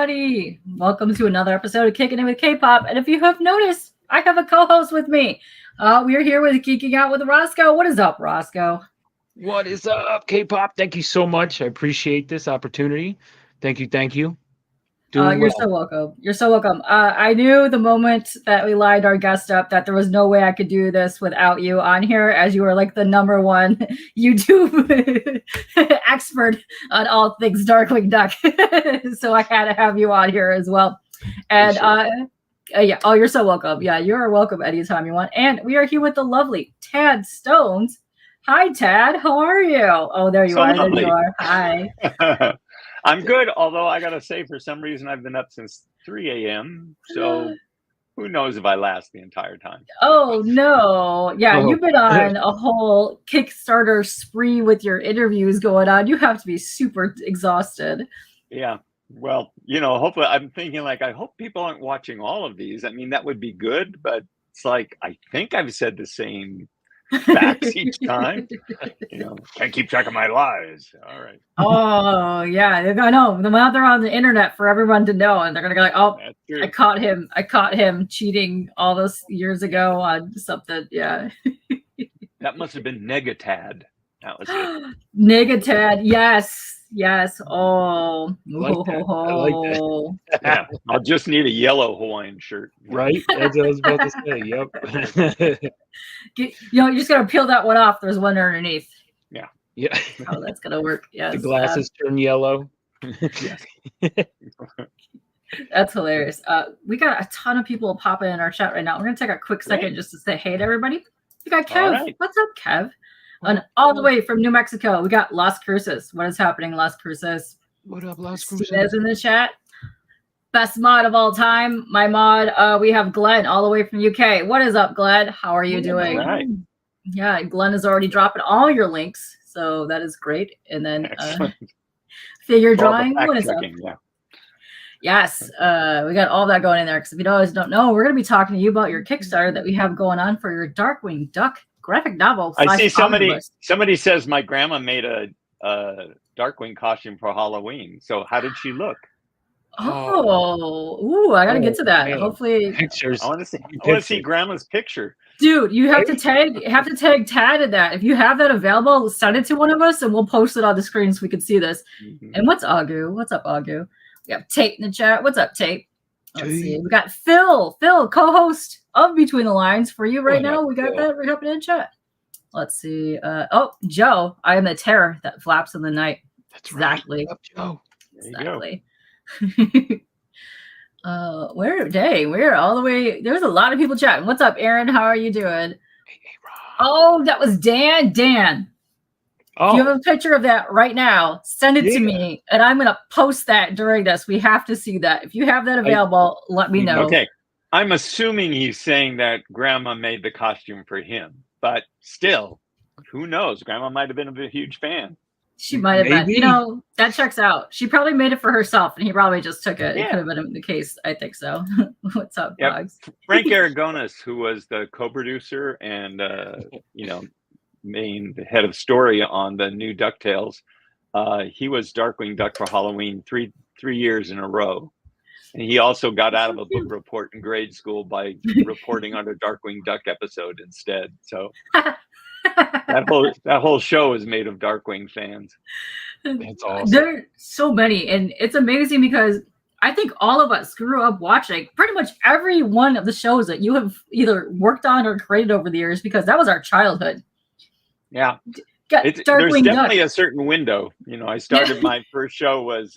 everybody. Welcome to another episode of Kickin' with Kpop. And if you have noticed, I have a co-host with me. We are here with Geeking Out with Rosko. What is up, Rosko? What is up, Kpop? Thank you so much. I appreciate this opportunity. Thank you. You're so welcome. You're so welcome. I knew the moment that we lined our guest up that there was no way I could do this without you on here, as you were like the #1 YouTube expert on all things Darkwing Duck. So I had to have you on here as well. And yeah, oh, you're so welcome. Yeah, you're welcome anytime you want. And we are here with the lovely Tad Stones. Hi, Tad. How are you? Oh, there you are. Lovely. There you are. Hi. I'm good, although I gotta say, for some reason, I've been up since 3 a.m. So who knows if I last the entire time. Oh, no. Yeah, you've been on a whole Kickstarter spree with your interviews going on. You have to be super exhausted. Yeah. Well, you know, hopefully, I'm thinking, like, I hope people aren't watching all of these. I mean, that would be good, but it's like, I think I've said the same facts each time. You know, can't keep track of my lies. All right. Oh, yeah. I know. Now they're on the internet for everyone to know, and they're gonna go like, "Oh, I caught him cheating all those years ago on something." Yeah. That must have been Negatad. That was it. Negatad. Yes. Oh. I like that. Yeah. I'll just need a yellow Hawaiian shirt. Right? That's what I was about to say. Yep. You just gotta peel that one off. There's one underneath. Yeah. Oh, that's gonna work. Yes. The glasses turn yellow. Yes. That's hilarious. We got a ton of people popping in our chat right now. We're gonna take a quick second just to say hey to everybody. We got Kev. Right. What's up, Kev? And all the way from New Mexico, we got Las Cruces. What is happening, Las Cruces? What up, Las Cruces? Steve's in the chat. Best mod of all time. My mod. We have Glenn all the way from UK. What is up, Glenn? How are you doing? All right. Yeah, Glenn is already dropping all your links, so that is great. And then figure drawing. What is up? Yeah. Yes, we got all that going in there. Because if you guys don't know, we're going to be talking to you about your Kickstarter that we have going on for your Darkwing Duck graphic novel. I see somebody says my grandma made a Darkwing costume for Halloween. So how did she look? Oh, I gotta get to that. Man. Hopefully, Pictures. I want to see grandma's picture. Dude, you have to tag Tad in that. If you have that available, send it to one of us, and we'll post it on the screen so we can see this. Mm-hmm. And what's Agu? What's up, Agu? We have Tate in the chat. What's up, Tate? Let's see. We got Phil, co-host of Between the Lines for you right now. We got that happening in chat. Let's see. Joe, I am the terror that flaps in the night. That's exactly. Right. Up, Joe. Exactly. We're all the way. There's a lot of people chatting. What's up, Aaron? How are you doing? Hey, Rob. Oh, that was Dan. Oh. If you have a picture of that right now, send it to me, and I'm gonna post that during this. We have to see that. If you have that available, let me know. Okay. I'm assuming he's saying that grandma made the costume for him, but still, who knows? Grandma might have been a huge fan. She might have been. You know, that checks out. She probably made it for herself, and he probably just took it. Yeah. It could have been the case. I think so. What's up, Bugs? Frank Aragonis, who was the co-producer and main head of story on the new DuckTales, he was Darkwing Duck for Halloween three years in a row. And he also got out of a book report in grade school by reporting on a Darkwing Duck episode instead. So that whole show is made of Darkwing fans. That's awesome. There are so many, and it's amazing because I think all of us grew up watching pretty much every one of the shows that you have either worked on or created over the years, because that was our childhood. Yeah. There's definitely a certain window. You know, I started my first show was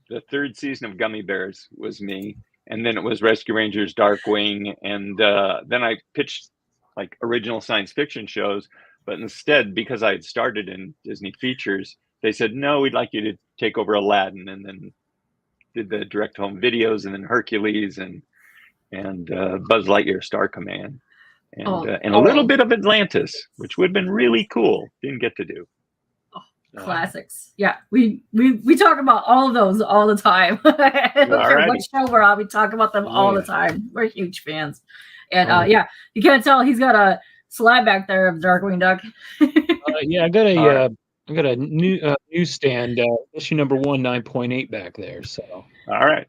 the third season of Gummi Bears was me, and then it was Rescue Rangers, Darkwing, and then I pitched like original science fiction shows, but instead, because I had started in Disney features, they said, no, we'd like you to take over Aladdin, and then did the direct home videos, and then Hercules and Buzz Lightyear Star Command, and a little bit of Atlantis, which would have been really cool. Didn't get to do. Classics. Yeah, we talk about all of those all the time. I don't care what show we're on, we talk about them all the time. We're huge fans. And you can't tell he's got a slide back there of Darkwing Duck. I got a I got a newsstand issue number 1, 9.8 back there. So all right.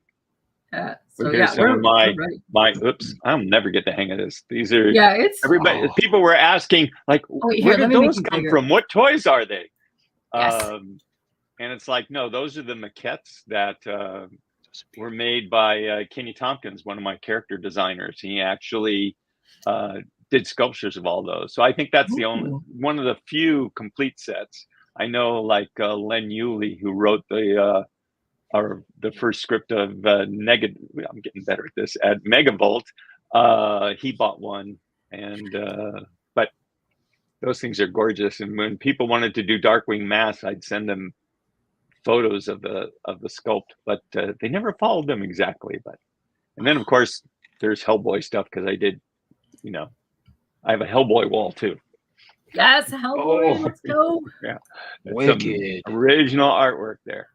So here's some of my oops, I'll never get the hang of this. These are it's everybody. People were asking like, where did those come from? What toys are they? Yes. And it's like, no, those are the maquettes that were made by Kenny Tompkins, one of my character designers. He actually did sculptures of all those. So I think that's the only one of the few complete sets. I know, like Len Yulee, who wrote the first script of I'm getting better at this, at Megavolt. He bought one, and but those things are gorgeous. And when people wanted to do Darkwing masks, I'd send them photos of the sculpt, but they never followed them exactly. And then of course there's Hellboy stuff, because I did, I have a Hellboy wall too. Yes, Hellboy, let's go. Yeah, wicked original artwork there.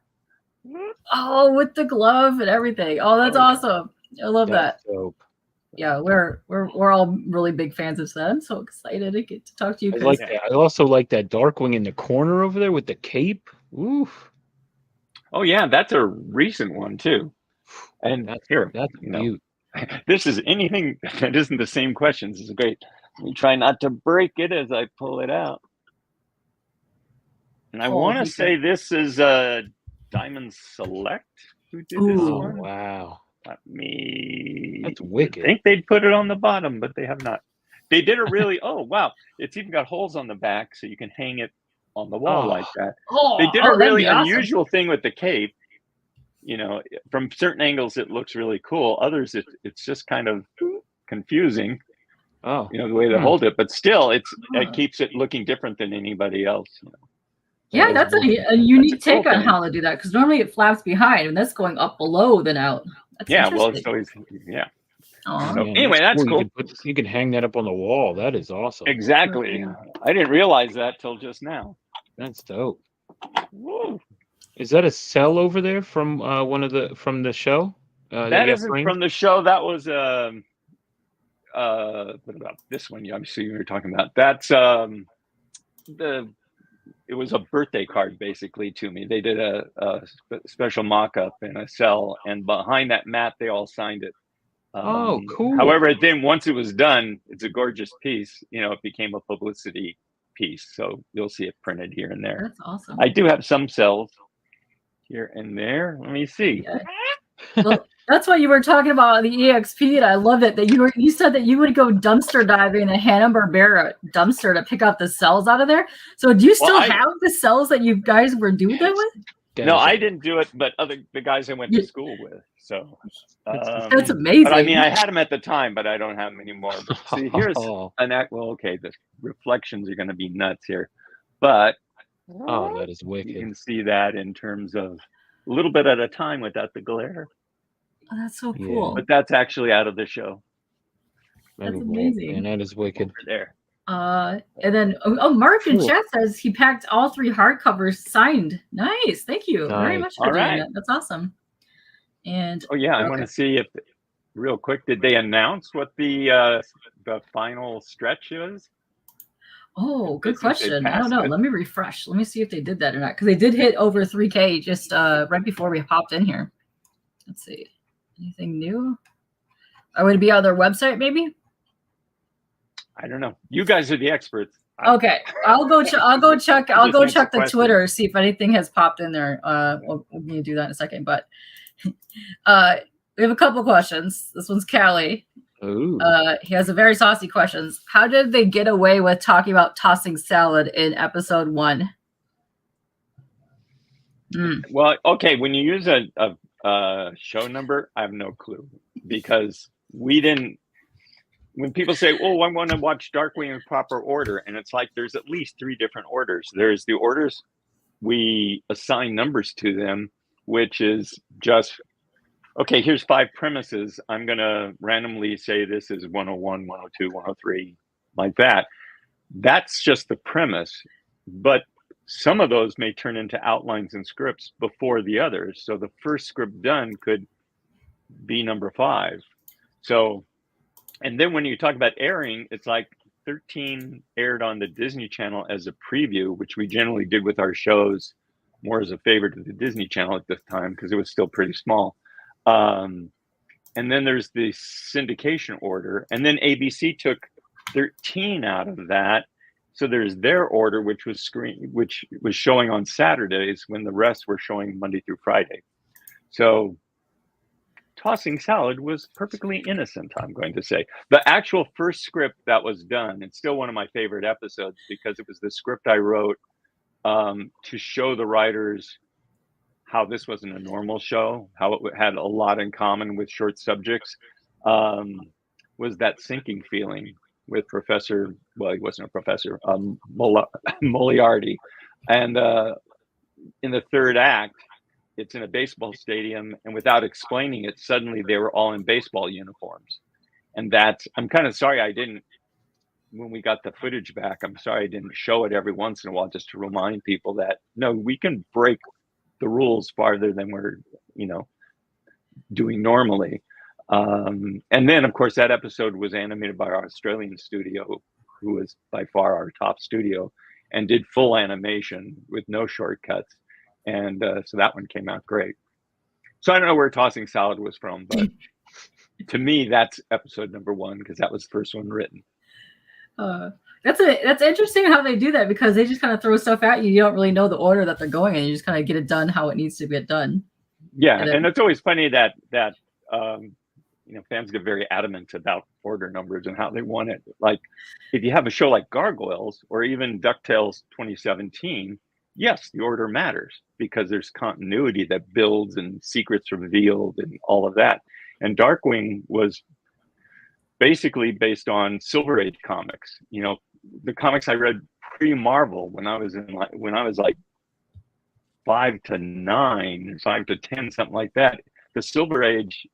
Oh, with the glove and everything. Oh, that's awesome. I love that. Dope. Yeah, we're all really big fans of that. I'm so excited to get to talk to you. I like that. I also like that Darkwing in the corner over there with the cape. Oof. Oh yeah, that's a recent one too. And that's cute. This is anything that isn't the same questions. This is great. Let me try not to break it as I pull it out. And I want to say this is Diamond Select who did this one. Wow. That's wicked. I think they'd put it on the bottom, but they have not. They did a really, it's even got holes on the back so you can hang it on the wall like that. They did a really unusual thing with the cape. From certain angles it looks really cool. Others it's just kind of confusing. The way they hold it, but still it keeps it looking different than anybody else. Yeah, that's a unique take on how to do that, because normally it flaps behind and that's going up below than out. That's well, it's always So, anyway, that's cool. You can hang that up on the wall. That is awesome. Exactly. I didn't realize that till just now. That's dope. Whoa. Is that a cell over there from from the show? That isn't from the show. That was what about this one? Obviously, you were talking about. That's it was a birthday card basically to me. They did a special mock-up in a cell, and behind that mat they all signed it. Cool. However, then once it was done, it's a gorgeous piece. It became a publicity piece, so you'll see it printed here and there. That's awesome. I do have some cells here and there. Let me see. Yeah. Well, that's what you were talking about the EXP, and I love it that you said that you would go dumpster diving in a Hanna-Barbera dumpster to pick out the cells out of there. So do you still have the cells that you guys were doing that with? No, I didn't do it, but the guys I went to school with. So that's amazing. But I mean, I had them at the time, but I don't have them anymore. But see, here's an act. Well, okay, the reflections are going to be nuts here, but that is wicked. You can see that in terms of a little bit at a time without the glare. Oh, that's so cool. But that's actually out of the show. That's amazing. And that is wicked. Over there. And then Mark in chat says he packed all 3 hardcovers signed. Nice, thank you very much for doing that. That's awesome. And I want to see if, real quick, did they announce what the final stretch is? Oh, good question. I don't know. Let me refresh. Let me see if they did that or not, because they did hit over 3K just right before we popped in here. Let's see. Anything new? Would it be on their website, maybe? I don't know. You guys are the experts. Okay, I'll go check the Twitter, see if anything has popped in there. We'll need to do that in a second. But we have a couple questions. This one's Callie. Ooh. He has a very saucy questions. How did they get away with talking about tossing salad in episode 1? Well, okay, when you use a show number, I have no clue, because we didn't. When people say, "Oh, I want to watch Darkwing in proper order," and it's like there's at least 3 different orders. There's the orders we assign numbers to them, which is just, okay, here's 5 premises. I'm going to randomly say this is 101, 102, 103, like that. That's just the premise. But some of those may turn into outlines and scripts before the others. So the first script done could be number 5. So, and then when you talk about airing, it's like 13 aired on the Disney Channel as a preview, which we generally did with our shows more as a favor to the Disney Channel at this time because it was still pretty small. And then there's the syndication order, and then ABC took 13 out of that. So there's their order, which was showing on Saturdays when the rest were showing Monday through Friday. So Tossing Salad was perfectly innocent, I'm going to say. The actual first script that was done, it's still one of my favorite episodes because it was the script I wrote to show the writers how this wasn't a normal show, how it had a lot in common with short subjects, was that sinking feeling with Professor, well, he wasn't a professor, Moriarty. And in the third act, it's in a baseball stadium, and without explaining it, suddenly they were all in baseball uniforms. And I'm kind of sorry I didn't, when we got the footage back, I'm sorry I didn't show it every once in a while just to remind people that, no, we can break the rules farther than we're, doing normally. And then, of course, that episode was animated by our Australian studio, who was by far our top studio, and did full animation with no shortcuts. And so that one came out great. So I don't know where Tossing Salad was from, but to me, that's episode number 1 because that was the first one written. That's interesting how they do that because they just kind of throw stuff at you. You don't really know the order that they're going in. You just kind of get it done how it needs to get done. Yeah, and it's always funny that fans get very adamant about order numbers and how they want it. Like if you have a show like Gargoyles or even DuckTales 2017, yes, the order matters because there's continuity that builds and secrets revealed and all of that. And Darkwing was basically based on Silver Age comics. The comics I read pre-Marvel when I was like 5 to 9, 5 to 10, something like that. The Silver Age,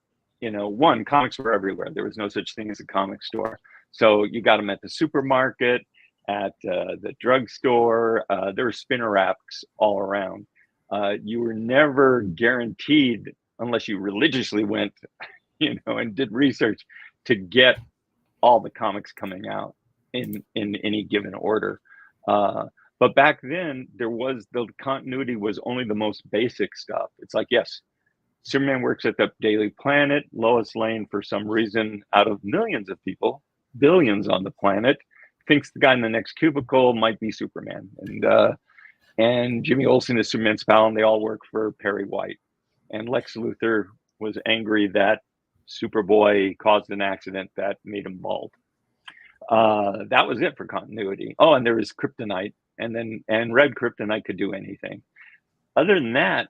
comics were everywhere. There was no such thing as a comic store. So you got them at the supermarket, at the drugstore. There were spinner racks all around. You were never guaranteed, unless you religiously went, and did research, to get all the comics coming out in any given order. But back then, the continuity was only the most basic stuff. It's like, yes, Superman works at the Daily Planet. Lois Lane, for some reason, out of millions of people, billions on the planet, thinks the guy in the next cubicle might be Superman. And Jimmy Olsen is Superman's pal, and they all work for Perry White. And Lex Luthor was angry that Superboy caused an accident that made him bald. That was it for continuity. Oh, and there was Kryptonite, and Red Kryptonite could do anything. Other than that,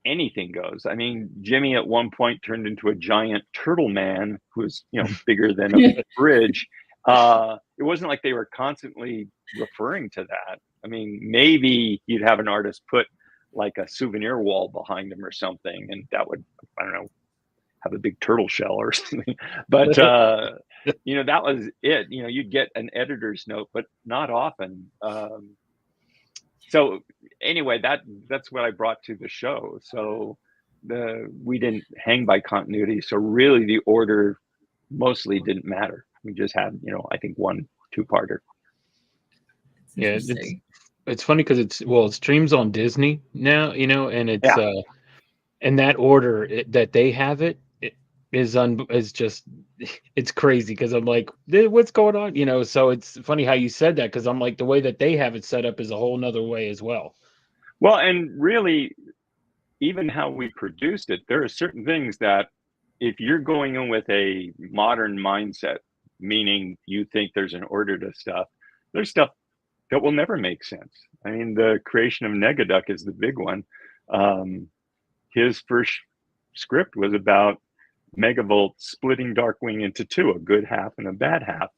anything goes. I mean, Jimmy at one point turned into a giant turtle man who's bigger than a bridge. It wasn't like they were constantly referring to that. I mean, maybe you'd have an artist put like a souvenir wall behind him or something, and that would, I don't know, have a big turtle shell or something. But that was it. You'd get an editor's note, but not often. So anyway, that's what I brought to the show. So we didn't hang by continuity. So really, the order mostly didn't matter. We just had, I think 1 2-parter. Yeah, it's funny because it streams on Disney now, and it's in that order that they have it is just, it's crazy because I'm like, what's going on? So it's funny how you said that because I'm like, the way that they have it set up is a whole nother way as well. Well, and really, even how we produced it, there are certain things that if you're going in with a modern mindset, meaning you think there's an order to stuff, there's stuff that will never make sense. I mean, the creation of Negaduck is the big one. His first script was about Megavolt splitting Darkwing into 2, a good half and a bad half.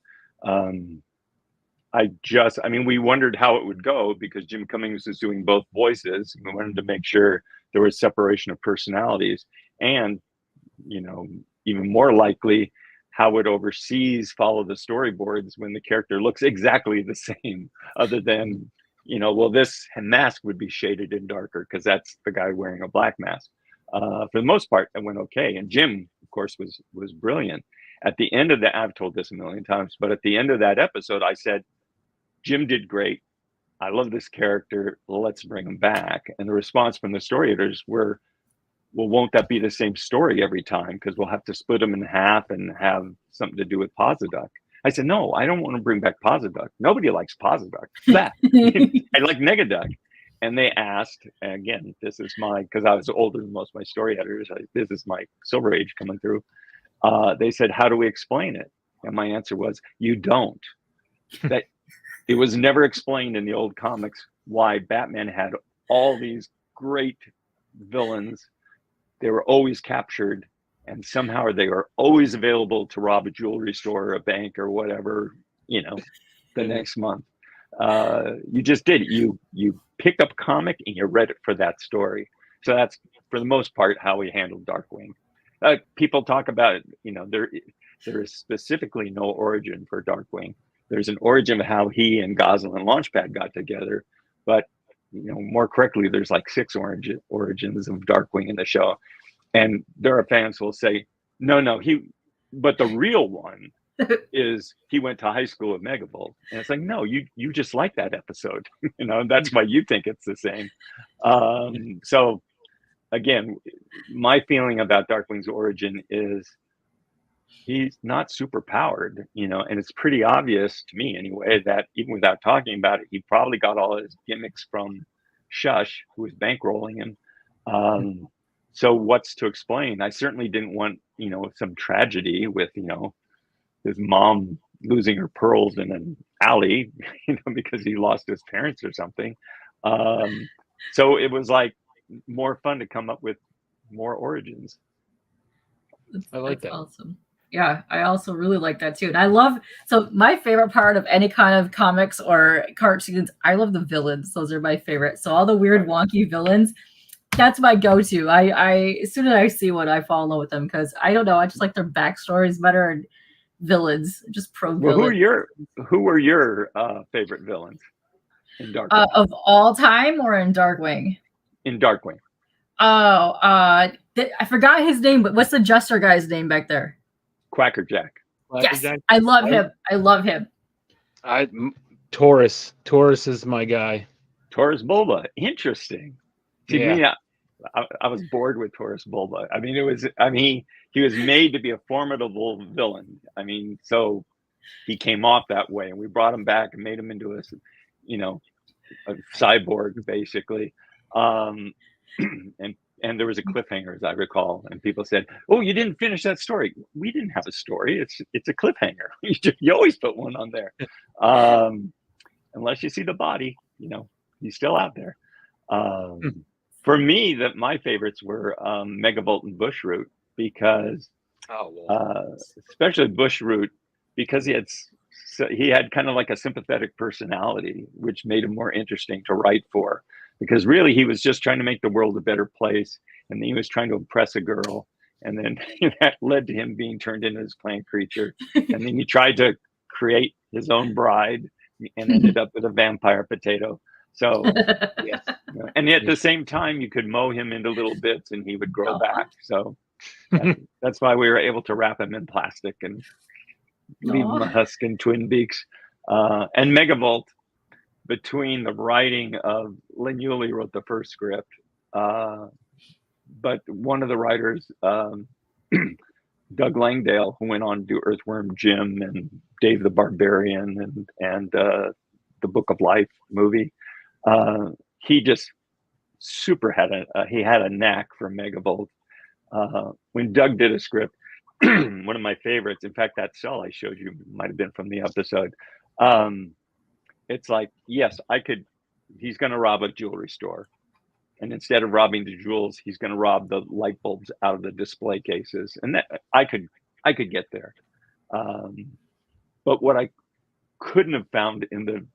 We wondered how it would go because Jim Cummings was doing both voices. We wanted to make sure there was separation of personalities, and even more likely, how would overseas follow the storyboards when the character looks exactly the same, other than this mask would be shaded in darker because that's the guy wearing a black mask. For the most part, that went okay, and Jim, of course, was brilliant. At the end of that, I've told this a million times, but at the end of that episode, I said, Jim did great. I love this character. Let's bring him back. And the response from the story editors were, well, won't that be the same story every time? Because we'll have to split them in half and have something to do with Posiduck. I said, no, I don't want to bring back Posiduck. Nobody likes Posiduck. I like Negaduck. And they asked, and again, this is because I was older than most of my story editors. This is my Silver Age coming through. They said, how do we explain it? And my answer was, you don't. That it was never explained in the old comics why Batman had all these great villains. They were always captured, and somehow they were always available to rob a jewelry store or a bank or whatever, the next month. You just did it. You picked up a comic and you read it for that story. So that's, for the most part, how we handled Darkwing. People talk about it, there is specifically no origin for Darkwing. There's an origin of how he and Gosling and Launchpad got together, but more correctly, there's like 6 origins of Darkwing in the show. And there are fans who will say, no, but the real one is he went to high school with Megavolt. And it's like, no, you just like that episode. That's why you think it's the same. So again, my feeling about Darkwing's origin is he's not super powered, and it's pretty obvious to me anyway that even without talking about it, he probably got all his gimmicks from Shush, who was bankrolling him. So what's to explain? I certainly didn't want, some tragedy with, his mom losing her pearls in an alley, because he lost his parents or something. So it was like more fun to come up with more origins. I like that. Awesome. Yeah, I also really like that too. And so my favorite part of any kind of comics or cartoons, I love the villains. Those are my favorite. So all the weird wonky villains, that's my go-to. I as soon as I see one, I fall in love with them because I don't know, I just like their backstories better and villains, just villains. Who were your favorite villains in Darkwing? Of all time or in Darkwing? In Darkwing. Oh, I forgot his name, but what's the Jester guy's name back there? Quackerjack. Yes, I love him. I love him. Taurus. Taurus is my guy. Taurus Bulba. Interesting. To me, I was bored with Taurus Bulba. I mean, he was made to be a formidable villain. I mean, so he came off that way, and we brought him back and made him into a cyborg, basically. And there was a cliffhanger, as I recall, and people said, "Oh, you didn't finish that story." We didn't have a story. It's a cliffhanger. You always put one on there, unless you see the body. He's still out there. For me, my favorites were Megavolt and Bushroot because, especially Bushroot, because he had kind of like a sympathetic personality, which made him more interesting to write for. Because really, he was just trying to make the world a better place, and then he was trying to impress a girl, and then that led to him being turned into his plant creature, and then he tried to create his own bride, and ended up with a vampire potato. So, and at the same time, you could mow him into little bits, and he would grow back. So that's why we were able to wrap him in plastic and leave him a husk in Twin Beaks. And Megavolt. Between the writing of Lynn Yulee wrote the first script, but one of the writers, Doug Langdale, who went on to do Earthworm Jim and Dave the Barbarian and the Book of Life movie, he just he had a knack for Megavolt. When Doug did a script, one of my favorites, in fact, that cell I showed you might have been from the episode. It's like, yes, he's going to rob a jewelry store. And instead of robbing the jewels, he's going to rob the light bulbs out of the display cases. And that I could get there. But what I couldn't have found in the,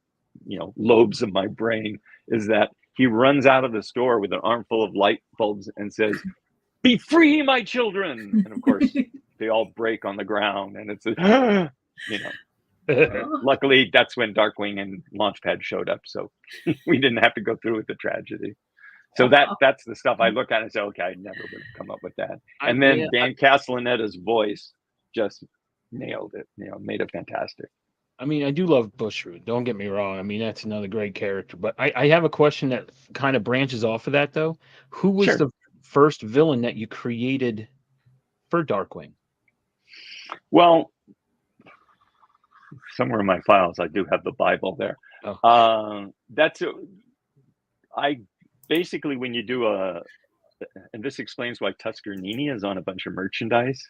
lobes of my brain is that he runs out of the store with an armful of light bulbs and says, "Be free, my children." And of course, they all break on the ground, and it's luckily, that's when Darkwing and Launchpad showed up, so we didn't have to go through with the tragedy. So that's the stuff I look at and say, okay, I never would have come up with that. And then Dan Castellaneta's voice just nailed it. Made it fantastic. I mean, I do love Bushroot. Don't get me wrong. I mean, that's another great character. But I have a question that kind of branches off of that, though. Who was the first villain that you created for Darkwing? Well, somewhere in my files, I do have the Bible there. Oh. I basically, when you do and this explains why Tusker Nini is on a bunch of merchandise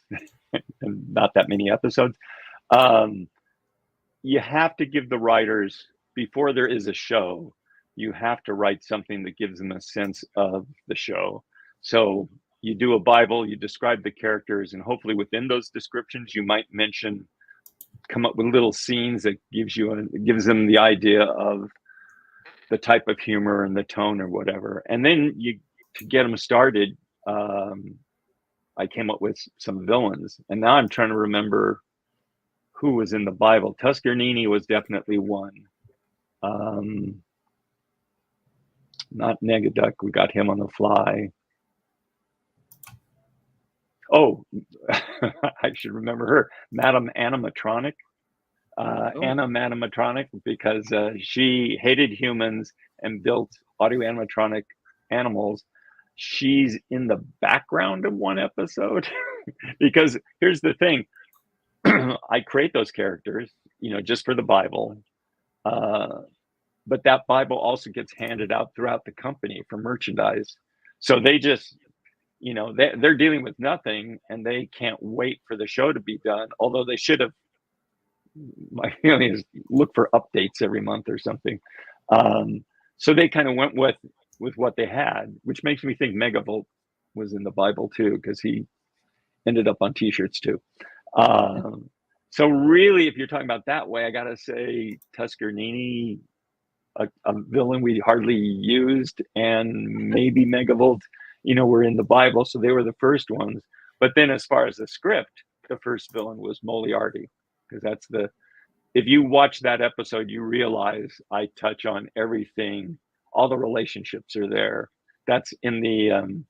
and not that many episodes. You have to give the writers, before there is a show, you have to write something that gives them a sense of the show. So you do a Bible, you describe the characters, and hopefully within those descriptions, you might come up with little scenes that gives them the idea of the type of humor and the tone or whatever. And then to get them started, I came up with some villains. And now I'm trying to remember who was in the Bible. Tusker Nini was definitely one. Not Negaduck. We got him on the fly. Oh, I should remember her. Madam Animatronic. Anna Animatronic, because she hated humans and built audio animatronic animals. She's in the background of one episode. Because here's the thing. I create those characters, just for the Bible. But that Bible also gets handed out throughout the company for merchandise. So they just, they're dealing with nothing and they can't wait for the show to be done. Although they should have, my feeling is, look for updates every month or something. So they kind of went with what they had, which makes me think Megavolt was in the Bible too, because he ended up on t-shirts too. So really, if you're talking about that way, I gotta say Tusker Nini, a villain we hardly used, and maybe Megavolt, were in the Bible, so they were the first ones. But then as far as the script, the first villain was Moriarty, because if you watch that episode, you realize I touch on everything. All the relationships are there. That's in the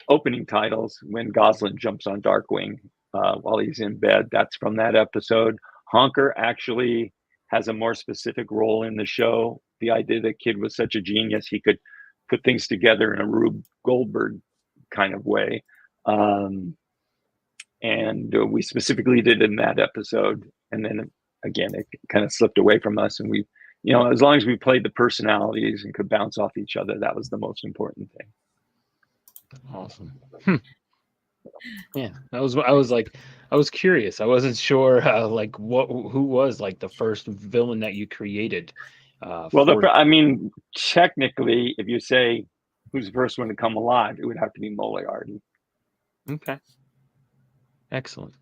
opening titles when Goslin jumps on Darkwing while he's in bed. That's from that episode. Honker actually has a more specific role in the show. The idea that kid was such a genius, he could put things together in a Rube Goldberg kind of way. And we specifically did in that episode. And then again, it kind of slipped away from us. And we, as long as we played the personalities and could bounce off each other, that was the most important thing. Awesome. Yeah, I was curious. I wasn't sure who was like the first villain that you created. Technically, if you say who's the first one to come alive, it would have to be Moriarty. Okay. Excellent.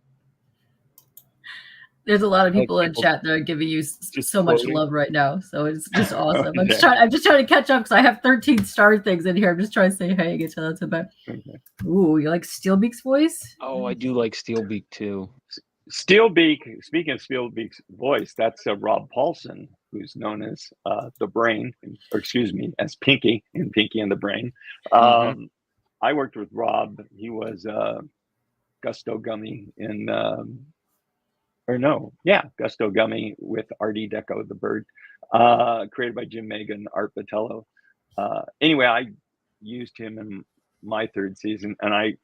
There's a lot of people in chat that are giving you so much love right now. So it's just awesome. I'm just trying to catch up because I have 13 star things in here. I'm just trying to say hey, get to that about. Okay. Ooh, you like Steelbeak's voice? Oh, I do like Steelbeak too. Steelbeak, speaking of Steelbeak's voice, that's Rob Paulson, who's known as the Brain, or excuse me, as Pinky in Pinky and the Brain. I worked with Rob. He was Gusto Gummi in Gusto Gummi with R.D. Deco, the bird, created by Jim Mega and Art Vitello. Anyway, I used him in my third season, and I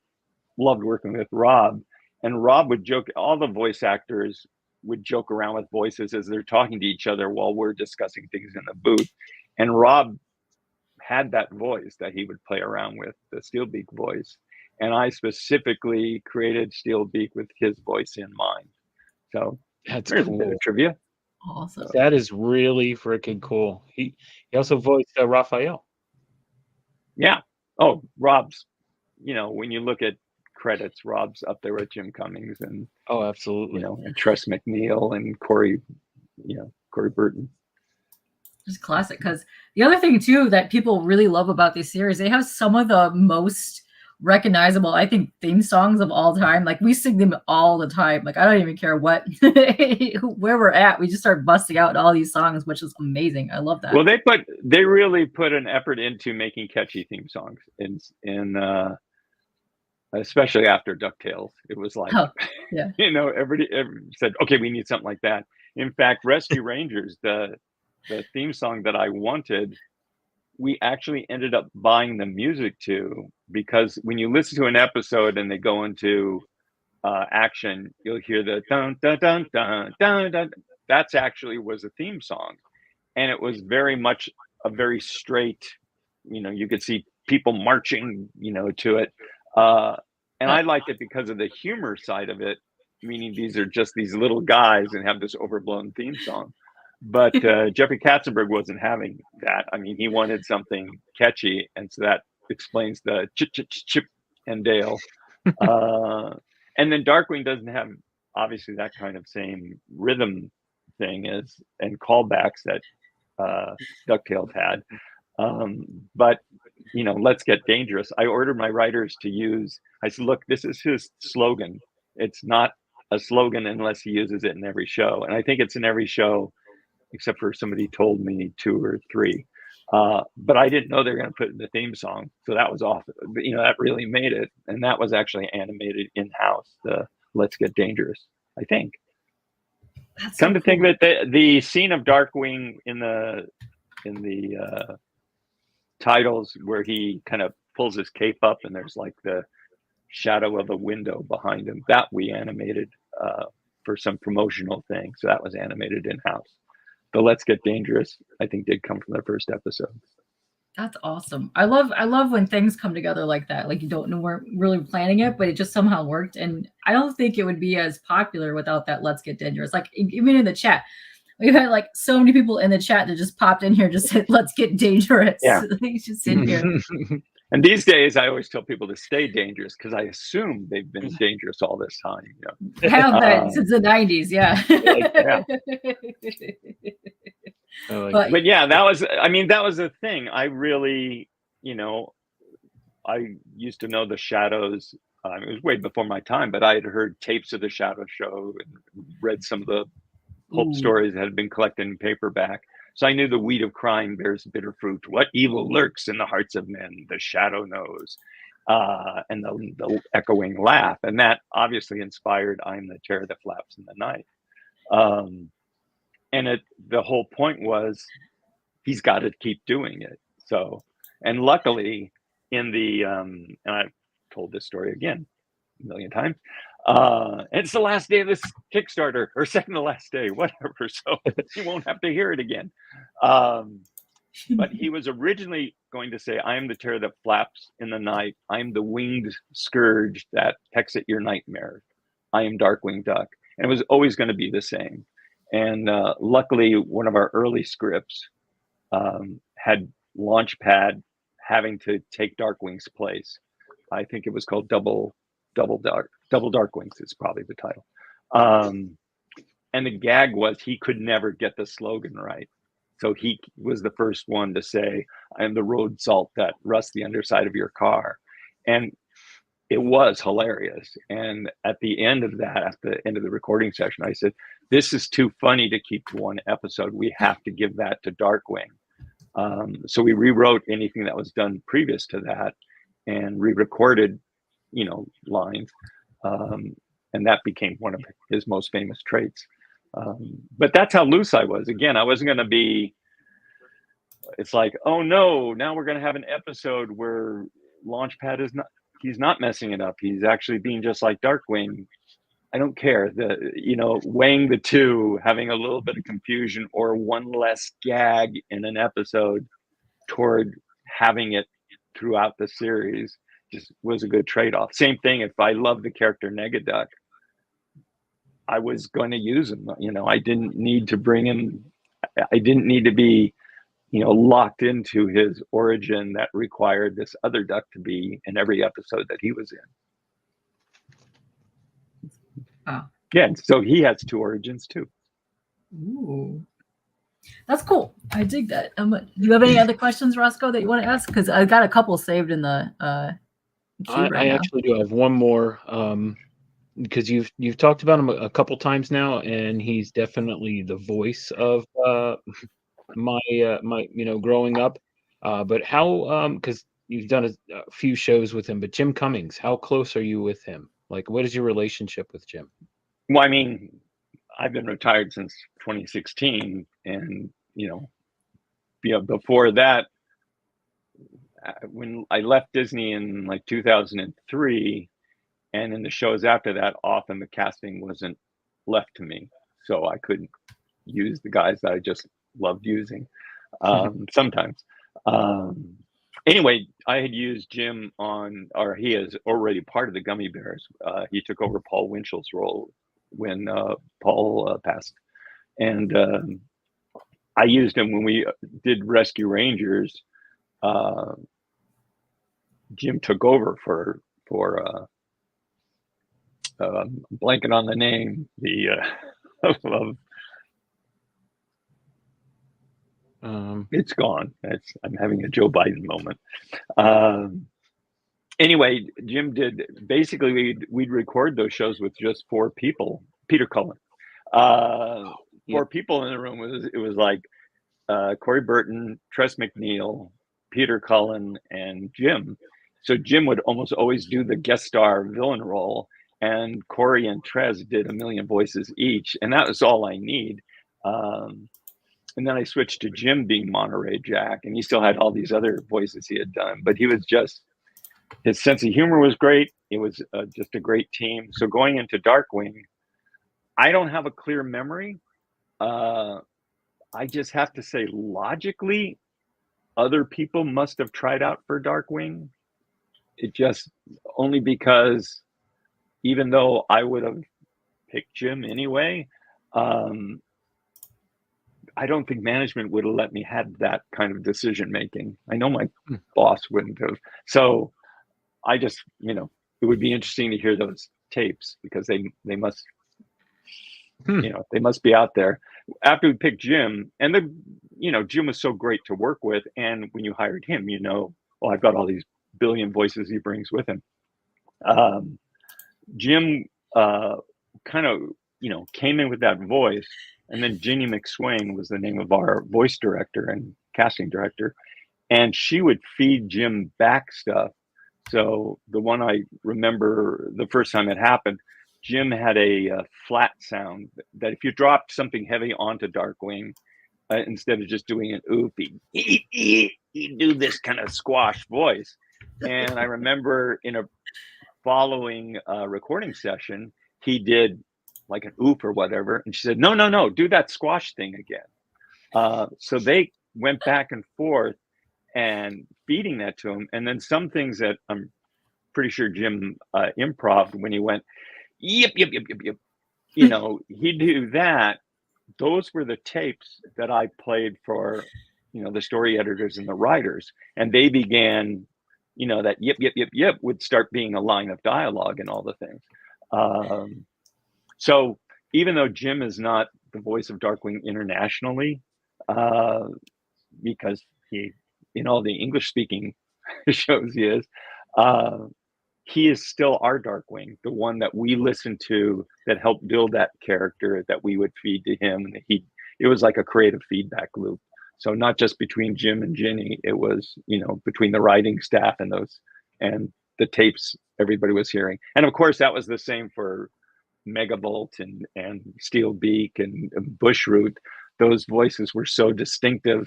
loved working with Rob. And Rob would joke, all the voice actors would joke around with voices as they're talking to each other while we're discussing things in the booth. And Rob had that voice that he would play around with, the Steelbeak voice. And I specifically created Steelbeak with his voice in mind. So there's cool. A bit of trivia. Awesome. That is really freaking cool. He also voiced Raphael. Yeah. Oh, Rob's, when you look at credits, Rob's up there with Jim Cummings and absolutely. And Tress MacNeille and Corey Burton. Just classic. Because the other thing too that people really love about this series, they have some of the most recognizable, I think, theme songs of all time. Like we sing them all the time. Like I don't even care where we're at, we just start busting out all these songs, which is amazing. I love that. Well, they really put an effort into making catchy theme songs, and especially after DuckTales. It was like, yeah. Everybody said, okay, we need something like that. In fact, Rescue Rangers, the theme song that I wanted, we actually ended up buying the music to, because when you listen to an episode and they go into action, you'll hear the dun dun dun dun dun dun. That's actually was a theme song, and it was very much a very straight. You could see people marching, to it, and I liked it because of the humor side of it. Meaning these are just these little guys and have this overblown theme song. But Jeffrey Katzenberg wasn't having that. I mean, he wanted something catchy, and so that explains the Chip and Dale. And then Darkwing doesn't have obviously that kind of same rhythm thing and callbacks that DuckTales had. But Let's Get Dangerous. I ordered my writers to use. I said, look, this is his slogan. It's not a slogan unless he uses it in every show, and I think it's in every show except for somebody told me 2 or 3. But I didn't know they were going to put it in the theme song, so that was awesome. That really made it, and that was actually animated in-house. The Let's Get Dangerous, I think. That's Come so to cool. Think that the scene of Darkwing in the titles where he kind of pulls his cape up and there's like the shadow of a window behind him, that we animated for some promotional thing. So that was animated in-house. The Let's Get Dangerous, I think, did come from the first episode. That's awesome. I love when things come together like that. Like you weren't really planning it, but it just somehow worked. And I don't think it would be as popular without that Let's Get Dangerous. Like even in the chat, we've had like so many people in the chat that just popped in here, just said, "Let's get dangerous." Yeah. He's just in here. And these days, I always tell people to stay dangerous because I assume they've been dangerous all this time. Have been since the 90s, yeah. But yeah, that was the thing. I really, I used to know the Shadows. It was way before my time, but I had heard tapes of the Shadow Show and read some of the pulp stories that had been collected in paperback. So I knew the weed of crime bears bitter fruit. What evil lurks in the hearts of men, the shadow knows. And the echoing laugh. And that obviously inspired I'm the Terror That Flaps in the Night. And the whole point was he's got to keep doing it. So, and luckily in the, and I've told this story again a million times, it's the last day of this Kickstarter, or second to last day, whatever. So you won't have to hear it again. But he was originally going to say, I am the terror that flaps in the night. I am the winged scourge that pecks at your nightmares. I am Darkwing Duck. And it was always going to be the same. And luckily, one of our early scripts had Launchpad having to take Darkwing's place. I think it was called Double Darkwings is probably the title. And the gag was he could never get the slogan right. So he was the first one to say, I am the road salt that rusts the underside of your car. And it was hilarious. And at the end of that, at the end of the recording session, I said, this is too funny to keep to one episode. We have to give that to Darkwing. So we rewrote anything that was done previous to that and re-recorded, lines. And that became one of his most famous traits. But that's how loose I was. Again, I wasn't going to be, it's like, oh no, now we're going to have an episode where Launchpad he's not messing it up. He's actually being just like Darkwing. I don't care. Weighing the two, having a little bit of confusion or one less gag in an episode toward having it throughout the series just was a good trade-off. Same thing if I love the character Negaduck, I was going to use him. I didn't need to bring him. I didn't need to be, locked into his origin that required this other duck to be in every episode that he was in. Oh. Yeah, so he has 2 origins too. Ooh, that's cool. I dig that. Do you have any other questions, Rosko, that you want to ask? Because I got a couple saved in the queue I actually do have one more. Because you've talked about him a couple times now, and he's definitely the voice of my growing up. But how? Because you've done a few shows with him, but Jim Cummings, how close are you with him? Like, what is your relationship with Jim? Well, I mean, I've been retired since 2016, and before that, when I left Disney in like 2003, and in the shows after that, often the casting wasn't left to me, so I couldn't use the guys that I just loved using. Sometimes. Anyway, I had used Jim or he is already part of the Gummi Bears. He took over Paul Winchell's role when Paul passed. And I used him when we did Rescue Rangers. Jim took over for blanking on the name, it's gone. I'm having a Joe Biden moment. Anyway, Jim did basically we'd record those shows with just 4 people. Peter Cullen, 4 people in the room. It was like Corey Burton, Tress MacNeille, Peter Cullen, and Jim. So Jim would almost always do the guest star villain role, and Corey and Tress did a million voices each, and that was all I need. And then I switched to Jim being Monterey Jack, and he still had all these other voices he had done. But he was his sense of humor was great. It was just a great team. So going into Darkwing, I don't have a clear memory. I just have to say, logically, other people must have tried out for Darkwing. It just only because even though I would have picked Jim anyway, I don't think management would have let me have that kind of decision making. I know my boss wouldn't have. So I just, it would be interesting to hear those tapes because they must, they must be out there. After we picked Jim, and Jim was so great to work with. And when you hired him, I've got all these billion voices he brings with him. Jim kind of, came in with that voice. And then Ginny McSwain was the name of our voice director and casting director. And she would feed Jim back stuff. So the one I remember the first time it happened, Jim had a flat sound that if you dropped something heavy onto Darkwing, instead of just doing an oop, he'd do this kind of squash voice. And I remember in a following recording session, he did like an oop or whatever. And she said, no, do that squash thing again. So they went back and forth and feeding that to him. And then some things that I'm pretty sure Jim improv when he went, yip, he'd do that. Those were the tapes that I played for, the story editors and the writers. And they began, that yip would start being a line of dialogue and all the things. So even though Jim is not the voice of Darkwing internationally, because he, in all the English-speaking shows he is still our Darkwing, the one that we listened to that helped build that character that we would feed to him. And it was like a creative feedback loop. So not just between Jim and Ginny, it was, between the writing staff and the tapes everybody was hearing. And of course, that was the same for Megavolt and Steel Beak and Bushroot. Those voices were so distinctive.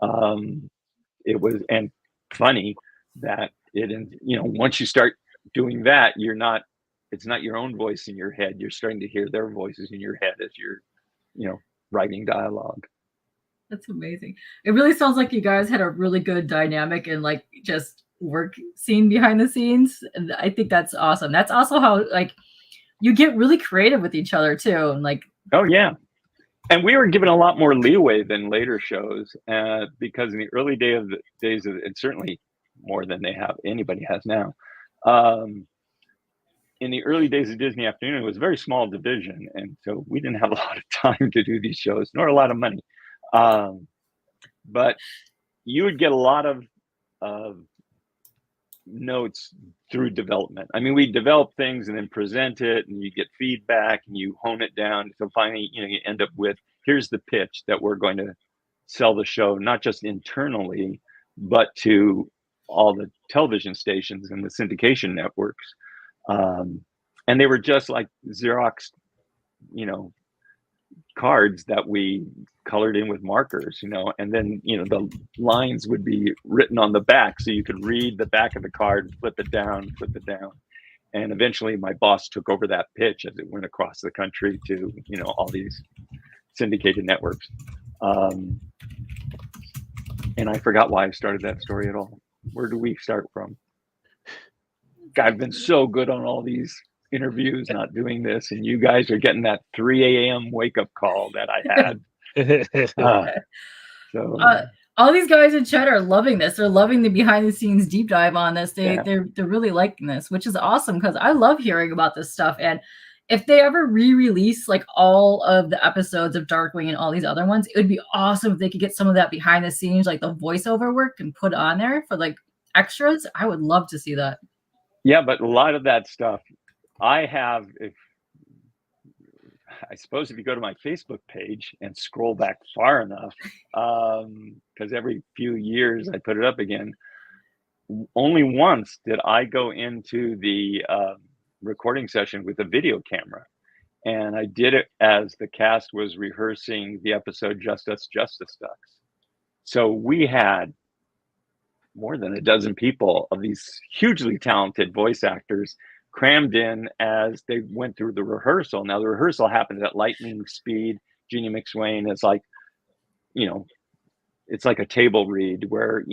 It was, and funny that once you start doing that, it's not your own voice in your head. You're starting to hear their voices in your head as you're, writing dialogue. That's amazing. It really sounds like you guys had a really good dynamic and like just work scene behind the scenes. And I think that's awesome. That's also how you get really creative with each other too. And oh yeah. And we were given a lot more leeway than later shows, because in the early days of it, certainly more than anybody has now. In the early days of Disney Afternoon, it was a very small division, and so we didn't have a lot of time to do these shows, nor a lot of money. But you would get a lot of notes through development. I mean, we develop things and then present it, and you get feedback and you hone it down. So finally, you end up with, here's the pitch that we're going to sell the show, not just internally, but to all the television stations and the syndication networks. And they were just like Xerox, cards that we colored in with markers, and then, the lines would be written on the back so you could read the back of the card, flip it down. And eventually my boss took over that pitch as it went across the country to, all these syndicated networks. And I forgot why I started that story at all. Where do we start from? I've been so good on all these interviews, not doing this, and you guys are getting that 3 a.m. wake up call that I had. All these guys in chat are loving this. They're loving the behind the scenes deep dive on this. They're really liking this, which is awesome because I love hearing about this stuff. And if they ever re-release like all of the episodes of Darkwing and all these other ones, it would be awesome if they could get some of that behind the scenes, like the voiceover work, and put on there for like extras. I would love to see that. Yeah, but a lot of that stuff I have, I suppose if you go to my Facebook page and scroll back far enough, because every few years I put it up again, only once did I go into the recording session with a video camera. And I did it as the cast was rehearsing the episode Just Us Justice Ducks. So we had more than a dozen people of these hugely talented voice actors crammed in as they went through the rehearsal. Now the rehearsal happened at lightning speed. Jeannie McSwain is like, it's like a table read where,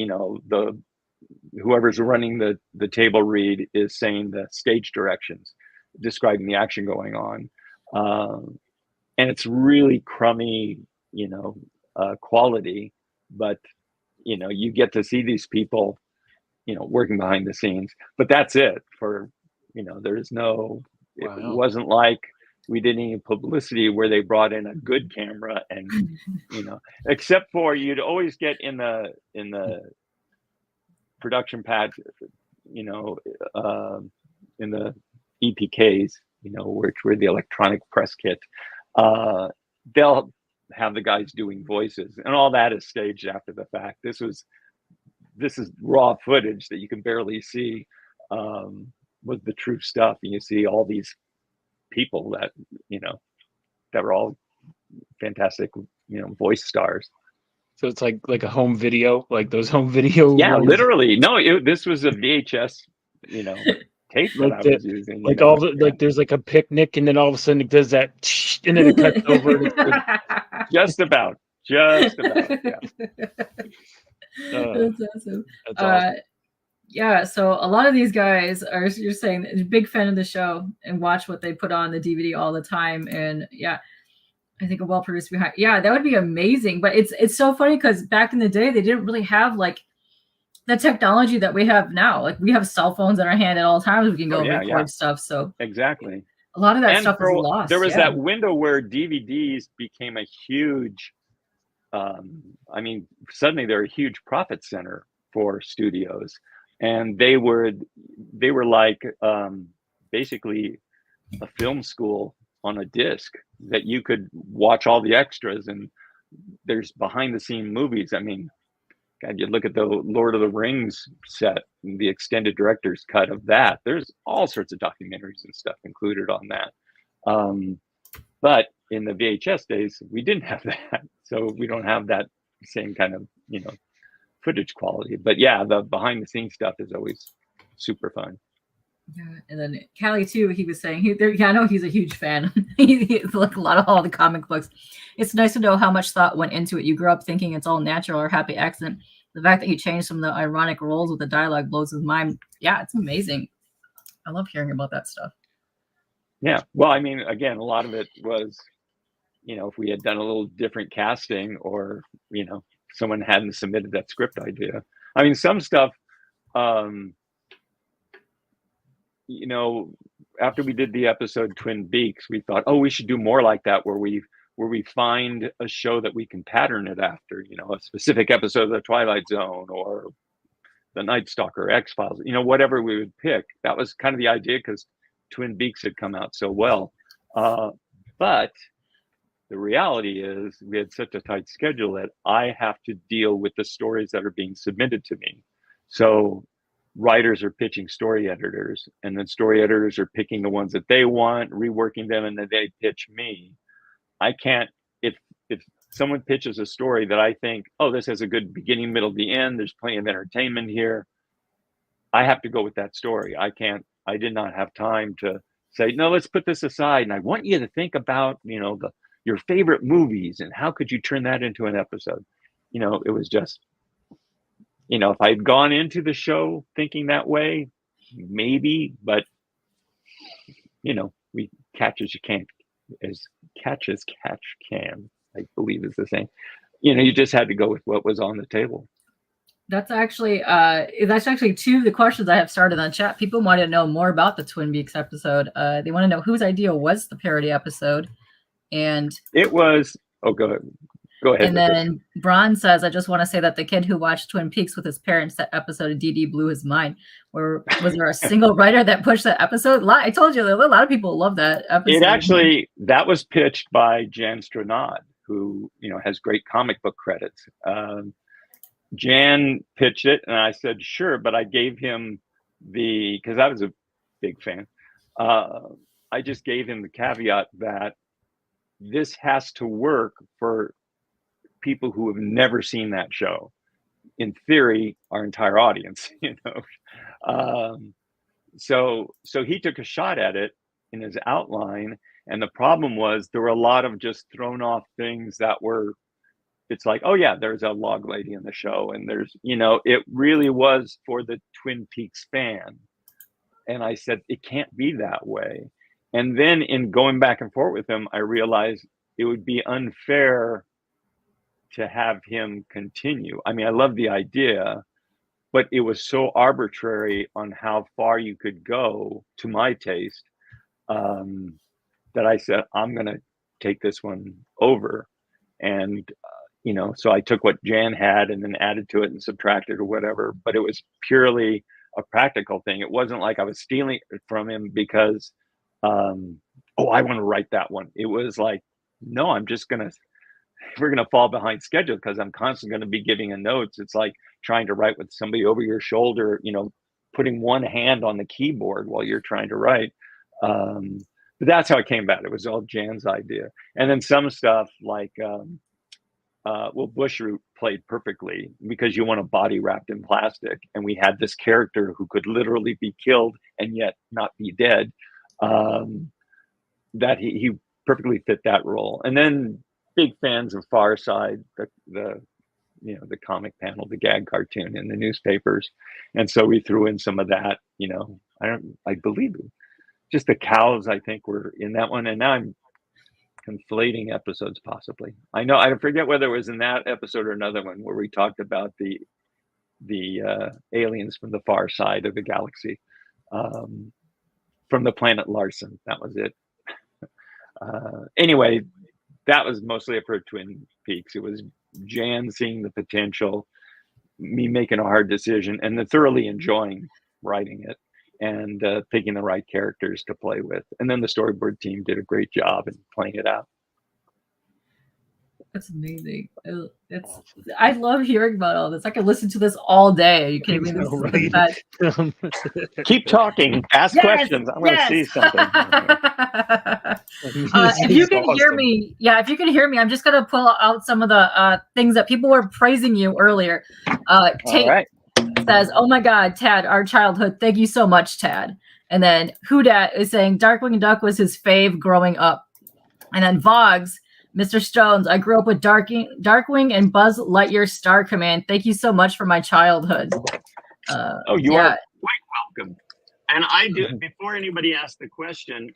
whoever's running the table read is saying the stage directions, describing the action going on. And it's really crummy, quality, but, you get to see these people, working behind the scenes, but that's it for, there's no, it wasn't like we did any publicity where they brought in a good camera and, except for you'd always get in the production pad, in the EPKs, which were the electronic press kit, they'll have the guys doing voices and all that is staged after the fact. This is raw footage that you can barely see, was the true stuff. And you see all these people that, that were all fantastic, voice stars. So it's like a home video, like those home video. Yeah, literally. No, this was a VHS, tape that I was using. Like all the, like there's like a picnic, and then all of a sudden it does that, and then it cuts over. Just about. Yeah. That's awesome. That's awesome. Yeah, so a lot of these guys are, you're saying, a big fan of the show and watch what they put on the DVD all the time. And yeah, I think a well-produced behind. Yeah, that would be amazing. But it's so funny because back in the day, they didn't really have like the technology that we have now. Like we have cell phones in our hand at all times. We can go record stuff. So exactly. A lot of that stuff is lost. There was that window where DVDs became a huge, suddenly they're a huge profit center for studios. And they were like basically a film school on a disc that you could watch all the extras, and there's behind the scene movies. I mean, God, you look at the Lord of the Rings set, the extended director's cut of that. There's all sorts of documentaries and stuff included on that. But in the VHS days, we didn't have that. So we don't have that same kind of, footage quality. But yeah, the behind the scenes stuff is always super fun. Yeah, and then Callie too, he was saying, I know he's a huge fan. He's like a lot of all the comic books. It's nice to know how much thought went into it. You grew up thinking it's all natural or happy accident. The fact that he changed some of the ironic roles with the dialogue blows his mind. Yeah, it's amazing. I love hearing about that stuff. Yeah, well, I mean, again, a lot of it was, if we had done a little different casting, or someone hadn't submitted that script idea. I mean, some stuff, after we did the episode Twin Beaks, we thought, we should do more like that, where we find a show that we can pattern it after, a specific episode of The Twilight Zone or The Night Stalker, X-Files, whatever we would pick. That was kind of the idea because Twin Beaks had come out so well. But the reality is we had such a tight schedule that I have to deal with the stories that are being submitted to me. So writers are pitching story editors, and then story editors are picking the ones that they want, reworking them, and then they pitch me. I can't, if someone pitches a story that I think, oh, this has a good beginning, middle, the end, there's plenty of entertainment here, I have to go with that story. I did not have time to say, no, let's put this aside. And I want you to think about, your favorite movies and how could you turn that into an episode? It was just, if I'd gone into the show thinking that way, maybe, but we catch as can, I believe is the same. You just had to go with what was on the table. That's actually two of the questions I have started on chat. People want to know more about the Twin Beaks episode. They want to know whose idea was the parody episode, and it was. Oh, go ahead. Go ahead. And then Bron says, "I just want to say that the kid who watched Twin Peaks with his parents, that episode of DD blew his mind. Was there a single writer that pushed that episode? I told you, a lot of people love that episode. That was pitched by Jan Stranad, who has great comic book credits. Jan pitched it, and I said sure, but I gave him because I was a big fan. I just gave him the caveat that this has to work for people who have never seen that show. In theory, our entire audience, So he took a shot at it in his outline, and the problem was there were a lot of just thrown off things that were. It's like, oh yeah, there's a log lady in the show, and there's, it really was for the Twin Peaks fan. And I said, it can't be that way. And then in going back and forth with him, I realized it would be unfair to have him continue. I mean, I love the idea, but it was so arbitrary on how far you could go, to my taste, that I said, I'm going to take this one over. And, so I took what Jan had and then added to it and subtracted or whatever, but it was purely a practical thing. It wasn't like I was stealing it from him because, I want to write that one. It was like, no, we're going to fall behind schedule because I'm constantly going to be giving a notes. It's like trying to write with somebody over your shoulder, putting one hand on the keyboard while you're trying to write. But that's how it came about. It was all Jan's idea. And then some stuff like, Bushroot played perfectly because you want a body wrapped in plastic. And we had this character who could literally be killed and yet not be dead. That he perfectly fit that role. And then big fans of Far Side, the comic panel, the gag cartoon in the newspapers. And so we threw in some of that, I believe just the cows, I think, were in that one. And now I'm conflating episodes possibly. I forget whether it was in that episode or another one where we talked about the aliens from the far side of the galaxy, from the planet Larson. That was it. Anyway, that was mostly for Twin Peaks. It was Jan seeing the potential, me making a hard decision, and then thoroughly enjoying writing it and picking the right characters to play with. And then the storyboard team did a great job in playing it out. That's amazing. I love hearing about all this. I could listen to this all day. You can't even right. Keep talking. Ask questions. I want to see something. If you can hear me, if you can hear me, I'm just gonna pull out some of the things that people were praising you earlier. Tate right. says, "Oh my God, Tad, our childhood. Thank you so much, Tad." And then Hudat is saying Darkwing Duck was his fave growing up. And then Vogs, Mr. Stones, I grew up with Darkwing and Buzz Lightyear Star Command. Thank you so much for my childhood. You are quite welcome. And I do. Before anybody asks the question,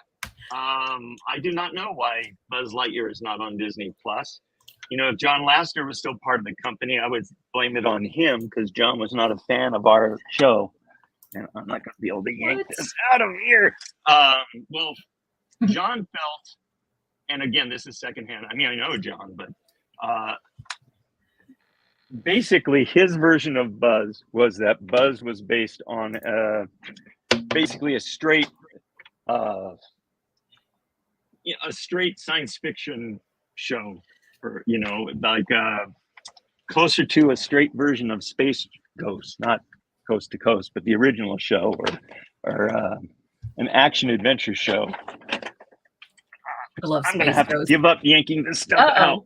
I do not know why Buzz Lightyear is not on Disney Plus. If John Lasseter was still part of the company, I would blame it on him because John was not a fan of our show. And I'm not going to be able to yank this out of here. Well, John felt, and again, this is secondhand. I mean, I know John, but basically his version of Buzz was that Buzz was based on basically a straight science fiction show, for closer to a straight version of Space Ghost, not coast to coast, but the original show or an action adventure show. I love I'm going to have to give up yanking this stuff out.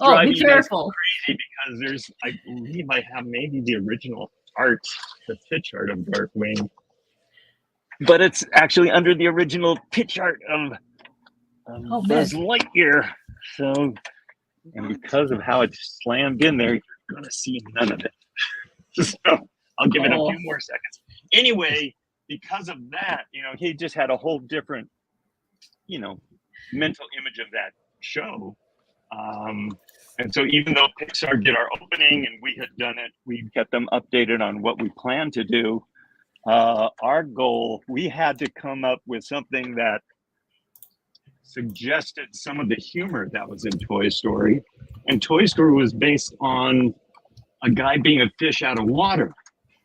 Oh, be careful. Crazy because I believe I have maybe the original art, the pitch art of Darkwing. But it's actually under the original pitch art of Buzz Lightyear. So, and because of how it's slammed in there, you're going to see none of it. So I'll give it a few more seconds. Anyway, because of that, he just had a whole different, mental image of that show. And so even though Pixar did our opening and we had done it, we kept them updated on what we planned to do. Our goal, we had to come up with something that suggested some of the humor that was in Toy Story. And Toy Story was based on a guy being a fish out of water.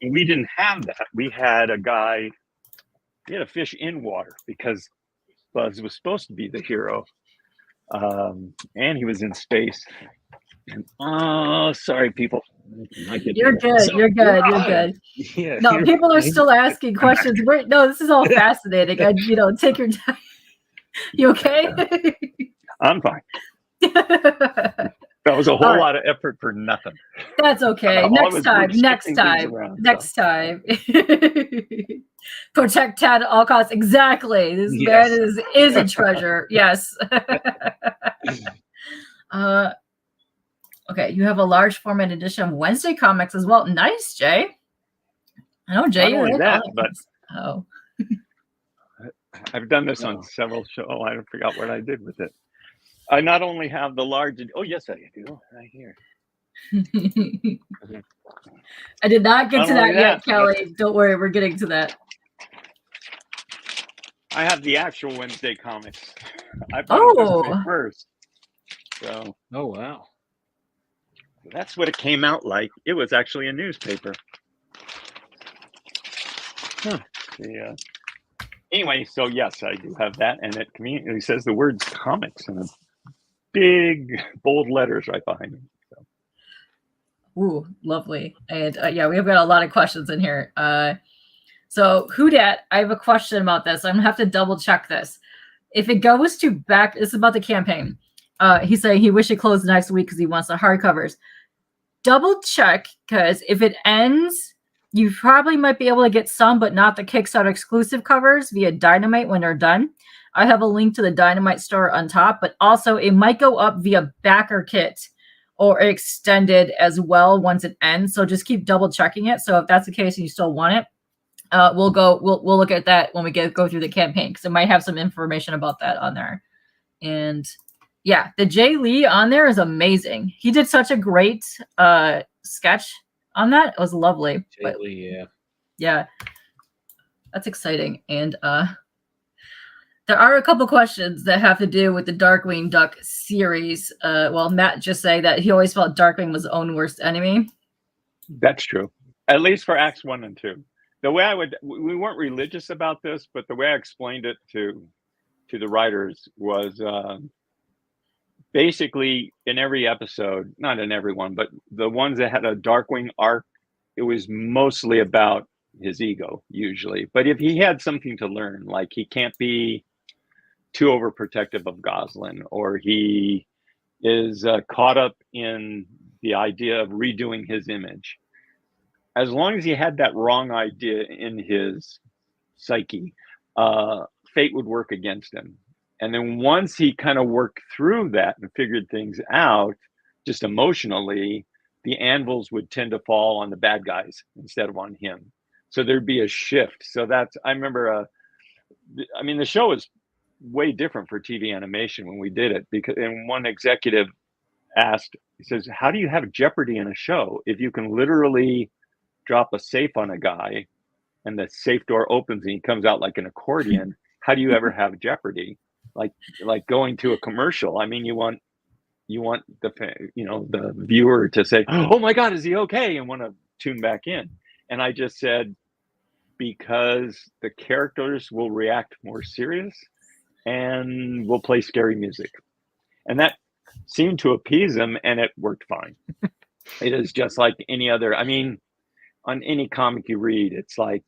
And we didn't have that. We had a fish in water because Buzz was supposed to be the hero. And he was in space. And, sorry, people. You're good. Yeah. No, people are still asking questions. No, this is all fascinating. Take your time. You okay? I'm fine. That was a whole lot of effort for nothing. That's okay. Next time. Protect Tad at all costs. Exactly. This man is a treasure. Yes. Okay, you have a large format edition of Wednesday comics as well. Nice, Jay. I know, Jay. Not only that, but I've done this on several shows. Oh, I forgot what I did with it. I not only have the large. Oh, yes, I do. Right here. I did not get to that yet, Kelly. Don't worry, we're getting to that. I have the actual Wednesday comics. I bought it first. So. Oh wow. That's what it came out like. It was actually a newspaper. Huh. Yeah. Anyway, so yes, I do have that, and it conveniently says the words comics in big bold letters right behind me. So. Ooh, lovely. And we have got a lot of questions in here. So Whodat, I have a question about this. I'm gonna have to double check this. If it goes to back, this is about the campaign. He's saying he wishes it closed next week because he wants the hardcovers. Double check, because if it ends, you probably might be able to get some, but not the Kickstarter exclusive covers via Dynamite when they're done. I have a link to the Dynamite store on top, but also it might go up via backer kit or extended as well once it ends. So just keep double checking it. So if that's the case and you still want it, we'll look at that when we go through the campaign, because it might have some information about that on there. And yeah, the Jay Lee on there is amazing. He did such a great sketch on that. It was lovely. Jay Lee, yeah, that's exciting. And there are a couple questions that have to do with the Darkwing Duck series. Well, Matt just saying that he always felt Darkwing was his own worst enemy. That's true. At least for Acts 1 and 2. The way we weren't religious about this, but the way I explained it to the writers was basically in every episode, not in every one, but the ones that had a Darkwing arc, it was mostly about his ego usually. But if he had something to learn, like he can't be too overprotective of Goslin, or he is caught up in the idea of redoing his image. As long as he had that wrong idea in his psyche, fate would work against him. And then once he kind of worked through that and figured things out, just emotionally, the anvils would tend to fall on the bad guys instead of on him. So there'd be a shift. So I remember, the show is way different for TV animation when we did it, because one executive asked, he says, how do you have Jeopardy in a show if you can literally drop a safe on a guy and the safe door opens and he comes out like an accordion? How do you ever have Jeopardy? Like going to a commercial. I mean, you want the viewer to say, oh my God, is he okay? And want to tune back in. And I just said, because the characters will react more serious and will play scary music. And that seemed to appease them, and it worked fine. It is just like any other. I mean, on any comic you read, it's like,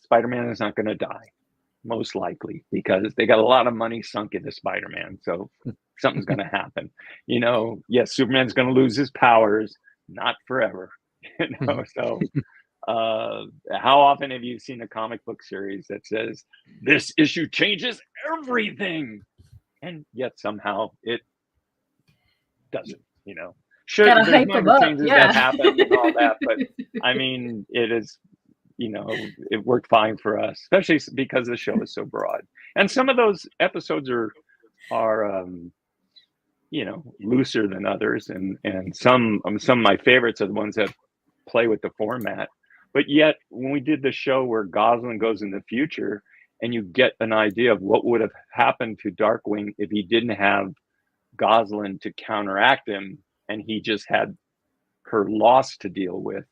Spider-Man is not going to die, most likely, because they got a lot of money sunk into Spider-Man. So something's going to happen. Yes, Superman's going to lose his powers, not forever. So how often have you seen a comic book series that says this issue changes everything, and yet somehow it doesn't? Sure, there's minor changes that happen and all that, but I mean, it is, it worked fine for us, especially because the show is so broad, and some of those episodes are looser than others, and some of my favorites are the ones that play with the format. But yet, when we did the show where Gosling goes in the future, and you get an idea of what would have happened to Darkwing if he didn't have Gosling to counteract him, and he just had her loss to deal with,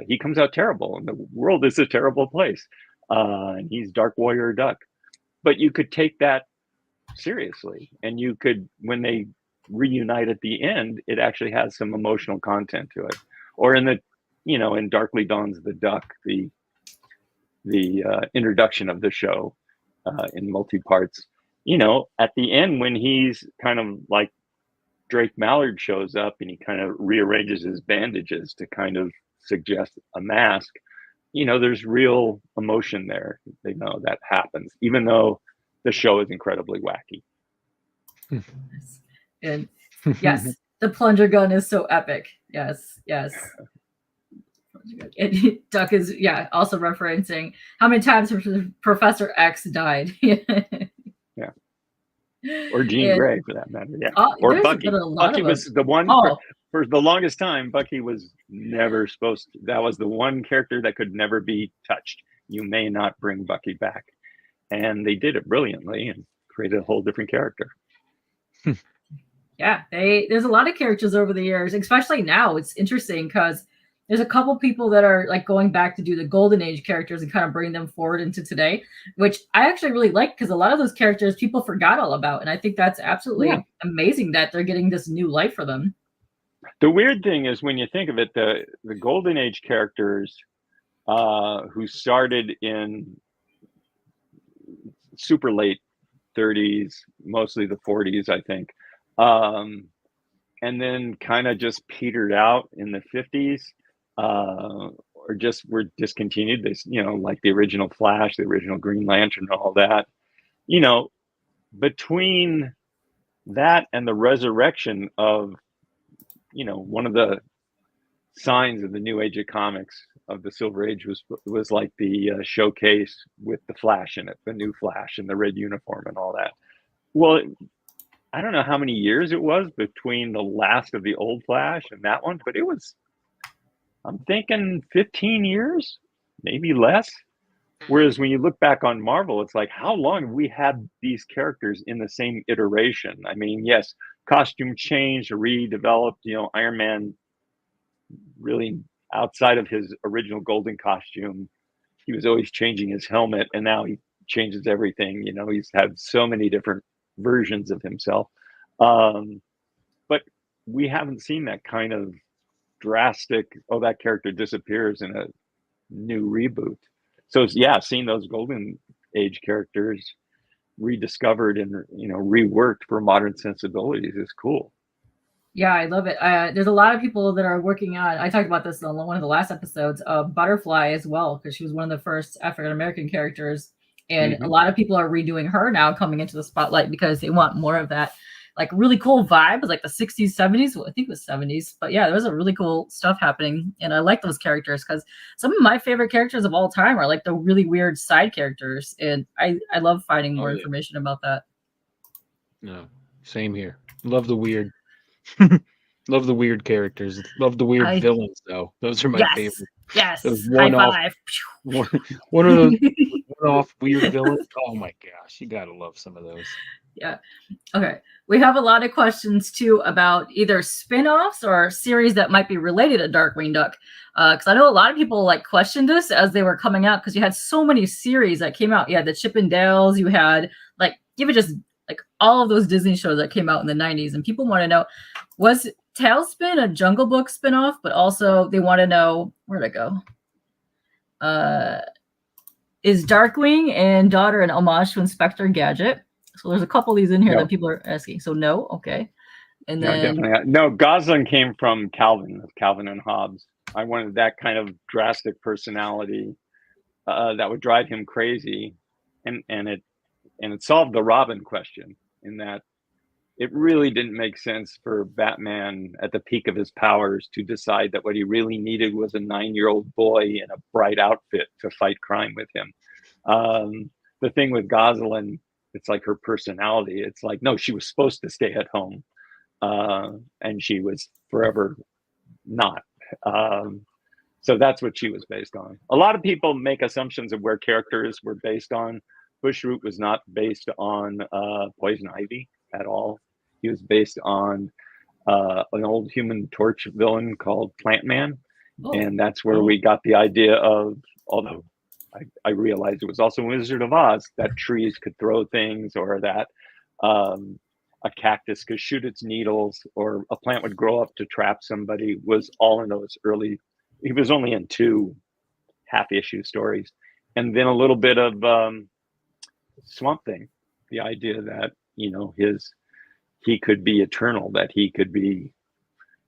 he comes out terrible, and the world is a terrible place. And he's Dark Warrior Duck. But you could take that seriously, and you could, when they reunite at the end, it actually has some emotional content to it. Or in in Darkly Dawns the Duck, the introduction of the show in multi-parts, at the end, when he's kind of like Drake Mallard shows up and he kind of rearranges his bandages to kind of suggest a mask, there's real emotion there. They know that happens, even though the show is incredibly wacky. And yes, the plunger gun is so epic. Yes. And Duck is also referencing how many times Professor X died. Yeah. Or Jean Grey, for that matter. Yeah. Or Bucky. Bucky was the one for the longest time. Bucky was never supposed to. That was the one character that could never be touched. You may not bring Bucky back. And they did it brilliantly and created a whole different character. Yeah, there's a lot of characters over the years, especially now. It's interesting because there's a couple people that are like going back to do the Golden Age characters and kind of bring them forward into today, which I actually really like, because a lot of those characters people forgot all about. And I think that's absolutely amazing that they're getting this new life for them. The weird thing is, when you think of it, the Golden Age characters who started in super late 30s, mostly the 40s, I think, and then kind of just petered out in the 50s, or just were discontinued. This, like the original Flash, the original Green Lantern, and all that. Between that and the resurrection of, one of the signs of the new age of comics, of the Silver Age, was like the showcase with the Flash in it, the new Flash and the red uniform and all that. Well, I don't know how many years it was between the last of the old Flash and that one, but it was, I'm thinking 15 years, maybe less. Whereas when you look back on Marvel, it's like, how long have we had these characters in the same iteration? I mean, yes, costume changed, redeveloped, Iron Man, really, outside of his original golden costume, he was always changing his helmet, and now he changes everything. He's had so many different versions of himself. But we haven't seen that kind of drastic, that character disappears in a new reboot. So seeing those Golden Age characters rediscovered and reworked for modern sensibilities is cool. Yeah, I love it. There's a lot of people that are working on, I talked about this in one of the last episodes, Butterfly as well, because she was one of the first African-American characters. And a lot of people are redoing her now, coming into the spotlight, because they want more of that, like, really cool vibe, like the 60s, 70s. Well, I think it was 70s. But yeah, there was a really cool stuff happening. And I like those characters, because some of my favorite characters of all time are like the really weird side characters. And I love finding more information about that. No, same here. Love the weird. Love the weird characters. Love the weird villains, though. Those are my favorite. Yes. High five. One of those one-off weird villains. Oh my gosh, you gotta love some of those. Yeah. Okay. We have a lot of questions too about either spin-offs or series that might be related to Darkwing Duck. Because I know a lot of people like questioned this as they were coming out, because you had so many series that came out. You had the Chip and Dales. You had even just like all of those Disney shows that came out in the 90s, and people want to know, was Tailspin, a Jungle Book spinoff, but also they want to know where'd it go. Is Darkwing and Daughter an homage to Inspector Gadget? So there's a couple of these in here that people are asking. So no, okay. And then no, Gosling came from Calvin and Hobbes. I wanted that kind of drastic personality that would drive him crazy, and it solved the Robin question in that it really didn't make sense for Batman at the peak of his powers to decide that what he really needed was a 9-year-old boy in a bright outfit to fight crime with him. The thing with Gosling, it's like her personality. It's like, no, she was supposed to stay at home. And she was forever not. So that's what she was based on. A lot of people make assumptions of where characters were based on. Bushroot was not based on Poison Ivy at all. He was based on an old Human Torch villain called Plant Man. Oh. And that's where we got the idea of, although I realized it was also Wizard of Oz, that trees could throw things, or that a cactus could shoot its needles, or a plant would grow up to trap somebody, was all in those early, he was only in 2 half-issue stories. And then a little bit of Swamp Thing, the idea that, you know, he could be eternal, that he could be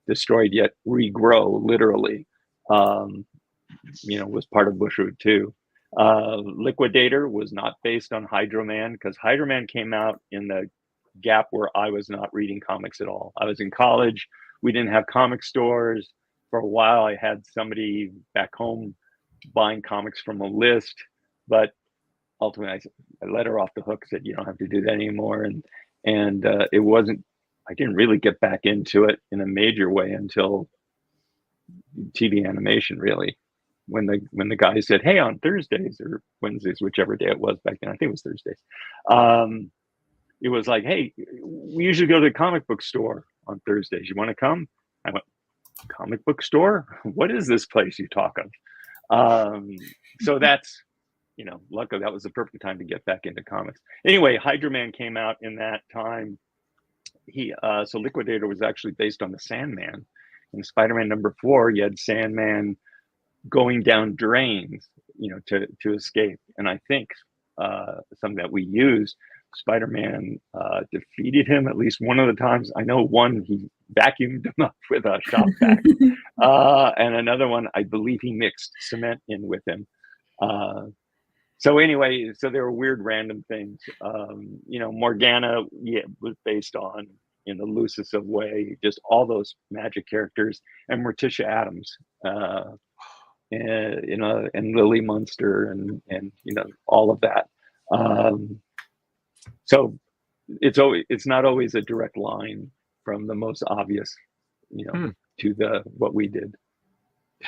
destroyed yet regrow, literally, you know, was part of Bushroot too. Liquidator was not based on Hydro Man, because Hydro Man came out in the gap where I was not reading comics at all. I was in college. We didn't have comic stores. For a while, I had somebody back home buying comics from a list, but ultimately I let her off the hook, said, you don't have to do that anymore. And it wasn't, I didn't really get back into it in a major way until TV animation, really. When the guy said, hey, on Thursdays or Wednesdays, whichever day it was back then, I think it was Thursdays. It was like, hey, we usually go to the comic book store on Thursdays. You want to come? I went, comic book store? What is this place you talk of? So that's, you know, luckily that was the perfect time to get back into comics. Anyway, Hydro Man came out in that time. So Liquidator was actually based on the Sandman. In Spider-Man #4, you had Sandman going down drains, you know, to escape. And I think something that we used, Spider-Man defeated him at least one of the times. I know one, he vacuumed him up with a shop vac. And another one, I believe he mixed cement in with him. So anyway, so there were weird random things. You know, Morgana, was based on, in the loosest of way, just all those magic characters, and Morticia Addams, and you know, and Lily Munster, and you know, all of that. So it's not always a direct line from the most obvious, you know, to what we did.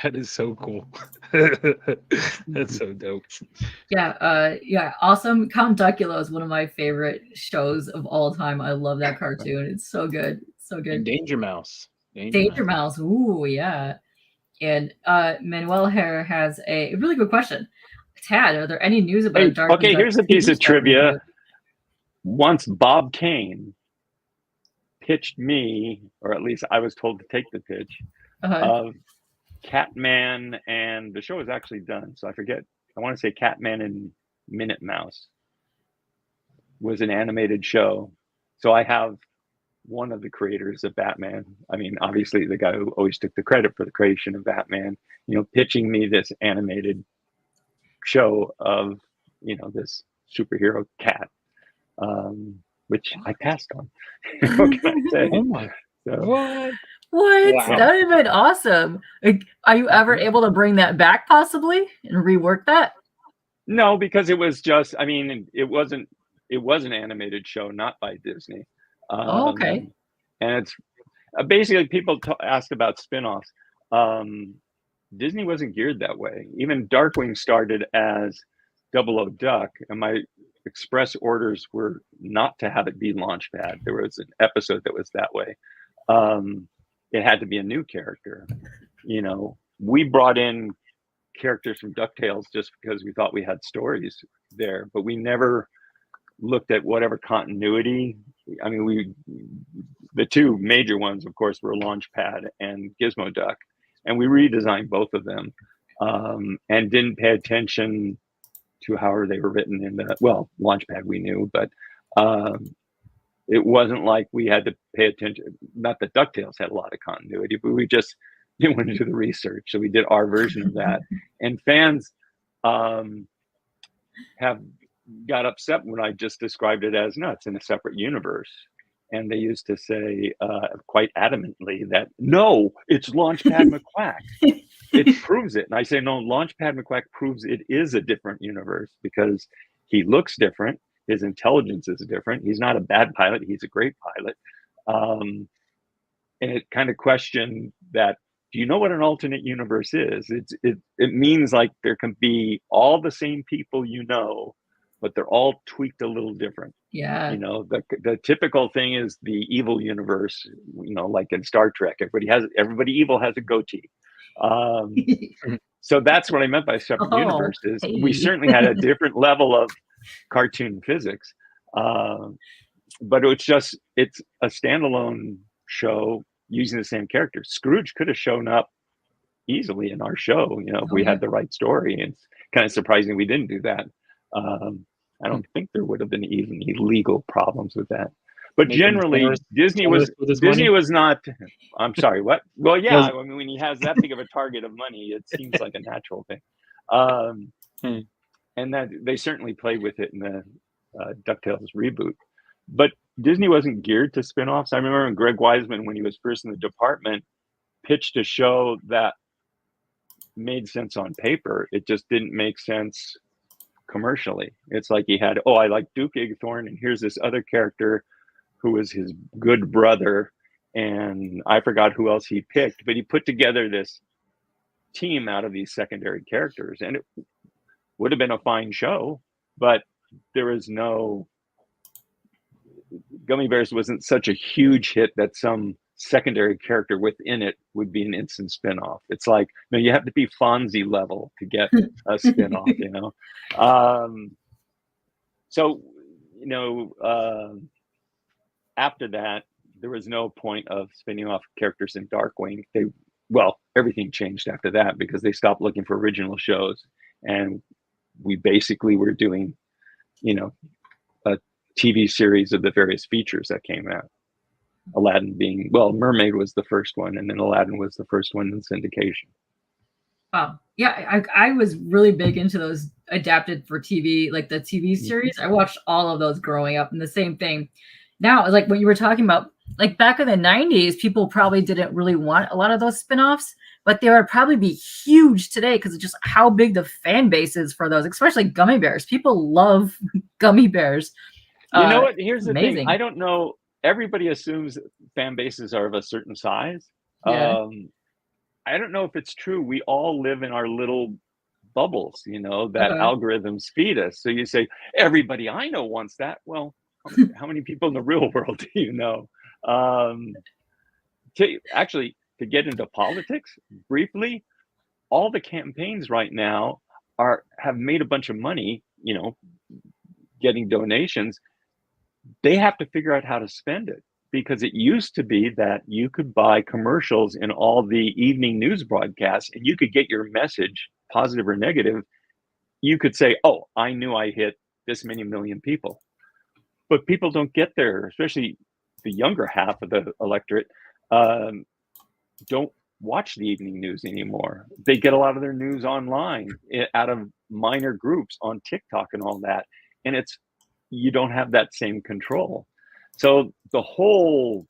That is so cool. That's so dope. Yeah, awesome. Count Duckula is one of my favorite shows of all time. I love that cartoon. It's so good. So good. And Danger Mouse. Danger Mouse. Ooh, yeah. And Manuel here has a really good question. Tad, are there any news about Darkwing Duck? Okay, here's a piece of trivia. Once Bob Kane pitched me, or at least I was told to take the pitch, of Catman, and the show is actually done, so I forget. I want to say Catman and Minute Mouse was an animated show. So I have one of the creators of Batman. I mean, obviously the guy who always took the credit for the creation of Batman, you know, pitching me this animated show of, you know, this superhero cat, which I passed on. What can I say? Oh my! So, What? Wow. That would have been awesome. Are you ever able to bring that back possibly and rework that? No, because it was just, I mean, it was an animated show, not by Disney. Okay. And it's basically, people asked about spin-offs. Disney wasn't geared that way. Even Darkwing started as 00 Duck, and my express orders were not to have it be Launchpad. There was an episode that was that way. It had to be a new character. You know, we brought in characters from DuckTales just because we thought we had stories there, but we never looked at whatever continuity. I mean, the two major ones, of course, were Launchpad and Gizmo Duck, and we redesigned both of them, and didn't pay attention to how they were written in the, well, Launchpad we knew, but it wasn't like we had to pay attention. Not that DuckTales had a lot of continuity, but we just didn't want to do the research, so we did our version of that. And fans have got upset when I just described it as, no, it's in a separate universe. And they used to say quite adamantly that, no, it's Launchpad McQuack. It proves it. And I say, no, Launchpad McQuack proves it is a different universe because he looks different. His intelligence is different. He's not a bad pilot. He's a great pilot. And it kind of questioned that, do you know what an alternate universe is? It means like there can be all the same people you know, but they're all tweaked a little different. Yeah. You know, the typical thing is the evil universe, you know, like in Star Trek, everybody evil has a goatee. So that's what I meant by separate universes. Hey. We certainly had a different level of cartoon physics. But it's a standalone show using the same characters. Scrooge could have shown up easily in our show, you know, if we had the right story. And it's kind of surprising we didn't do that. I don't think there would have been even any legal problems with that. But generally, Disney was not. I'm sorry, what? Well, yeah, I mean, when he has that big of a target of money, it seems like a natural thing. And that they certainly played with it in the DuckTales reboot. But Disney wasn't geared to spin-offs. I remember when Greg Weisman, when he was first in the department, pitched a show that made sense on paper. It just didn't make sense commercially. It's like he had, I like Duke Igthorn, and here's this other character who was his good brother, and I forgot who else he picked, but he put together this team out of these secondary characters, and it would have been a fine show, but there was no, Gummi Bears wasn't such a huge hit that some secondary character within it would be an instant spin-off. It's like, no, you have to be Fonzie level to get a spin-off, you know? So, you know, after that, there was no point of spinning off characters in Darkwing. Everything changed after that because they stopped looking for original shows. And we basically were doing, you know, a TV series of the various features that came out. Aladdin being, Mermaid was the first one, and then Aladdin was the first one in syndication. Wow. Yeah, I was really big into those adapted for TV, like the TV series. I watched all of those growing up, and the same thing. Now, like what you were talking about, like back in the 90s, people probably didn't really want a lot of those spinoffs, but they would probably be huge today because of just how big the fan base is for those, especially Gummi Bears. People love Gummi Bears. You know what? Here's the thing. I don't know. Everybody assumes fan bases are of a certain size. Yeah. I don't know if it's true. We all live in our little bubbles, you know, that algorithms feed us. So you say, everybody I know wants that. Well, how many people in the real world do you know? To get into politics briefly, all the campaigns right now have made a bunch of money, you know, getting donations. They have to figure out how to spend it, because it used to be that you could buy commercials in all the evening news broadcasts and you could get your message, positive or negative. You could say, oh, I knew I hit this many million people. But people don't get there, especially the younger half of the electorate, don't watch the evening news anymore. They get a lot of their news online out of minor groups on TikTok and all that. And you don't have that same control. So the whole,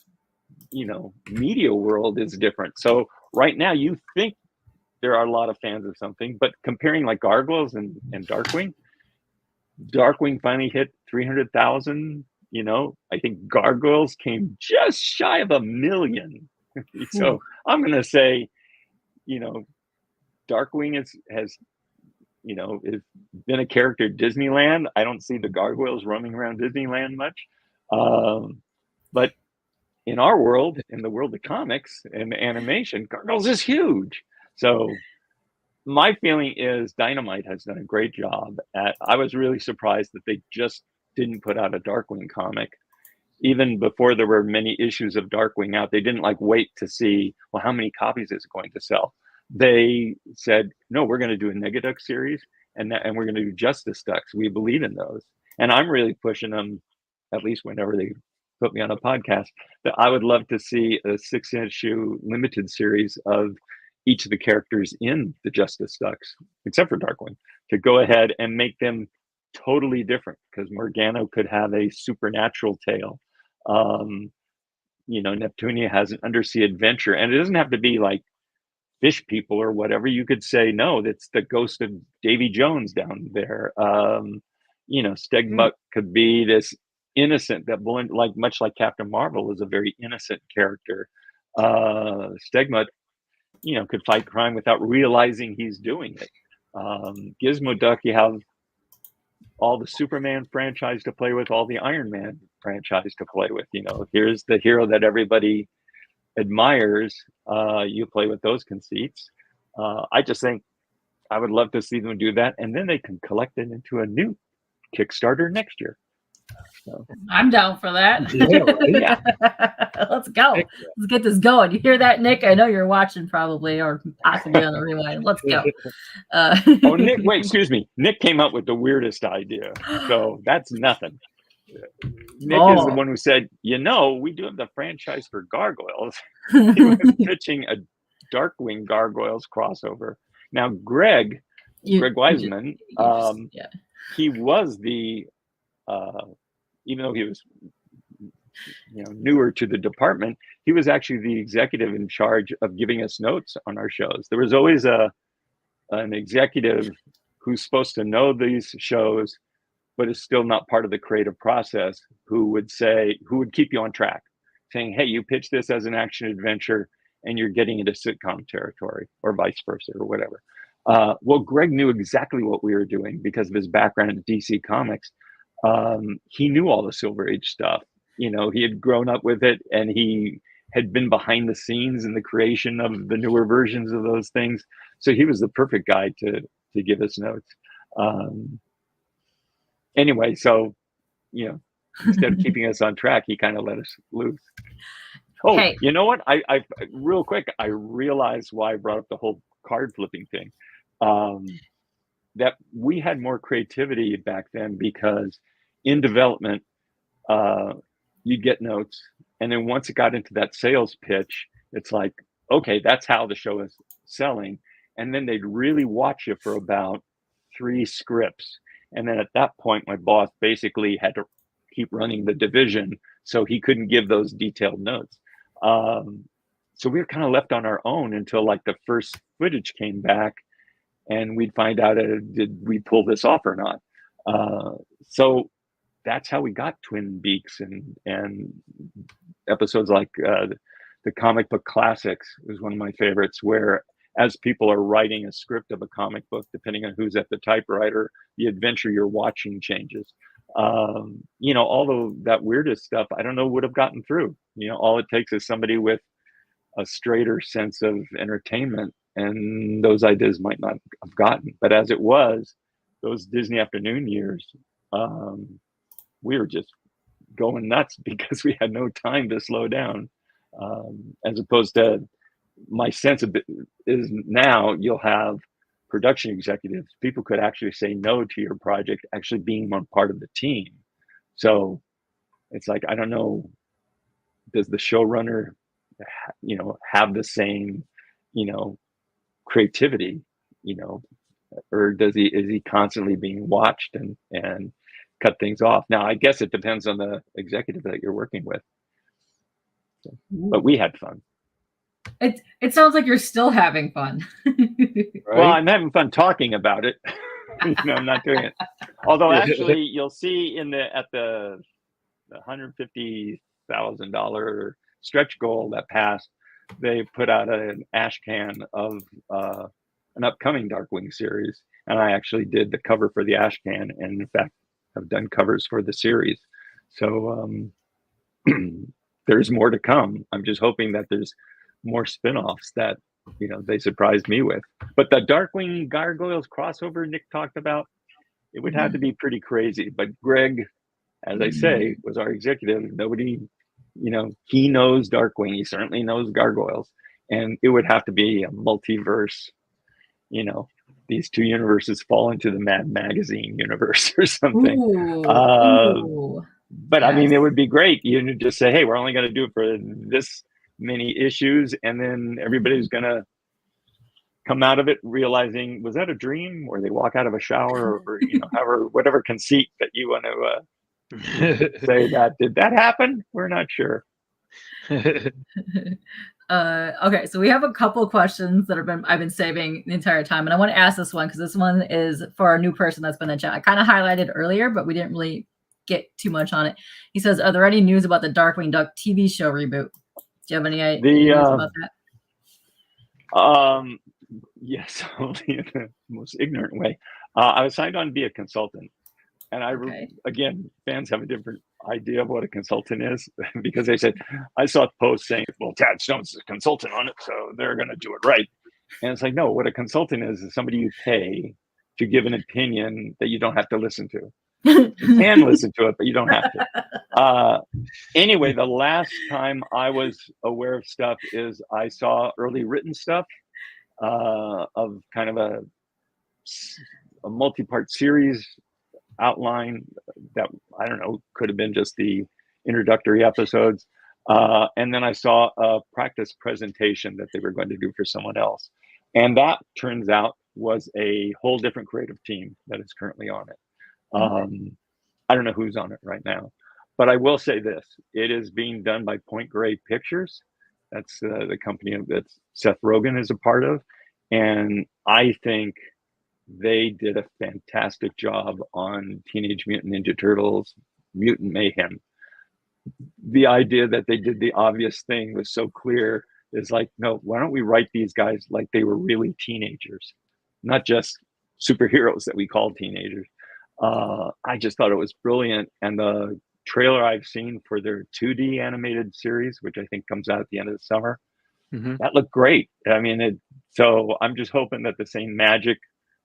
you know, media world is different. So right now you think there are a lot of fans of something, but comparing like Gargoyles and Darkwing finally hit 300,000. You know, I think Gargoyles came just shy of 1 million. So I'm going to say, you know, Darkwing has you know, has been a character at Disneyland. I don't see the Gargoyles roaming around Disneyland much. But in our world, in the world of comics and animation, Gargoyles is huge. So my feeling is DYMANITE has done a great job I was really surprised that they just didn't put out a Darkwing comic. Even before there were many issues of Darkwing out, they didn't like wait to see, well, how many copies is it going to sell? They said, no, we're going to do a Negaduck series, and we're going to do Justice Ducks. We believe in those. And I'm really pushing them, at least whenever they put me on a podcast, that I would love to see a 6-issue limited series of each of the characters in the Justice Ducks, except for Darkwing, to go ahead and make them totally different, because Morgana could have a supernatural tale. Neptunia has an undersea adventure, and it doesn't have to be like fish people or whatever. You could say, no, that's the ghost of Davy Jones down there. Stegmutt could be this innocent, that much like Captain Marvel is a very innocent character. Stegmutt, could fight crime without realizing he's doing it. Gizmo Duck, you have all the Superman franchise to play with, all the Iron Man franchise to play with. Here's the hero that everybody admires. You play with those conceits. I just think I would love to see them do that, and then they can collect it into a new Kickstarter next year. So. I'm down for that. Yeah. Let's go. Let's get this going. You hear that, Nick? I know you're watching probably, or possibly on the rewind. Let's go. Nick, wait, excuse me. Nick came up with the weirdest idea. So that's nothing. Nick is the one who said, we do have the franchise for Gargoyles. He was pitching a Darkwing Gargoyles crossover. Now, Greg Wiseman, he was the, even though he was newer to the department, he was actually the executive in charge of giving us notes on our shows. There was always an executive who's supposed to know these shows, but is still not part of the creative process, who would keep you on track, saying, hey, you pitch this as an action adventure and you're getting into sitcom territory, or vice versa, or whatever. Well, Greg knew exactly what we were doing because of his background in DC Comics. He knew all the Silver Age stuff. He had grown up with it, and he had been behind the scenes in the creation of the newer versions of those things. So he was the perfect guy to give us notes. Anyway, so, instead of keeping us on track, he kind of let us loose. Oh, hey. You know what? I real quick, I realized why I brought up the whole card flipping thing. That we had more creativity back then, because in development, you'd get notes, and then once it got into that sales pitch, it's like, okay, that's how the show is selling. And then they'd really watch you for about 3 scripts. And then at that point, my boss basically had to keep running the division, so he couldn't give those detailed notes. So we were kind of left on our own until like the first footage came back, and we'd find out, did we pull this off or not? So that's how we got Twin Beaks and episodes like the Comic Book Classics was one of my favorites, where as people are writing a script of a comic book, depending on who's at the typewriter, the adventure you're watching changes. All of that weirdest stuff, I don't know, would have gotten through. All it takes is somebody with a straighter sense of entertainment, and those ideas might not have gotten. But as it was, those Disney afternoon years, we were just going nuts because we had no time to slow down. As opposed to, my sense of it is now you'll have production executives, people could actually say no to your project actually being one part of the team. So it's like, I don't know, does the showrunner have the same creativity, or is he constantly being watched and cut things off? Now, I guess it depends on the executive that you're working with. So, but we had fun. It sounds like you're still having fun. Right? Well, I'm having fun talking about it. I'm not doing it. Although actually, you'll see at the $150,000 stretch goal that passed, they put out an ash can of an upcoming Darkwing series, and I actually did the cover for the ash can, and in fact, have done covers for the series. So there's more to come. I'm just hoping that there's more spin-offs that they surprised me with. But the Darkwing Gargoyles crossover Nick talked about, it would have to be pretty crazy. But Greg as I say, was our executive. Nobody, he knows Darkwing. He certainly knows Gargoyles. And it would have to be a multiverse, these two universes fall into the Mad Magazine universe or something. But yes. I mean, it would be great. You just say, hey, we're only going to do it for this many issues. And then everybody's going to come out of it realizing, was that a dream? Or they walk out of a shower, or, however, whatever conceit that you want to say that. Did that happen? We're not sure. Okay, so we have a couple questions that I've been saving the entire time, and I want to ask this one because this one is for a new person that's been in the chat. I kind of highlighted earlier, but we didn't really get too much on it. He says, "Are there any news about the Darkwing Duck TV show reboot? Do you have any news about that?" Yes, only in the most ignorant way. I was signed on to be a consultant, and again, fans have a different idea of what a consultant is because they said, I saw a post saying, well, Tad Stone's a consultant on it, so they're going to do it right. And it's like, no, what a consultant is somebody you pay to give an opinion that you don't have to listen to. You can listen to it, but you don't have to. Anyway, the last time I was aware of stuff is I saw early written stuff of kind of a multi-part series outline that, I don't know, could have been just the introductory episodes. And then I saw a practice presentation that they were going to do for someone else. And that turns out was a whole different creative team that is currently on it. I don't know who's on it right now, but I will say this. It is being done by Point Grey Pictures. That's the company that Seth Rogen is a part of. And I think they did a fantastic job on Teenage Mutant Ninja Turtles, Mutant Mayhem. The idea that they did the obvious thing was so clear. Is like, no, why don't we write these guys like they were really teenagers, not just superheroes that we call teenagers. I just thought it was brilliant. And the trailer I've seen for their 2D animated series, which I think comes out at the end of the summer, that looked great. I mean, so I'm just hoping that the same magic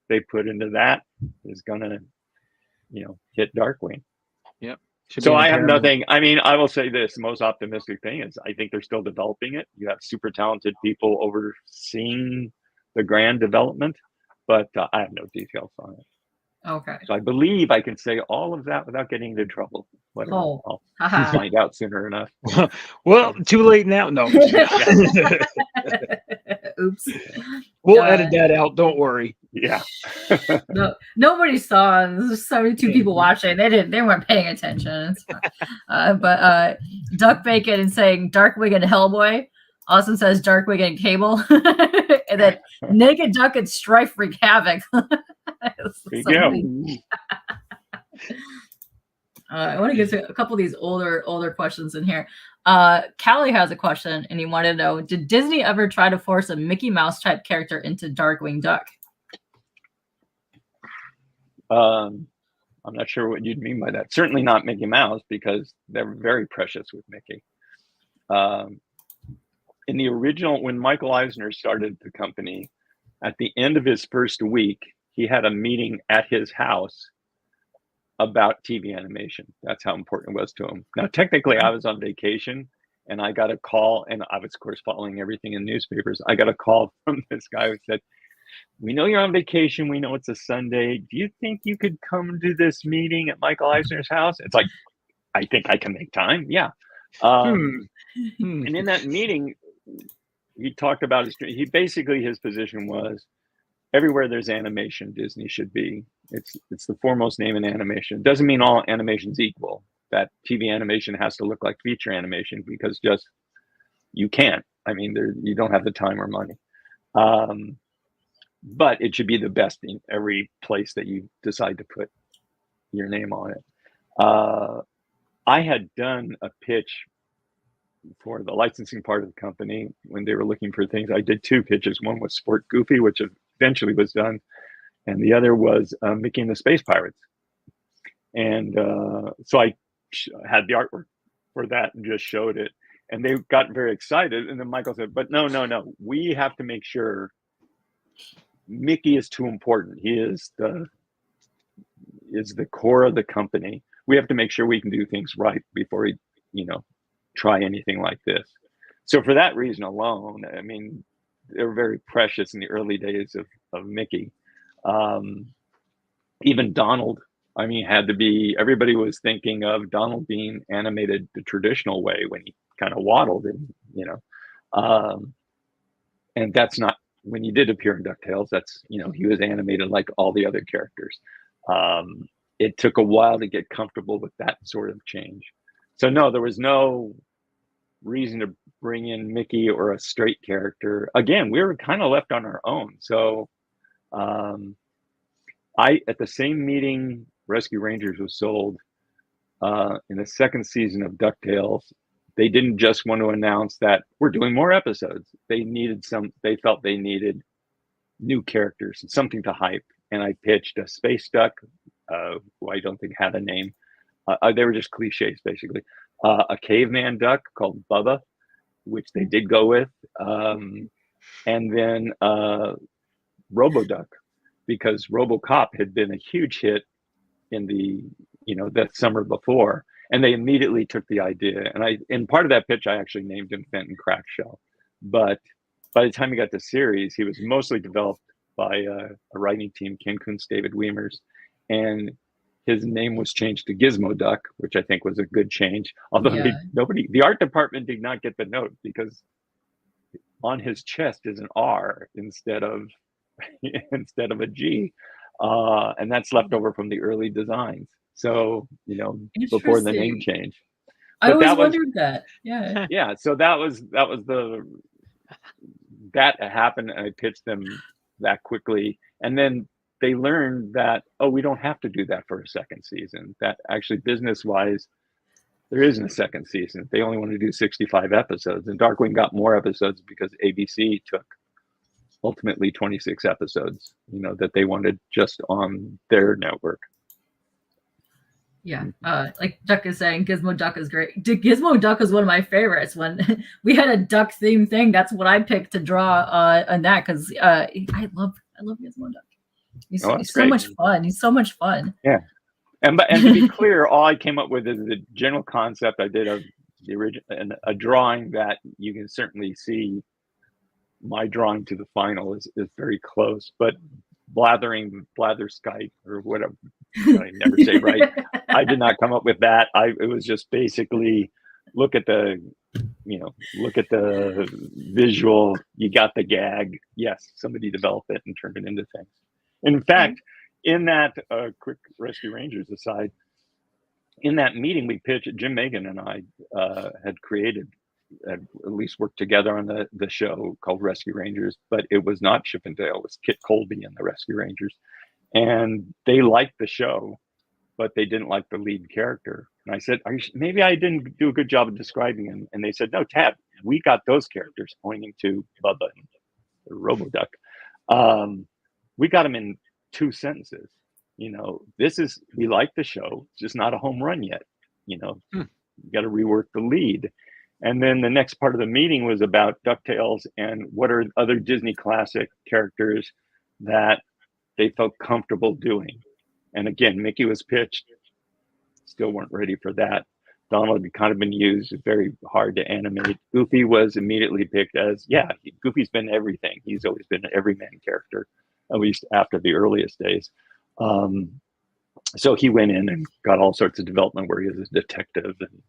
they put into that is gonna, hit Darkwing. Yep. So I have nothing. I mean, I will say this: the most optimistic thing is I think they're still developing it. You have super talented people overseeing the grand development, but I have no details on it. Okay. So I believe I can say all of that without getting into trouble. Whatever. I'll find out sooner enough. Well, too late now. No. Oops. We'll edit that out. Don't worry. Yeah. No, nobody saw. There's 72 people watching. They weren't paying attention. But Duck Bacon and saying Darkwing and Hellboy. Austin says Darkwing and Cable. And then Naked Duck and Strife wreak havoc. I want to get to a couple of these older questions in here. Callie has a question, and he wanted to know: did Disney ever try to force a Mickey Mouse type character into Darkwing Duck? I'm not sure what you'd mean by that. Certainly not Mickey Mouse, because they're very precious with Mickey. In the original, when Michael Eisner started the company, at the end of his first week, he had a meeting at his house about TV animation. That's how important it was to him. Now, technically, I was on vacation, and I got a call, and I was, of course, following everything in newspapers. I got a call from this guy who said, "We know you're on vacation. We know it's a Sunday. Do you think you could come to this meeting at Michael Eisner's house?" It's like, I think I can make time. Yeah. And in that meeting, he talked about his position was, everywhere there's animation, Disney should be. It's the foremost name in animation. It doesn't mean all animation's equal. That TV animation has to look like feature animation because just you can't. I mean, you don't have the time or money. But it should be the best in every place that you decide to put your name on it. I had done a pitch for the licensing part of the company when they were looking for things. I did two pitches. One was Sport Goofy, which eventually was done. And the other was Mickey and the Space Pirates. And so I had the artwork for that and just showed it. And they got very excited. And then Michael said, but no. We have to make sure Mickey is too important. He is the core of the company. we have to make sure we can do things right before we, you know, try anything like this. So for that reason alone, I mean, they were very precious in the early days of Mickey. Even Donald, I mean, had to be, everybody was thinking of Donald being animated the traditional way when he kind of waddled, and, you know, and that's not, when he did appear in DuckTales, that's, you know, he was animated like all the other characters. It took a while to get comfortable with that sort of change. So no, there was no reason to bring in Mickey or a straight character. Again, we were kind of left on our own. So at the same meeting Rescue Rangers was sold, in the second season of DuckTales, they didn't just want to announce that we're doing more episodes. They felt they needed new characters, something to hype. And I pitched a space duck, who I don't think had a name. They were just cliches, basically. A caveman duck called Bubba, which they did go with. And then RoboDuck, because RoboCop had been a huge hit in the, you know, that summer before. And they immediately took the idea. And in part of that pitch, I actually named him Fenton Crackshell. But by the time he got to series, he was mostly developed by a writing team, Ken Kuntz, David Wiemers. And his name was changed to Gizmo Duck, which I think was a good change. Although the art department did not get the note, because on his chest is an R instead of a G. And that's left over from the early designs. So, you know, before the name change. I always wondered that. Yeah. Yeah. So that happened. And I pitched them that quickly. And then they learned that, oh, we don't have to do that for a second season. That actually, business-wise, there isn't a second season. They only want to do 65 episodes. And Darkwing got more episodes because ABC took ultimately 26 episodes, you know, that they wanted just on their network. Yeah, like Duck is saying, Gizmo Duck is great. Gizmo Duck is one of my favorites. When we had a duck theme thing, that's what I picked to draw on that, because I love Gizmo Duck. He's so much fun. He's so much fun. Yeah, and to be clear, all I came up with is the general concept. I did the original and a drawing that you can certainly see. My drawing to the final is very close, but Blatherskite or whatever, I never say right. I did not come up with that. It was just basically look at the visual. You got the gag. Yes, somebody developed it and turned it into things. In fact, in that quick Rescue Rangers aside, in that meeting we pitched, Jim Megan and I had created, at least worked together on the show called Rescue Rangers, but it was not Chip and Dale, it was Kit Colby and the Rescue Rangers. And they liked the show, but they didn't like the lead character. And I said, maybe I didn't do a good job of describing him. And they said, no, Tab, we got those characters, pointing to Bubba and RoboDuck. We got them in 2 sentences. You know, we like the show, it's just not a home run yet. You know, you got to rework the lead. And then the next part of the meeting was about DuckTales and what are other Disney classic characters that they felt comfortable doing. And again, Mickey was pitched, still weren't ready for that. Donald had kind of been used, very hard to animate. Goofy was immediately picked as, Goofy's been everything. He's always been an everyman character, at least after the earliest days. So he went in and got all sorts of development where he was a detective and,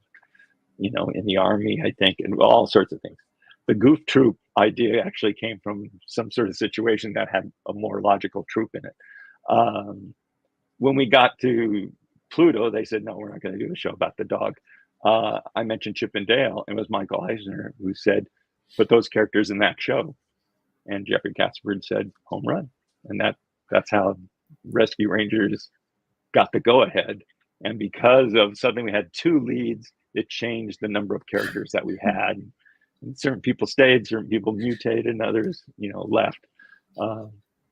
you know, in the army, I think, and all sorts of things. The Goof Troop idea actually came from some sort of situation that had a more logical troop in it. When we got to Pluto, they said, no, we're not going to do a show about the dog. I mentioned Chip and Dale, and it was Michael Eisner who said, put those characters in that show. And Jeffrey Katzenberg said, home run. And that's how Rescue Rangers got the go-ahead. And because of something, we had 2 leads, it changed the number of characters that we had. And certain people stayed, certain people mutated, and others, you know, left.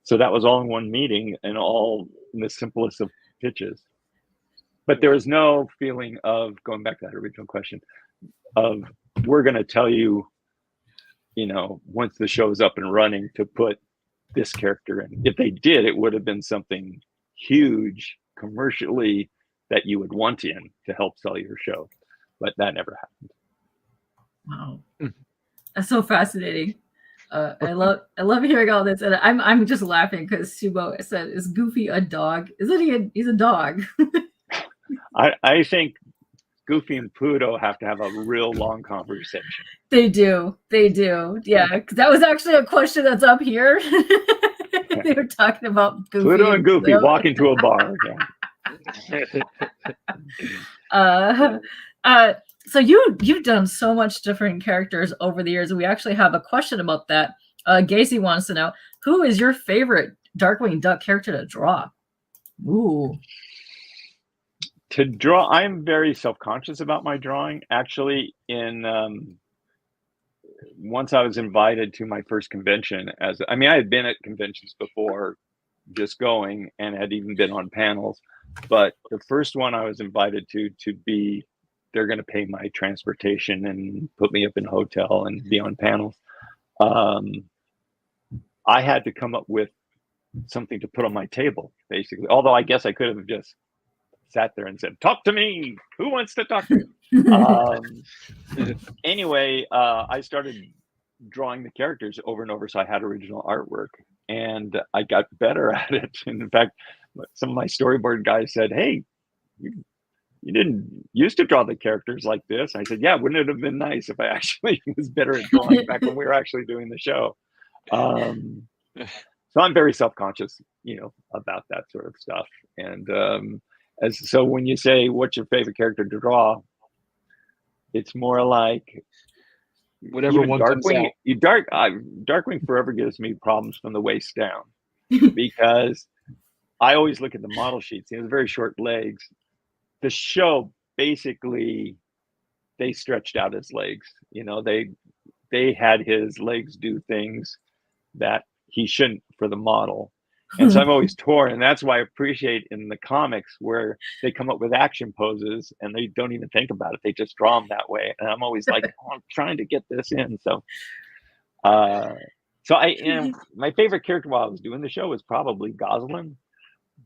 So that was all in one meeting and all in the simplest of pitches. But there was no feeling of, going back to that original question, of we're going to tell you, you know, once the show's up and running, to put this character in. If they did, it would have been something huge, commercially that you would want in to help sell your show, but that never happened. Wow, that's so fascinating. I love hearing all this, and I'm just laughing because Subo said, "Is Goofy a dog? Isn't he? He's a dog." I think Goofy and Pluto have to have a real long conversation. They do. Yeah, because that was actually a question that's up here. They were talking about Goofy. Pluto and Goofy walk into a bar. So you've done so much different characters over the years, and we actually have a question about that. Gacy wants to know, who is your favorite Darkwing Duck character to draw? Ooh. To draw, I'm very self-conscious about my drawing. Actually, once I was invited to my first convention, I had been at conventions before, just going, and had even been on panels. But the first one I was invited to be, they're going to pay my transportation and put me up in a hotel and be on panels. I had to come up with something to put on my table, basically. Although I guess I could have just sat there and said, "Talk to me. Who wants to talk to me?" Anyway, I started drawing the characters over and over, so I had original artwork, and I got better at it. And in fact, some of my storyboard guys said, "Hey, you didn't used to draw the characters like this." I said, "Yeah, wouldn't it have been nice if I actually was better at drawing back when we were actually doing the show?" So I'm very self-conscious, about that sort of stuff. And so when you say, "What's your favorite character to draw?" it's more like whatever one Darkwing. Darkwing forever gives me problems from the waist down because I always look at the model sheets. He has very short legs. The show, basically, they stretched out his legs. They had his legs do things that he shouldn't for the model. And so I'm always torn. And that's why I appreciate in the comics where they come up with action poses and they don't even think about it. They just draw them that way. And I'm always like, I'm trying to get this in. So, my favorite character while I was doing the show was probably Gosalyn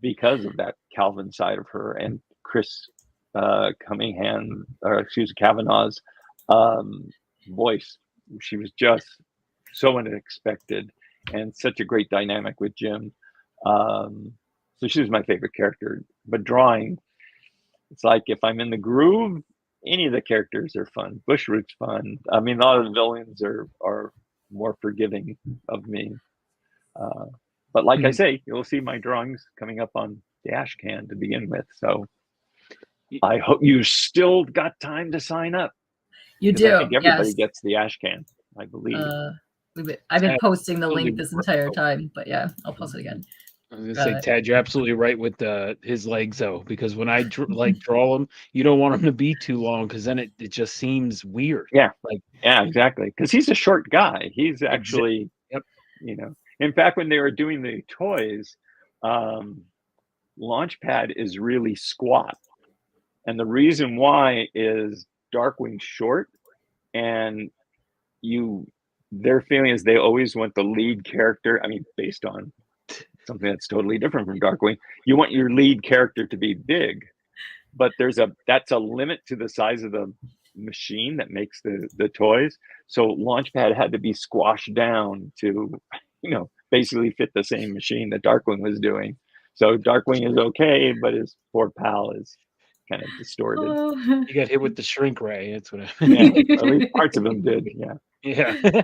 because of that Calvin side of her, and Chris Kavanaugh's voice. She was just so unexpected and such a great dynamic with Jim. So she was my favorite character. But drawing, it's like if I'm in the groove, any of the characters are fun. Bushroot's fun. I mean, a lot of the villains are more forgiving of me. But like I say, you'll see my drawings coming up on the ash can to begin with. So I hope you still got time to sign up. You do. I think everybody gets the ash can, I believe. I've been posting the link this entire time, but yeah, I'll post it again. I was gonna say, Tad, you're absolutely right with his legs though, because when I draw them, you don't want them to be too long because then it just seems weird. Yeah, exactly. Because he's a short guy. He's actually, In fact, when they were doing the toys, Launchpad is really squat, and the reason why is Darkwing's short, and their feeling is they always want the lead character. I mean, based on something that's totally different from Darkwing, you want your lead character to be big, but that's a limit to the size of the machine that makes the toys. So Launchpad had to be squashed down to, basically fit the same machine that Darkwing was doing. So Darkwing is okay, but his poor pal is kind of distorted. You got hit with the shrink ray. That's what I mean. Yeah, at least parts of them did. Yeah.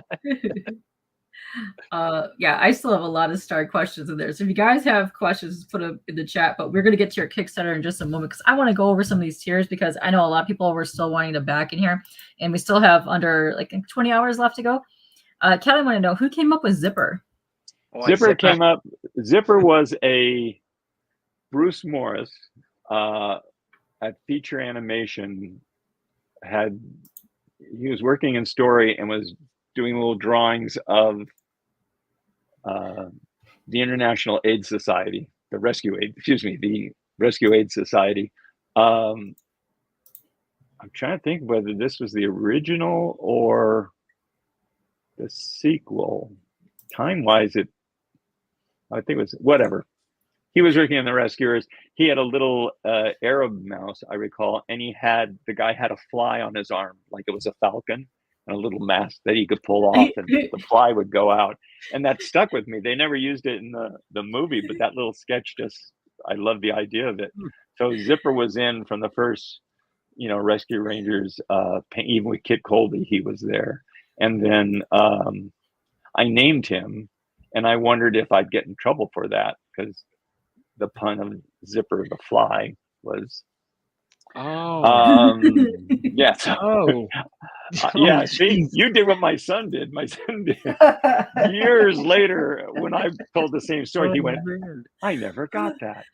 I still have a lot of star questions in there. So if you guys have questions, put them in the chat. But we're going to get to your Kickstarter in just a moment because I want to go over some of these tiers because I know a lot of people were still wanting to back in here, and we still have under 20 hours left to go. Kelly, I want to know who came up with Zipper. Zipper came up. Zipper was a Bruce Morris at Feature Animation. He was working in story and was doing little drawings of the International AIDS Society, the Rescue AIDS Society. I'm trying to think whether this was the original or the sequel. Time-wise, I think it was whatever. he was working on the Rescuers. He had a little Arab mouse, I recall, and the guy had a fly on his arm, like it was a falcon, and a little mask that he could pull off, and the fly would go out. And that stuck with me. They never used it in the movie, but that little sketch I love the idea of it. So Zipper was in from the first, Rescue Rangers, even with Kit Colby, he was there. And then I named him, and I wondered if I'd get in trouble for that, because the pun of Zipper the Fly was. Yeah. So, yeah. See, you did what my son did. My son did. Years later, when I told the same story, he went, "I never got that."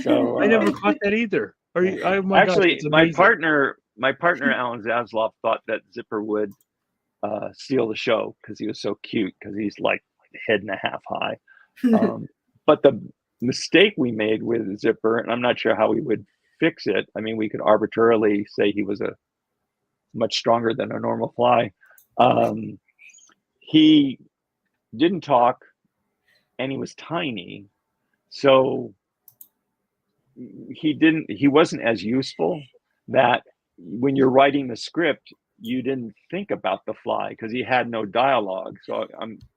So I never caught that either. Actually, my partner Alan Zasloff thought that Zipper would steal the show because he was so cute, because he's like head and a half high. But the mistake we made with Zipper, and I'm not sure how we would fix it. I mean, we could arbitrarily say he was a much stronger than a normal fly. He didn't talk, and he was tiny, so he wasn't as useful. That when you're writing the script, you didn't think about the fly because he had no dialogue. So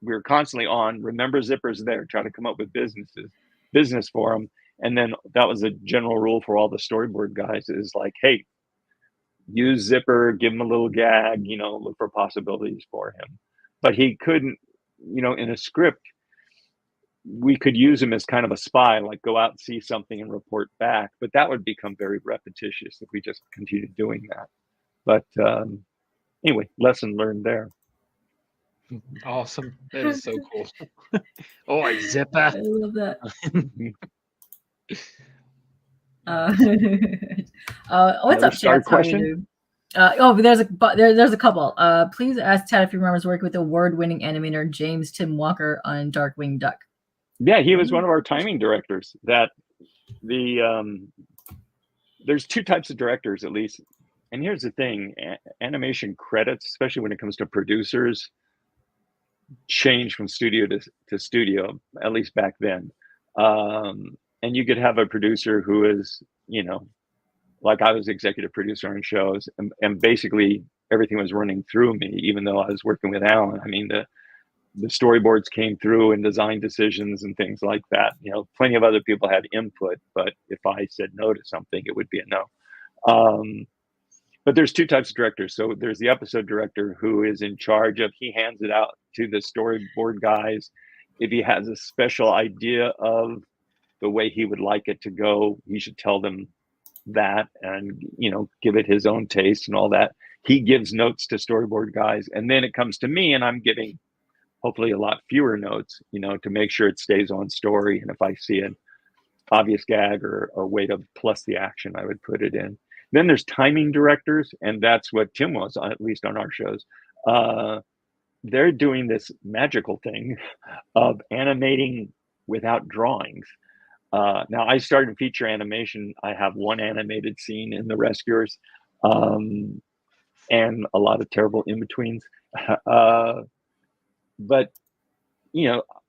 we were constantly on, remember Zipper's there, try to come up with business for him. And then that was a general rule for all the storyboard guys, is like, hey, use Zipper, give him a little gag, look for possibilities for him. But he couldn't, in a script, we could use him as kind of a spy, like go out and see something and report back. But that would become very repetitious if we just continued doing that. But anyway, lesson learned there. Awesome. That is so cool. Oh, Zipper. I love that. What's up, Chad? Question? There's a couple. Please ask Chad if he remembers working with the award-winning animator James Tim Walker on Darkwing Duck. Yeah, he was one of our timing directors. There's two types of directors, at least. And here's the thing: animation credits, especially when it comes to producers, change from studio to studio. At least back then. And you could have a producer who is, like I was executive producer on shows, and basically everything was running through me, even though I was working with Alan. I mean, the storyboards came through and design decisions and things like that. Plenty of other people had input, but if I said no to something, it would be a no. But there's two types of directors. So there's the episode director, who is in charge of, he hands it out to the storyboard guys. If he has a special idea of the way he would like it to go, he should tell them that, and give it his own taste and all that. He gives notes to storyboard guys, and then it comes to me, and I'm giving hopefully a lot fewer notes, to make sure it stays on story. And if I see an obvious gag or a way to plus the action, I would put it in. Then there's timing directors, and that's what Tim was, at least on our shows. They're doing this magical thing of animating without drawings. Now, I started feature animation. I have one animated scene in The Rescuers, and a lot of terrible in-betweens. But,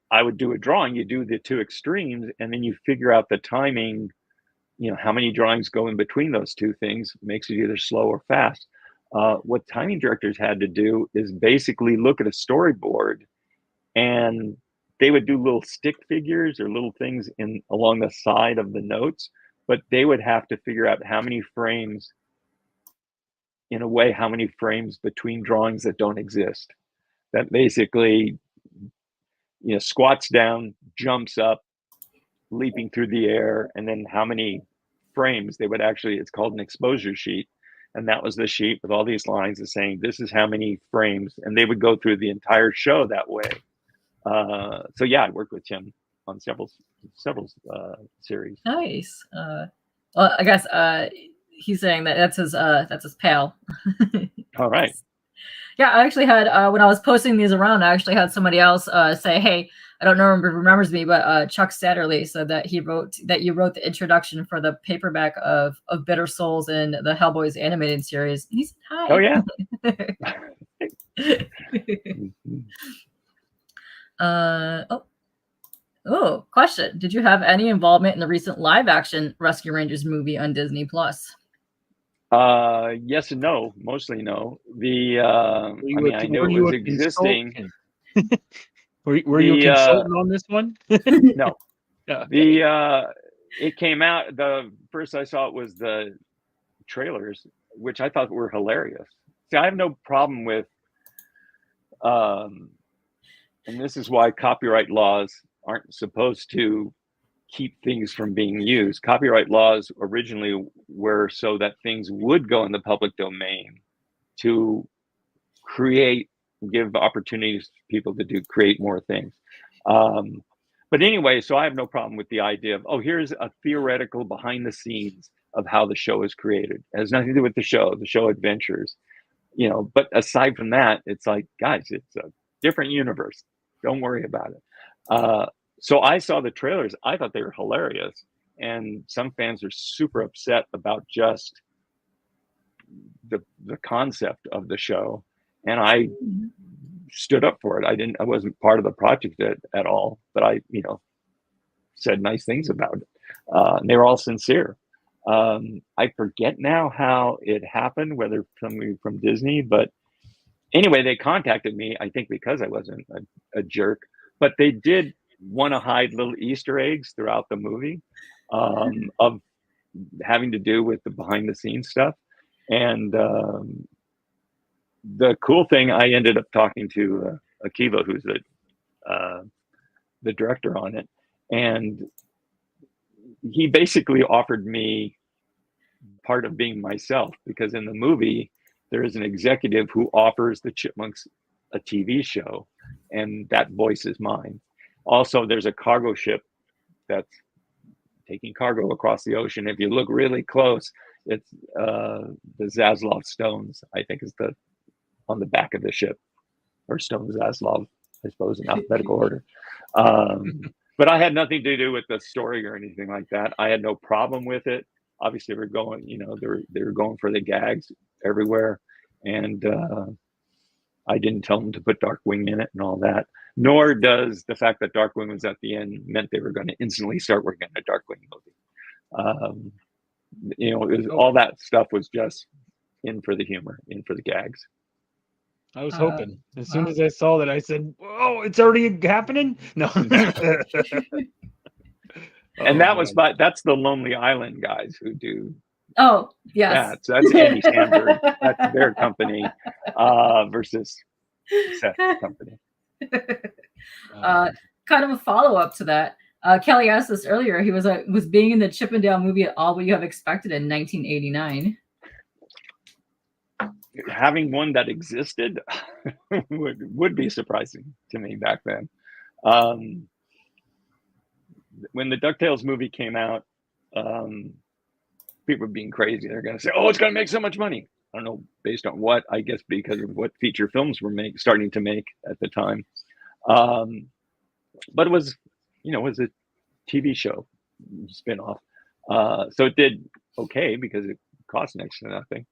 I would do a drawing. You do the two extremes, and then you figure out the timing, how many drawings go in between those two things, makes it either slow or fast. What timing directors had to do is basically look at a storyboard, and they would do little stick figures or little things along the side of the notes, but they would have to figure out how many frames between drawings that don't exist. That basically, squats down, jumps up, leaping through the air, and then how many frames they would actually, it's called an exposure sheet. And that was the sheet with all these lines of saying, this is how many frames. And they would go through the entire show that way. So yeah, I worked with Tim on several series. Nice. Well, I guess he's saying that that's his pal. All right. Yeah, I actually had when I was posting these around, I actually had somebody else say, "Hey, I don't know if he remembers me, but Chuck Satterley said that you wrote the introduction for the paperback of Bitter Souls in the Hellboys animated series." And he said, "Hi." Oh yeah. Oh, question. Did you have any involvement in the recent live action Rescue Rangers movie on Disney Plus? Yes and no. Mostly no. I knew it was existing. Were you a consultant on this one? No. Okay. It came out, the first I saw it was the trailers, which I thought were hilarious. See, I have no problem with, and this is why copyright laws aren't supposed to keep things from being used. Copyright laws originally were so that things would go in the public domain to give opportunities to people to create more things. But anyway, so I have no problem with the idea of, oh, here's a theoretical behind the scenes of how the show is created. It has nothing to do with the show adventures, but aside from that, it's like, guys, it's a different universe. Don't worry about it. So I saw the trailers. I thought they were hilarious. And some fans are super upset about just the concept of the show. And I stood up for it. I wasn't part of the project at all, but I, said nice things about it. And they were all sincere. I forget now how it happened, whether somebody from Disney, but anyway, they contacted me, I think because I wasn't a jerk, but they did want to hide little Easter eggs throughout the movie of having to do with the behind the scenes stuff. And the cool thing, I ended up talking to Akiva, who's the director on it, and he basically offered me part of being myself, because in the movie there is an executive who offers the Chipmunks a TV show, and that voice is mine. Also, there's a cargo ship that's taking cargo across the ocean. If you look really close, it's the Zaslav stones, I think, is on the back of the ship, or Stone Zaslav, I suppose, in alphabetical order. But I had nothing to do with the story or anything like that. I had no problem with it. Obviously, we're going, they were going for the gags everywhere, and I didn't tell them to put Darkwing in it and all that. Nor does the fact that Darkwing was at the end meant they were going to instantly start working on a Darkwing movie. All that stuff was just in for the humor, in for the gags. I was hoping. As soon as I saw that, I said, "Oh, it's already happening!" No. And that's the Lonely Island guys who do. Oh, yes. So that's Andy Samberg. That's their company versus Seth's company. Kind of a follow-up to that. Kelly asked this earlier. He was being in the Chippendale movie at all what you have expected in 1989? Having one that existed would be surprising to me back then. When the DuckTales movie came out, people were being crazy. They're going to say, "Oh, it's going to make so much money." I don't know based on what. I guess because of what feature films were starting to make at the time. But it was, it was a TV show spinoff, so it did okay because it cost next to nothing.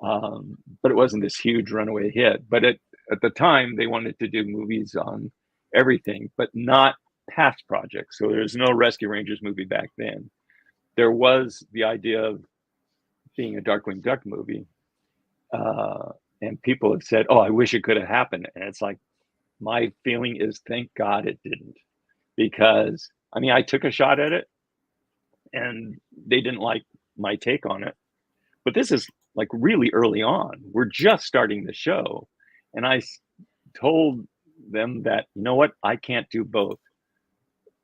But it wasn't this huge runaway hit. But at the time, they wanted to do movies on everything, but not past projects. So there's no Rescue Rangers movie back then. There was the idea of being a Darkwing Duck movie. And people have said, "Oh, I wish it could have happened." And it's like, my feeling is, thank God it didn't. Because, I took a shot at it, and they didn't like my take on it. But this is like really early on. We're just starting the show. And I told them that, you know what? I can't do both.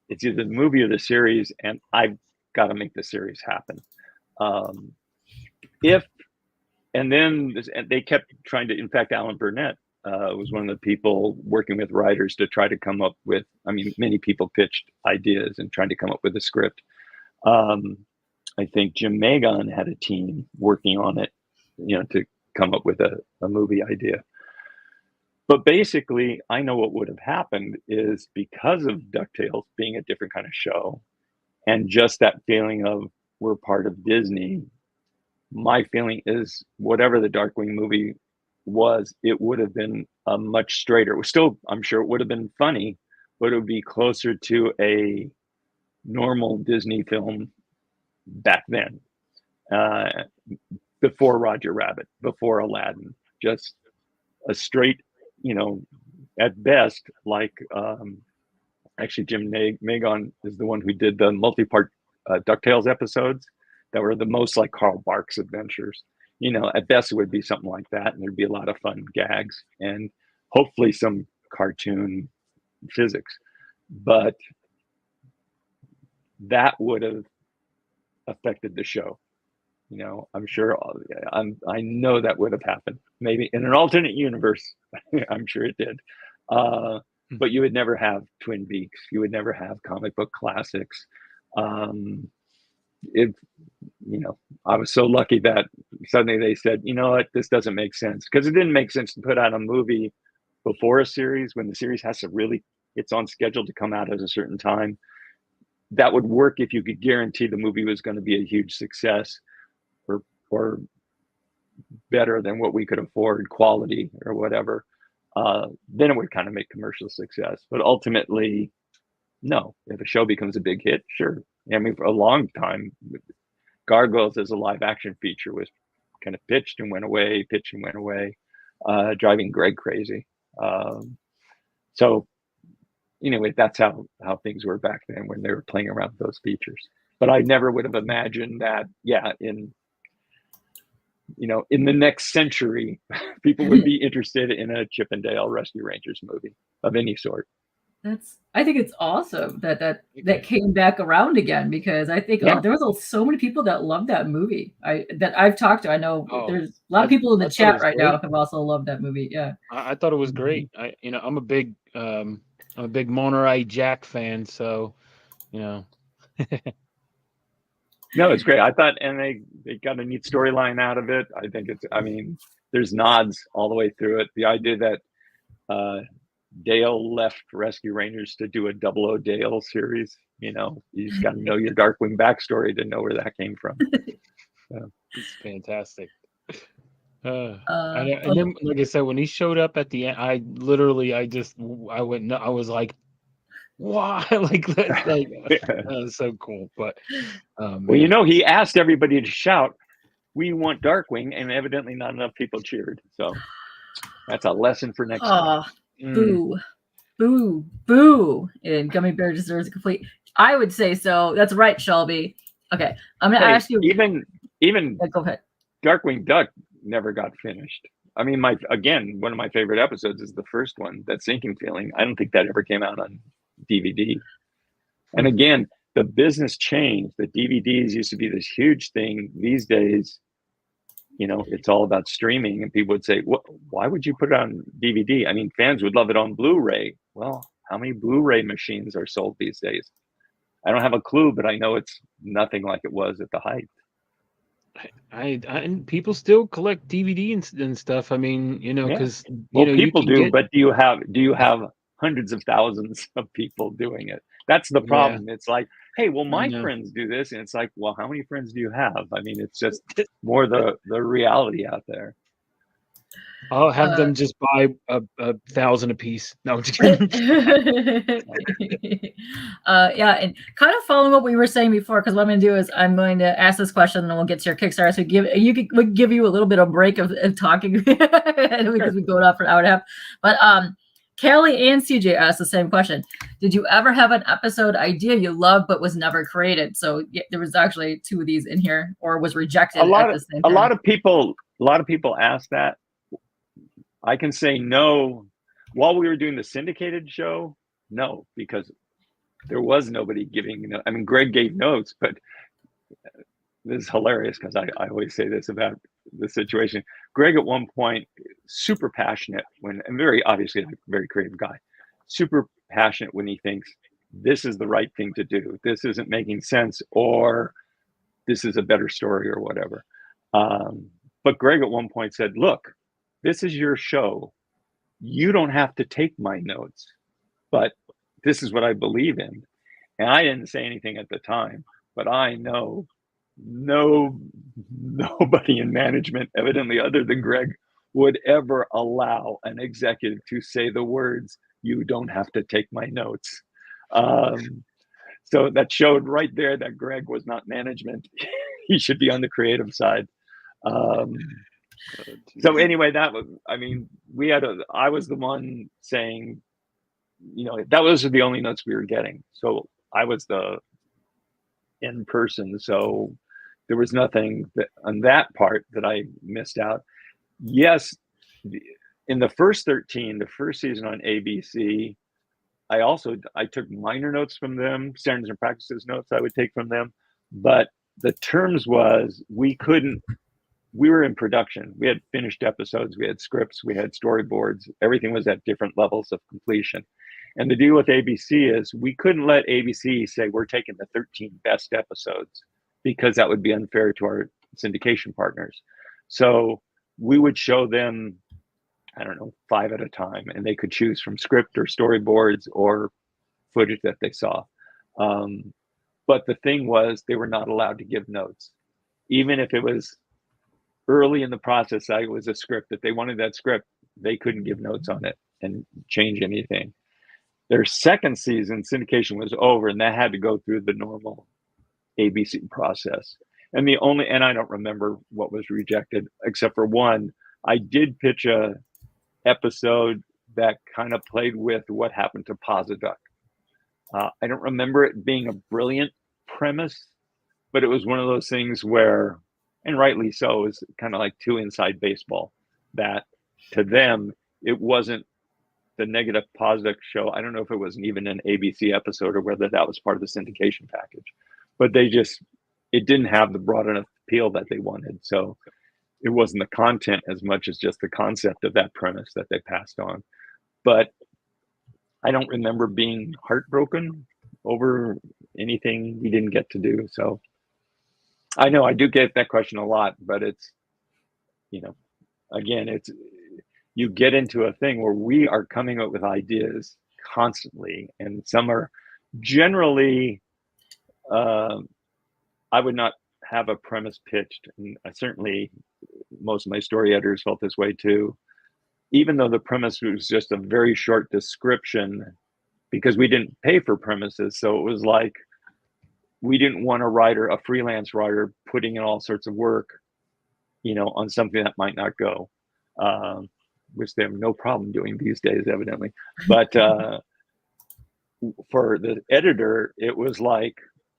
It's either the movie or the series, and I've got to make the series happen. And then they kept trying to, in fact, Alan Burnett was one of the people working with writers to try to come up with, many people pitched ideas and trying to come up with a script. I think Jim Magon had a team working on it, to come up with a movie idea. But basically, I know what would have happened is because of DuckTales being a different kind of show, and just that feeling of we're part of Disney, my feeling is whatever the Darkwing movie was, it would have been a much straighter. It was still, I'm sure it would have been funny, but it would be closer to a normal Disney film back then, before Roger Rabbit, before Aladdin, just a straight, you know, at best, like, actually Jim Magon is the one who did the multi-part DuckTales episodes that were the most like Carl Barks adventures. You know, at best it would be something like that, and there'd be a lot of fun gags and hopefully some cartoon physics. But that would have affected the show. You know, I'm sure, I know that would have happened. Maybe in an alternate universe, I'm sure it did. But you would never have Twin Beaks. You would never have comic book classics. If, you know, I was so lucky that suddenly they said, you know what, this doesn't make sense. Because it didn't make sense to put out a movie before a series when the series has to really, it's on schedule to come out at a certain time. That would work if you could guarantee the movie was going to be a huge success, or better than what we could afford, quality or whatever. Then it would kind of make commercial success. But ultimately, no. If a show becomes a big hit, sure. I mean, for a long time, Gargoyles as a live action feature was kind of pitched and went away, driving Greg crazy. So anyway, that's how things were back then when they were playing around with those features. But I never would have imagined that, yeah, in the next century, people would be interested in a Chip and Dale Rescue Rangers movie of any sort. I think it's awesome that came back around again, because I think there was so many people that loved that movie. That I've talked to. I know there's a lot of people in the chat right now have also loved that movie. Yeah, I thought it was great. I'm a big Monterey Jack fan, so No, it's great. I thought, and they got a neat storyline out of it. I think there's nods all the way through it. The idea that Dale left Rescue Rangers to do a 00 Dale series. You just got to know your Darkwing backstory to know where that came from. So. It's fantastic. And then, like I said, when he showed up at the end, I was like, why? That was so cool. But well, he asked everybody to shout, "We want Darkwing," and evidently not enough people cheered. So that's a lesson for next time. Boo, boo, boo! And Gummi Bear deserves a complete. I would say so. That's right, Shelby. Okay, I'm gonna ask you. Even go ahead. Darkwing Duck never got finished. I mean, one of my favorite episodes is the first one, that sinking feeling. I don't think that ever came out on DVD. And again, the business changed. The DVDs used to be this huge thing. These days, it's all about streaming, and people would say, why would you put it on DVD? I mean, fans would love it on Blu-ray. Well, how many Blu-ray machines are sold these days? I don't have a clue, but I know it's nothing like it was at the height. And people still collect DVD and stuff. I mean, because people do, but do you have hundreds of thousands of people doing it? That's the problem. Yeah. It's like, hey, well, my friends do this, and it's like, well, how many friends do you have? I mean, it's just more the reality out there. I'll have them just buy a 1,000 a piece. No, just kidding. And kind of following what we were saying before, because what I'm going to do is I'm going to ask this question, and then we'll get to your Kickstarter. So we'll give you a little bit of break of talking because we go out for an hour and a half. But Kelly and CJ asked the same question. Did you ever have an episode idea you loved but was never created? So there was actually 2 of these in here, or was rejected. A lot of people ask that. I can say no. While we were doing the syndicated show, no, because there was nobody giving. I mean, Greg gave notes, but this is hilarious because I always say this about the situation. Greg, at one point, super passionate and very obviously a very creative guy, super passionate when he thinks this is the right thing to do. This isn't making sense, or this is a better story, or whatever. But Greg at one point said, "Look, this is your show. You don't have to take my notes, but this is what I believe in." And I didn't say anything at the time, but I know nobody in management, evidently other than Greg, would ever allow an executive to say the words, you don't have to take my notes. So that showed right there that Greg was not management. He should be on the creative side. So anyway, that was, I mean, I was the one saying, you know, those are the only notes we were getting. So I was the in person. So there was nothing on that part that I missed out. Yes, in the first 13, the first season on ABC, I took minor notes from them, standards and practices notes I would take from them, but the terms was we were in production. We had finished episodes, we had scripts, we had storyboards, everything was at different levels of completion. And the deal with ABC is we couldn't let ABC say we're taking the 13 best episodes because that would be unfair to our syndication partners. So we would show them, I don't know, 5 at a time, and they could choose from script or storyboards or footage that they saw. But the thing was, they were not allowed to give notes. Even if it was early in the process, it was a script. If they wanted that script, they couldn't give notes on it and change anything. Their second season, syndication was over, and that had to go through the normal ABC process. And I don't remember what was rejected, except for one. I did pitch a episode that kind of played with what happened to Pause Duck. I don't remember it being a brilliant premise, but it was one of those things where, and rightly so, is kind of like too inside baseball, that to them, it wasn't the negative Pause Duck show. I don't know if it wasn't even an ABC episode or whether that was part of the syndication package, but it didn't have the broad enough appeal that they wanted. So it wasn't the content as much as just the concept of that premise that they passed on. But I don't remember being heartbroken over anything we didn't get to do. So I know I do get that question a lot, but it's, you know, again, you get into a thing where we are coming up with ideas constantly, and some are generally, I would not have a premise pitched, and certainly most of my story editors felt this way too, even though the premise was just a very short description, because we didn't pay for premises. So it was like, we didn't want a freelance writer putting in all sorts of work, you know, on something that might not go, which they have no problem doing these days, evidently. But for the editor, it was like,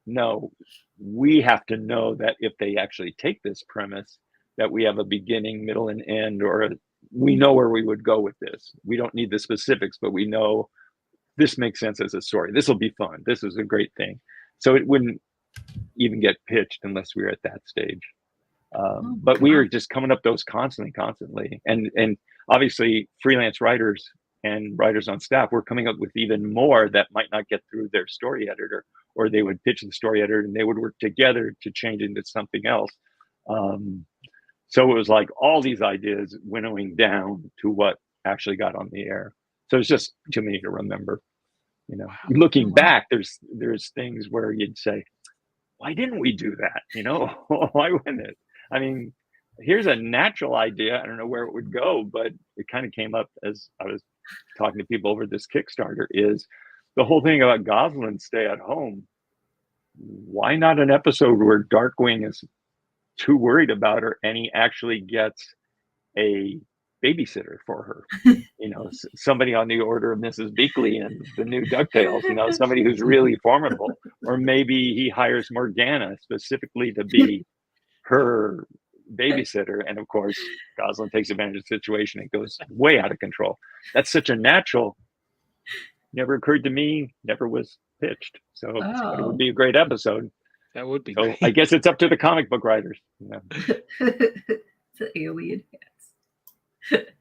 no, we have to know that if they actually take this premise, that we have a beginning, middle, and end, or we know where we would go with this. We don't need the specifics, but we know this makes sense as a story. This will be fun. This is a great thing. So it wouldn't even get pitched unless we were at that stage. But we were just coming up those constantly. And obviously freelance writers and writers on staff were coming up with even more that might not get through their story editor, or they would pitch the story editor and they would work together to change into something else. So it was like all these ideas winnowing down to what actually got on the air. So it's just too many to remember. You know, looking back, there's things where you'd say, why didn't we do that? You know, why wouldn't it? I mean, here's a natural idea. I don't know where it would go, but it kind of came up as I was talking to people over this Kickstarter, is the whole thing about Gosling stay at home. Why not an episode where Darkwing is too worried about her and he actually gets a babysitter for her? You know, somebody on the order of Mrs. Beakley and the new DuckTales, you know, somebody who's really formidable. Or maybe he hires Morgana specifically to be her babysitter, and of course Gosling takes advantage of the situation and goes way out of control. That's such a natural, never occurred to me, never was pitched. So it would be a great episode. That would be so great. I guess it's up to the comic book writers. Yeah. The alien hats.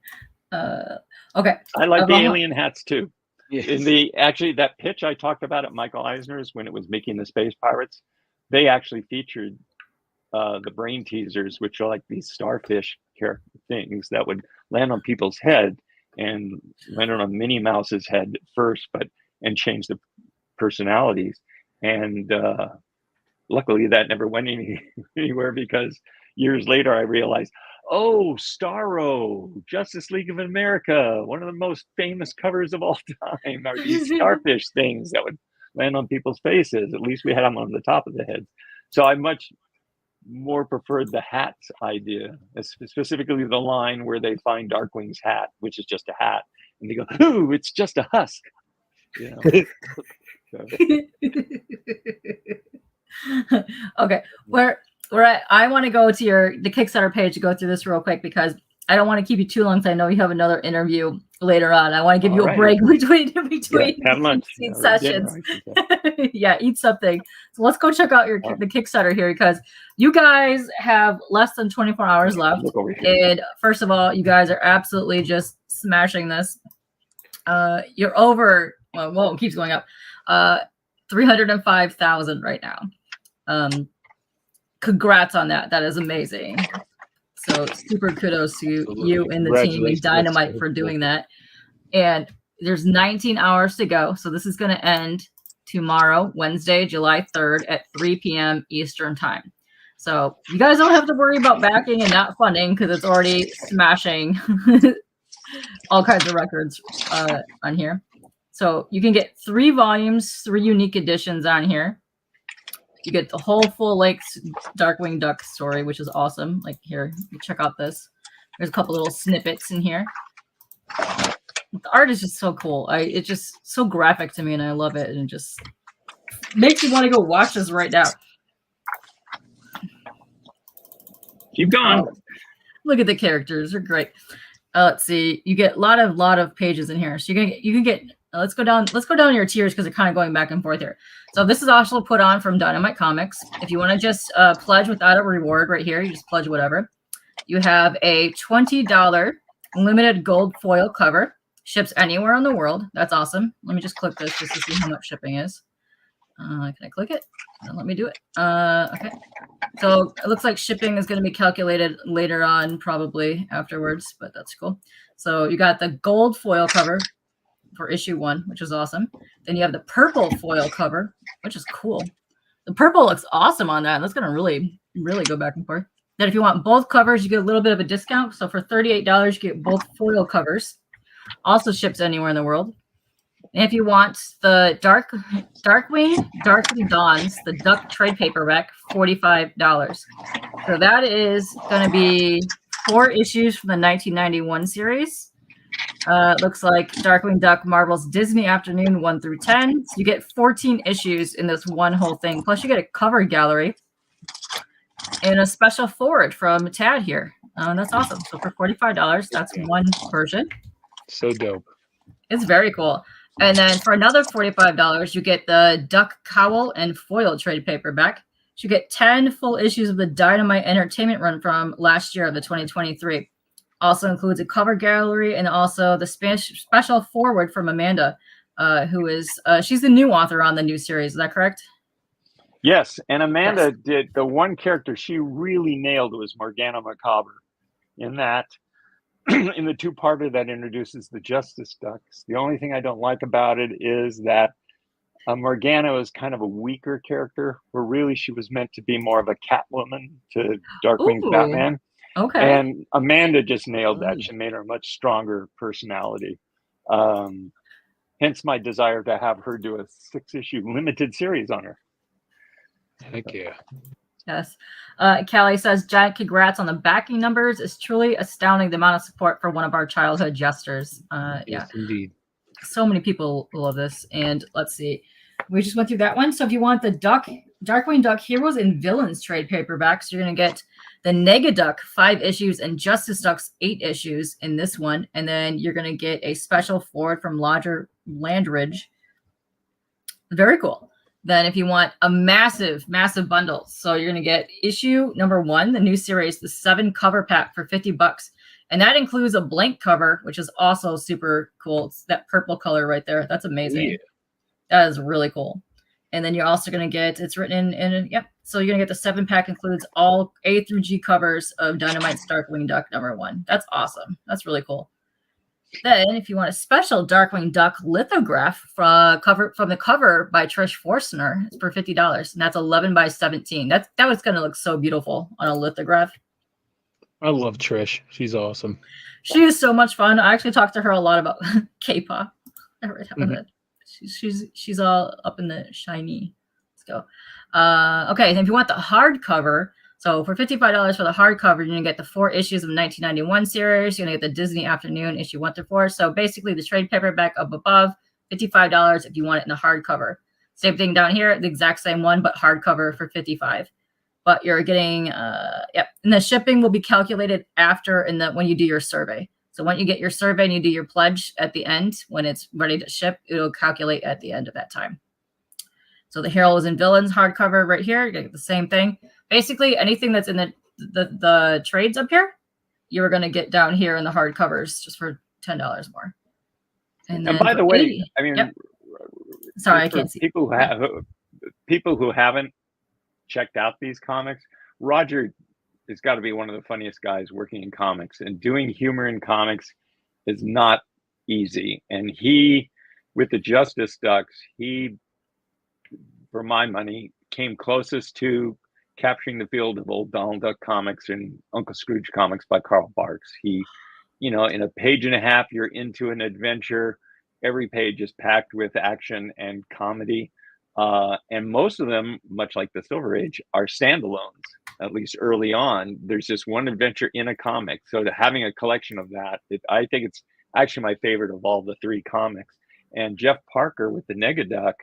Okay, I like the alien hats too. Yes. In that pitch I talked about at Michael Eisner's when it was making the Space Pirates, they actually featured the brain teasers, which are like these starfish things that would land on people's head and land on Minnie Mouse's head first, and change the personalities. And luckily that never went anywhere, because years later I realized, oh, Starro, Justice League of America, one of the most famous covers of all time, are these starfish things that would land on people's faces. At least we had them on the top of the heads. So I much more preferred the hats idea, specifically the line where they find Darkwing's hat, which is just a hat, and they go, "Ooh, it's just a husk." You know? Okay, where I want to go to the Kickstarter page to go through this real quick because I don't want to keep you too long. Because I know you have another interview later on. I want to give you a break between have lunch. sessions. Yeah, eat something. So let's go check out the Kickstarter here because you guys have less than 24 hours left. And first of all, you guys are absolutely just smashing this. You're over. Well, it keeps going up. 305,000 right now. Congrats on that. That is amazing. So super kudos to you and the team and Dynamite for doing that. And there's 19 hours to go. So this is going to end tomorrow, Wednesday, July 3rd at 3 p.m. Eastern time. So you guys don't have to worry about backing and not funding because it's already smashing all kinds of records on here. So you can get 3 volumes, 3 unique editions on here. You get the whole full-length Darkwing Duck story, which is awesome. Like here, you check out this. There's a couple little snippets in here. The art is just so cool. It's just so graphic to me, and I love it. And it just makes me want to go watch this right now. Keep going. Look at the characters; they're great. Let's see. You get a lot of pages in here, so you can get. Let's go down your tiers because they're kind of going back and forth here. So this is also put on from Dynamite Comics. If you want to just pledge without a reward right here, you just pledge whatever. You have a $20 limited gold foil cover. Ships anywhere in the world. That's awesome. Let me just click this just to see how much shipping is. Can I click it? Let me do it. Okay. So it looks like shipping is going to be calculated later on, probably afterwards, but that's cool. So you got the gold foil cover for issue 1, which is awesome. Then you have the purple foil cover, which is cool. The purple looks awesome on that. That's going to really, really go back and forth. Then if you want both covers, you get a little bit of a discount. So for $38, you get both foil covers. Also ships anywhere in the world. And if you want the Darkwing Dawns, the Duck trade paperback, $45. So that is going to be 4 issues from the 1991 series. Looks like Darkwing Duck Marvel's Disney Afternoon 1 through 10. So you get 14 issues in this one whole thing. Plus you get a cover gallery and a special forward from Tad here. That's awesome. So for $45, that's one version. So dope. It's very cool. And then for another $45, you get the Duck Cowl and Foil trade paperback. You get 10 full issues of the Dynamite Entertainment run from last year of the 2023. Also includes a cover gallery and also the special forward from Amanda, who is she's the new author on the new series. Is that correct? Yes, and Amanda did the one character she really nailed was Morgana Macabre. In that, in the 2-parter that introduces the Justice Ducks, the only thing I don't like about it is that Morgana is kind of a weaker character, where really she was meant to be more of a Catwoman to Darkwing's Batman. Okay. And Amanda just nailed that. She made her a much stronger personality. Hence my desire to have her do a 6-issue limited series on her. Heck yeah. Yes. Callie says, giant congrats on the backing numbers. It's truly astounding the amount of support for one of our childhood jesters. Yes, indeed. So many people love this. And let's see. We just went through that one. So if you want the Darkwing Duck Heroes and Villains trade paperbacks, you're going to get the Negaduck 5 issues and Justice Ducks 8 issues in this one. And then you're going to get a special forward from Lodger Landridge. Very cool. Then if you want a massive bundle, so you're going to get issue number 1, the new series, the 7 cover pack for $50. And that includes a blank cover, which is also super cool. It's that purple color right there. That's amazing. Yeah. That is really cool. And then you're also going to get, it's written in yep. So you're going to get the 7-pack, includes all A through G covers of Dynamite's Darkwing Duck number 1. That's awesome. That's really cool. Then, if you want a special Darkwing Duck lithograph from the cover by Trish Forstner, it's for $50, and that's 11 by 17. That was going to look so beautiful on a lithograph. I love Trish. She's awesome. She is so much fun. I actually talked to her a lot about K-pop. She's all up in the shiny. Let's go. Okay, and if you want the hardcover, so for $55 for the hardcover, you're gonna get the 4 issues of 1991 series. You're gonna get the Disney Afternoon issue 1 through 4. So basically, the trade paperback up above, $55 if you want it in the hardcover. Same thing down here, the exact same one, but hardcover for $55. But you're getting, yep. And the shipping will be calculated after when you do your survey. So when you get your survey and you do your pledge at the end, when it's ready to ship, it'll calculate at the end of that time. So the Heroes and Villains hardcover right here, you're gonna get the same thing. Basically, anything that's in the trades up here, you're gonna get down here in the hardcovers just for $10 more. And by the way, 80, I mean, yep. Sorry, I can't see. People who haven't checked out these comics, Roger has got to be one of the funniest guys working in comics, and doing humor in comics is not easy. And he, with the Justice Ducks, he, for my money, came closest to capturing the field of old Donald Duck comics and Uncle Scrooge comics by Carl Barks. He, in a page and a half, you're into an adventure. Every page is packed with action and comedy. And most of them, much like the Silver Age, are standalones, at least early on. There's just one adventure in a comic. So having a collection of that, I think it's actually my favorite of all the 3 comics. And Jeff Parker with the Negaduck,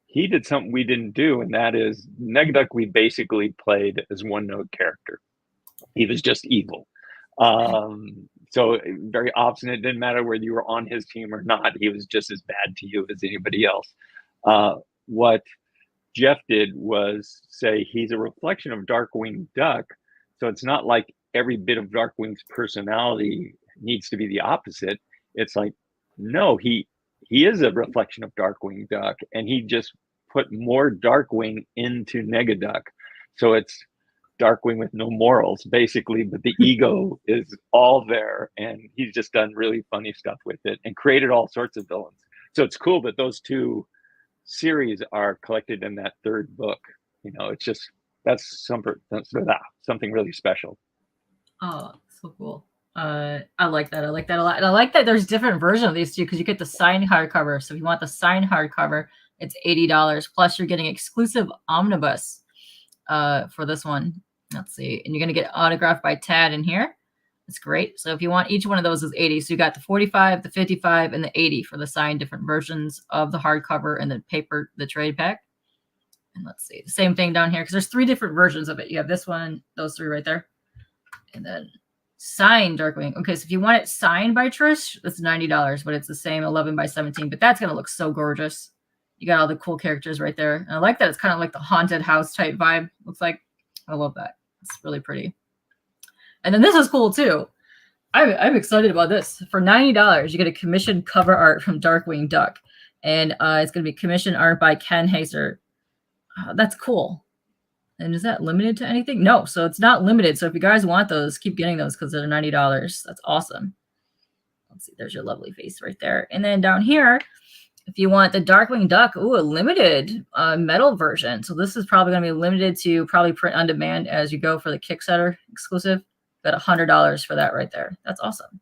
he did something we didn't do, and that is Negaduck we basically played as one-note character. He was just evil. So very obstinate. Didn't matter whether you were on his team or not. He was just as bad to you as anybody else. What Jeff did was say he's a reflection of Darkwing Duck. So it's not like every bit of Darkwing's personality needs to be the opposite. It's like, no, he is a reflection of Darkwing Duck, and he just put more Darkwing into Negaduck. So it's Darkwing with no morals, basically, but the ego is all there, and he's just done really funny stuff with it and created all sorts of villains. So it's cool that those 2 series are collected in that 3rd book. It's just, that's something really special. Oh, so cool. I like that. I like that a lot. And I like that there's different versions of these too, because you get the signed hardcover. So if you want the signed hardcover, it's $80. Plus you're getting exclusive Omnibus for this one. Let's see. And you're going to get autographed by Tad in here. That's great. So if you want, each one of those is $80. So you got the 45, the 55, and the 80 for the signed different versions of the hardcover and the trade pack. And let's see. The same thing down here, because there's 3 different versions of it. You have this one, those 3 right there. And then signed Darkwing. Okay, so if you want it signed by Trish, that's $90, but it's the same 11 by 17. But that's going to look so gorgeous. You got all the cool characters right there. And I like that it's kind of like the haunted house type vibe. Looks like, I love that. It's really pretty. And then this is cool too. I'm excited about this. For $90, you get a commissioned cover art from Darkwing Duck. And it's going to be commissioned art by Ken Hazer. That's cool. And is that limited to anything? No, so it's not limited. So if you guys want those, keep getting those because they're $90. That's awesome. Let's see, there's your lovely face right there. And then down here, if you want the Darkwing Duck, a limited metal version. So this is probably going to be limited to probably print on demand as you go for the Kickstarter exclusive. Got $100 for that right there. That's awesome.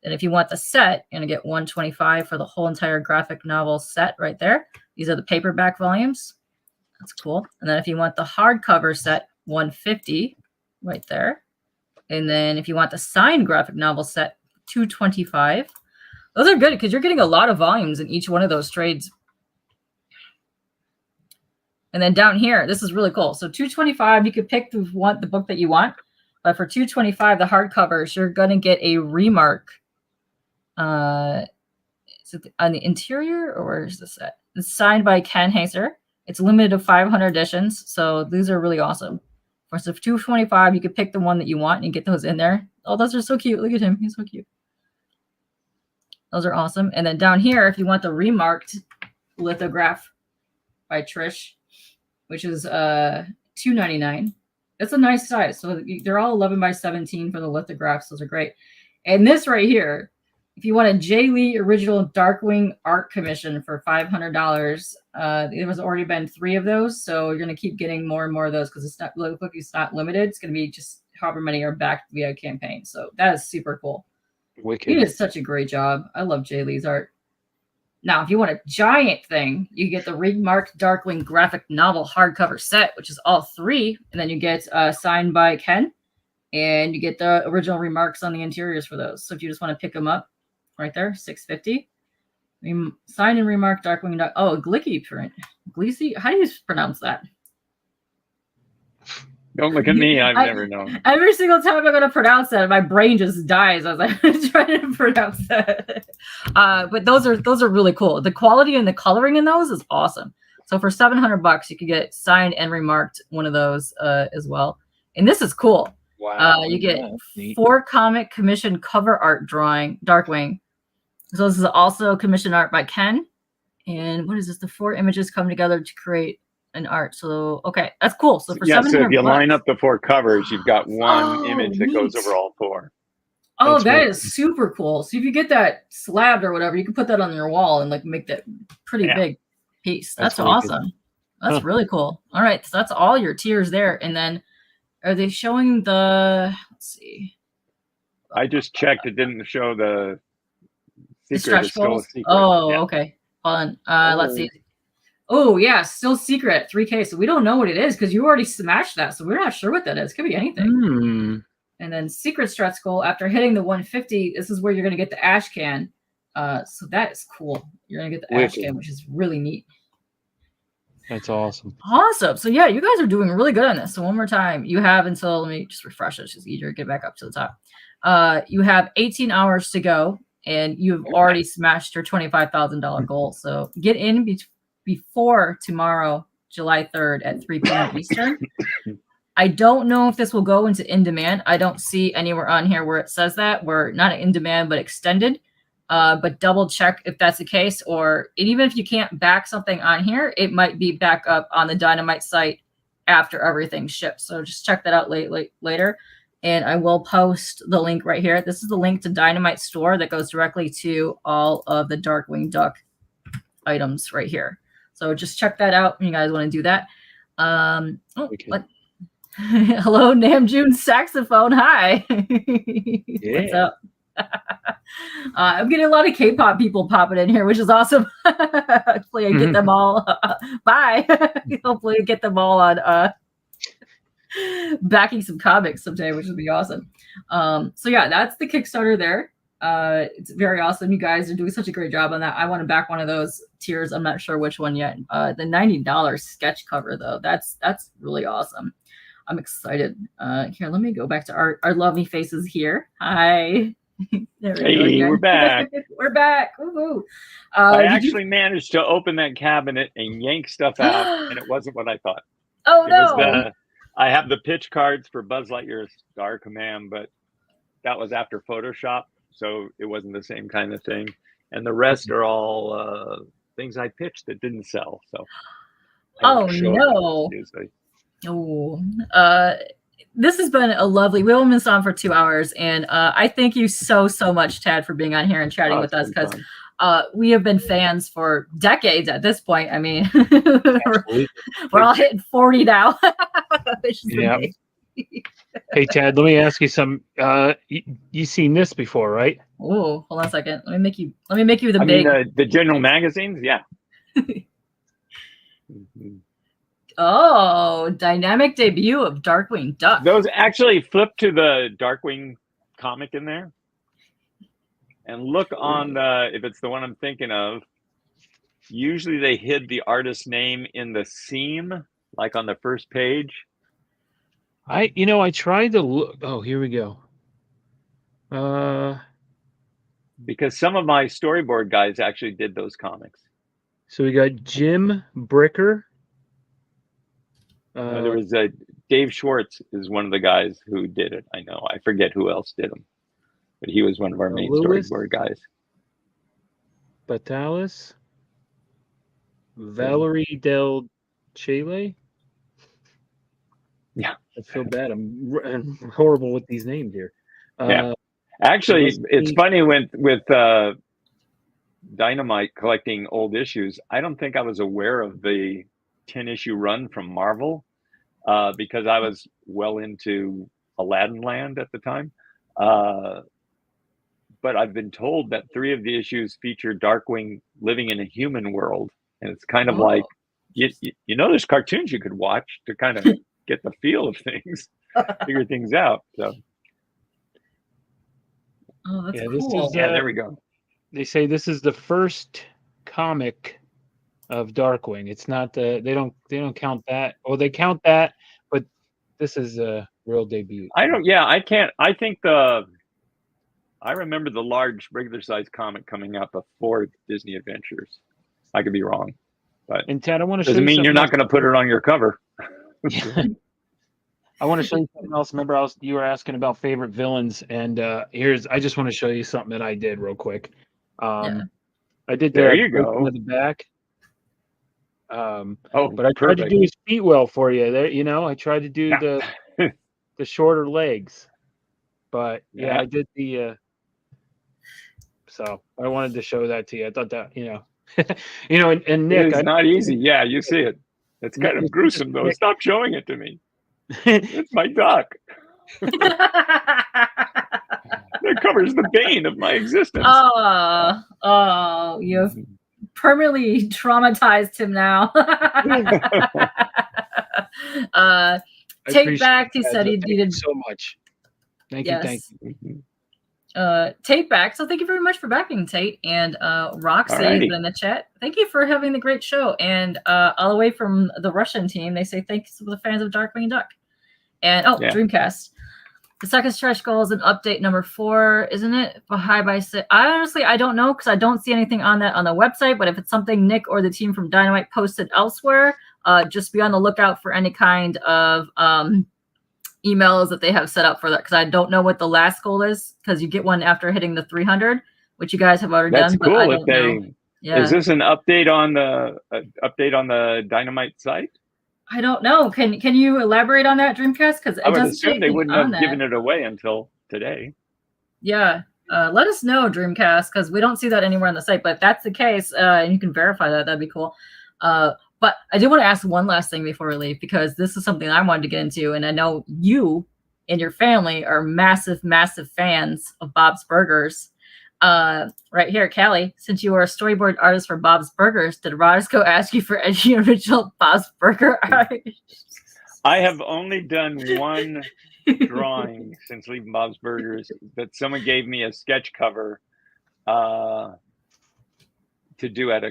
And if you want the set, you're going to get $125 for the whole entire graphic novel set right there. These are the paperback volumes. That's cool. And then if you want the hardcover set, $150 right there. And then if you want the signed graphic novel set, $225. Those are good because you're getting a lot of volumes in each one of those trades. And then down here, this is really cool. So $225, you could pick the book that you want. But for $225, the hardcovers, you're going to get a remark. Is it on the interior, or where is this at? It's signed by Ken Hazer. It's limited to 500 editions, so these are really awesome. For $225, you could pick the one that you want and get those in there. Oh, those are so cute. Look at him. He's so cute. Those are awesome. And then down here, if you want the remarked lithograph by Trish, which is $2.99. It's a nice size. So they're all 11 by 17 for the lithographs. Those are great. And this right here, if you want a Jay Lee original Darkwing art commission for $500, there has already been 3 of those. So you're going to keep getting more and more of those because it's not limited. It's going to be just however many are backed via campaign. So that is super cool. Wicked. He did such a great job. I love Jay Lee's art. Now, if you want a giant thing, you get the remarked Darkwing graphic novel hardcover set, which is all 3, and then you get signed by Ken, and you get the original remarks on the interiors for those. So if you just want to pick them up, right there, $6.50. Signed and remarked Darkwing Duck. Oh, a Glicky print. Gleesy? How do you pronounce that? Don't look at me. I've never known. Every single time I'm going to pronounce that, my brain just dies as I'm trying to pronounce that. But those are really cool. The quality and the coloring in those is awesome. So for $700, you could get signed and remarked one of those as well. And this is cool. Wow. You get 4 comic commission cover art drawing Darkwing. So this is also commission art by Ken. And what is this? The 4 images come together to create an art. So okay, that's cool. So for $700, so if you line up the 4 covers, you've got one image that goes over all 4. Oh, that is super cool. So if you get that slabbed or whatever, you can put that on your wall and like make that pretty big piece. That's awesome. That's really cool. All right, so that's all your tiers there. And then are they showing the? Let's see. I just checked. It didn't show the stretch goals. Oh, okay. Fun. Let's see. Oh, yeah, still secret, 3K. So we don't know what it is because you already smashed that. So we're not sure what that is. Could be anything. And then secret stretch goal, after hitting the 150, this is where you're going to get the ash can. So that is cool. You're going to get the ash can, which is really neat. That's awesome. Awesome. So yeah, you guys are doing really good on this. So one more time, you have until, let me just refresh it. It's just easier to get back up to the top. You have 18 hours to go, and you've already smashed your $25,000 goal. So get in before tomorrow, July 3rd at 3 p.m. Eastern. I don't know if this will go into in demand. I don't see anywhere on here where it says that. We're not in demand, but extended. But double check if that's the case. Or even if you can't back something on here, it might be back up on the Dynamite site after everything ships. So just check that out later. And I will post the link right here. This is the link to Dynamite store that goes directly to all of the Darkwing Duck items right here. So just check that out when you guys want to do that. Hello, Namjoon Saxophone. Hi. What's up? I'm getting a lot of K-pop people popping in here, which is awesome. Hopefully I get them all. Bye. Hopefully I get them all on backing some comics someday, which would be awesome. So yeah, that's the Kickstarter there. It's very awesome. You guys are doing such a great job on that. I want to back one of those tiers. I'm not sure which one yet. The $90 sketch cover though, that's really awesome. I'm excited. Here, let me go back to our lovely faces here. Hi. We're back. We're back. Woo-hoo. I actually managed to open that cabinet and yank stuff out, and it wasn't what I thought. Oh, no. I have the pitch cards for Buzz Lightyear Star Command, but that was after Photoshop, so it wasn't the same kind of thing. And the rest are all things I pitched that didn't sell. So. Oh, no. Oh, this has been a lovely. We've only been on for 2 hours, and I thank you so much, Tad, for being on here and chatting with us because we have been fans for decades at this point. I mean, we're all hitting 40 now. Yeah. Hey, Tad, let me ask you some. You seen this before, right? Oh, hold on a second. Let me make you the the general magazines. Yeah. Oh, dynamic debut of Darkwing Duck. Those actually flip to the Darkwing comic in there. And look on if it's the one I'm thinking of, usually they hid the artist's name in the seam, like on the first page. I tried to look. Oh, here we go. Because some of my storyboard guys actually did those comics. So we got Jim Bricker. There was Dave Schwartz is one of the guys who did it. I know. I forget who else did them, but he was one of our main storyboard guys. Batalis, Valerie Del Chile. Yeah, I feel bad. I'm horrible with these names here. Yeah, actually, it's funny with Dynamite collecting old issues. I don't think I was aware of the 10-issue run from Marvel because I was well into Aladdin Land at the time. But I've been told that 3 of the issues feature Darkwing living in a human world, and it's kind of like there's cartoons you could watch to kind of get the feel of things, figure things out. So. Oh, that's cool. There we go. They say this is the first comic of Darkwing. It's not they don't count that. Well, they count that, but this is a real debut. I remember the large regular size comic coming out before Disney Adventures. I could be wrong, but and Ted, I want to show doesn't mean you're not going to put it on your cover. I want to show you something else. Remember, you were asking about favorite villains, and I just want to show you something that I did real quick. I did there you go in the back. But I tried to do his feet well for you. There, I tried to do the shorter legs, but I did the. So I wanted to show that to you. I thought that and Nick, it's not easy. Yeah, you see it. It's kind of gruesome though. Stop showing it to me. It's my duck. That covers the bane of my existence. Oh, you've permanently traumatized him now. Take Back, he said he needed so much. Thank you. Tate Back. So thank you very much for backing, Tate. And Roxy in the chat. Thank you for having the great show. And all the way from the Russian team, they say thanks to the fans of Darkwing Duck. And Dreamcast. The second stretch goal is an update number 4, isn't it? Hi by I don't know because I don't see anything on that on the website. But if it's something Nick or the team from Dynamite posted elsewhere, just be on the lookout for any kind of emails that they have set up for that. Because I don't know what the last goal is because you get one after hitting the 300, which you guys have already done. That's cool. But I don't know. Yeah. Is this an update on the Dynamite site? I don't know. Can you elaborate on that, Dreamcast? Because I would assume they wouldn't have given it away until today. Yeah. Let us know, Dreamcast, because we don't see that anywhere on the site. But if that's the case, and you can verify that, that'd be cool. But I do want to ask one last thing before we leave, because this is something I wanted to get into. And I know you and your family are massive, massive fans of Bob's Burgers. Right here, Callie, since you are a storyboard artist for Bob's Burgers, did Rosko ask you for any original Bob's Burger art? I have only done one drawing since leaving Bob's Burgers, that someone gave me a sketch cover to do at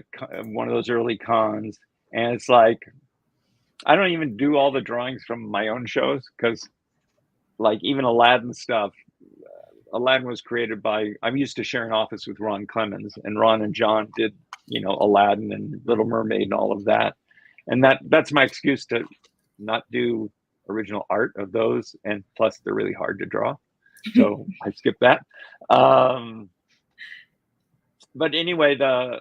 one of those early cons. And it's like, I don't even do all the drawings from my own shows, because like even Aladdin stuff, Aladdin was created by, I'm used to sharing office with Ron Clemens, and Ron and John did, Aladdin and Little Mermaid and all of that. And that's my excuse to not do original art of those. And plus they're really hard to draw. So I skipped that. But anyway, wait a